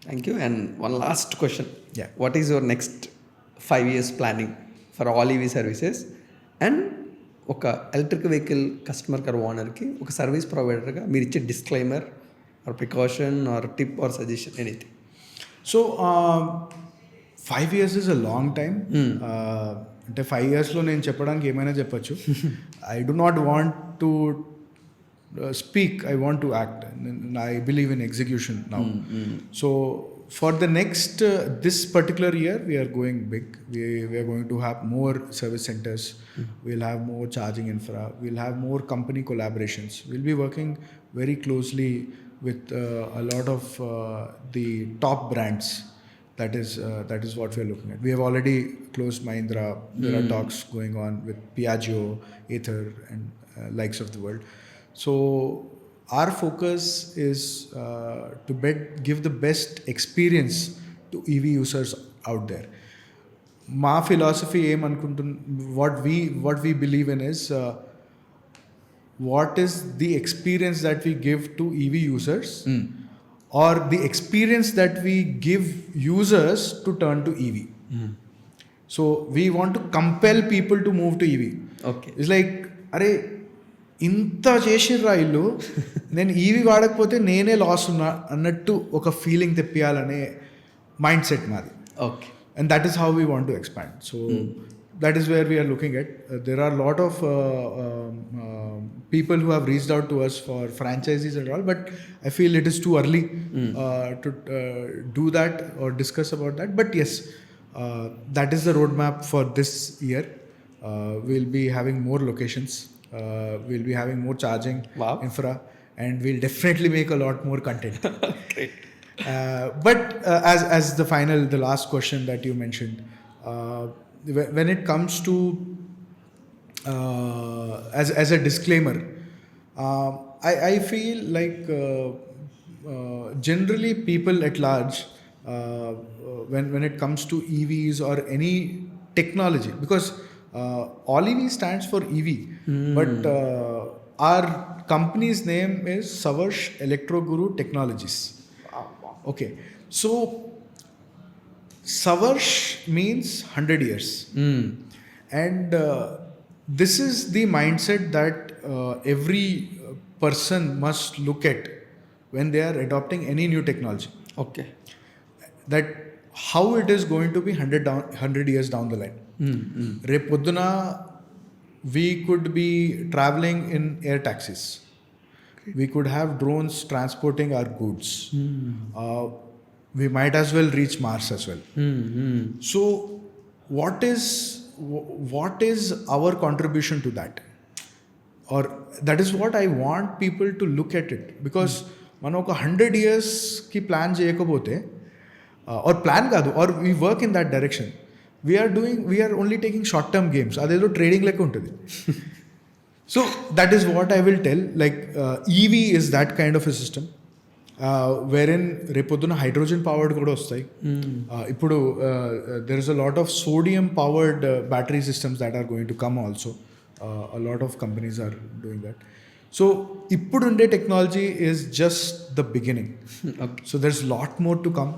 Thank you. And one last question. Yeah. What is your next 5 years planning for all EV services? And ఒక ఎలక్ట్రిక్ వెహికల్ కస్టమర్ ఓనర్కి ఒక సర్వీస్ ప్రొవైడర్గా మీరు ఇచ్చే disclaimer or precaution or tip or suggestion anything. So 5 years is a long time. అంటే 5 yearsలో నేను చెప్పడానికి ఏమైనా చెప్పచ్చు. I do not want to speak, I want to act. I believe in execution now. So for the next this particular year we are going big. We are going to have more service centers. We'll have more charging infra. We'll have more company collaborations. We'll be working very closely with a lot of the top brands. That is what we are looking at. We have already closed Mahindra. There are talks going on with Piaggio, Ather and likes of the world. So our focus is to give the best experience to EV users out there. My philosophy what we believe in is what is the experience that we give to EV users or the experience that we give users to turn to EV. So we want to compel people to move to EV. Okay. It's like, అరే ఇంత చేసిర్రా ఇల్లు, నేను ఈవీ వాడకపోతే నేనే లాస్ ఉన్నా అన్నట్టు ఒక ఫీలింగ్ తెప్పియాలనే మైండ్ సెట్ మాది. Okay. And that is how we want to expand. So that is where we are looking at. There are lot of people who have reached out to us for franchises and all, but I feel it is too early to do that or discuss about that. But yes, that is the roadmap for this year. We'll be having more locations. We'll be having more charging infra, and we'll definitely make a lot more content. Great. But as the last question that you mentioned, when it comes to as a disclaimer, I feel like generally people at large, when it comes to EVs or any technology, because all EV stands for EV, but our company's name is Savarsh Electro Guru Technologies. Okay, so Savarsh means 100 years, and this is the mindset that every person must look at when they are adopting any new technology. Okay. That how it is going to be 100 years down the line. రేపు పొద్దున we could be traveling in air taxis. We could have drones transporting our goods. We might as well reach Mars as well. So what is our contribution to that? Or that is what I want people to look at it. Because మనం ఒక 100 yearsకి ప్లాన్ చేయకపోతే, or ప్లాన్ కాదు, or we work in that direction, we are only taking short term games. అదేదో ట్రేడింగ్ లెక్క ఉంటుంది. So that is what I will tell. Like EV is that kind of a system wherein రేపొద్దున హైడ్రోజన్ పవర్డ్ కూడా వస్తాయి. ఇప్పుడు there is a lot of sodium powered battery systems that are going to come also. A lot of companies are doing that. So ఇప్పుడుండే technology is just the beginning. Okay. So there's a lot more to come,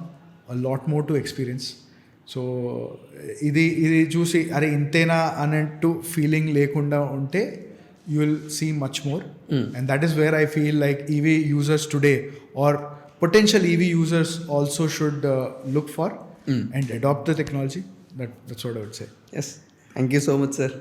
a lot more to experience. So ఇది చూసి అరే ఇంతేనా అన్నట్టు ఫీలింగ్ లేకుండా ఉంటే you will see much more. And that is where I feel like EV users today are potential EV users also should look for and adapt the technology. That's what I would say. Yes. Thank you so much, sir.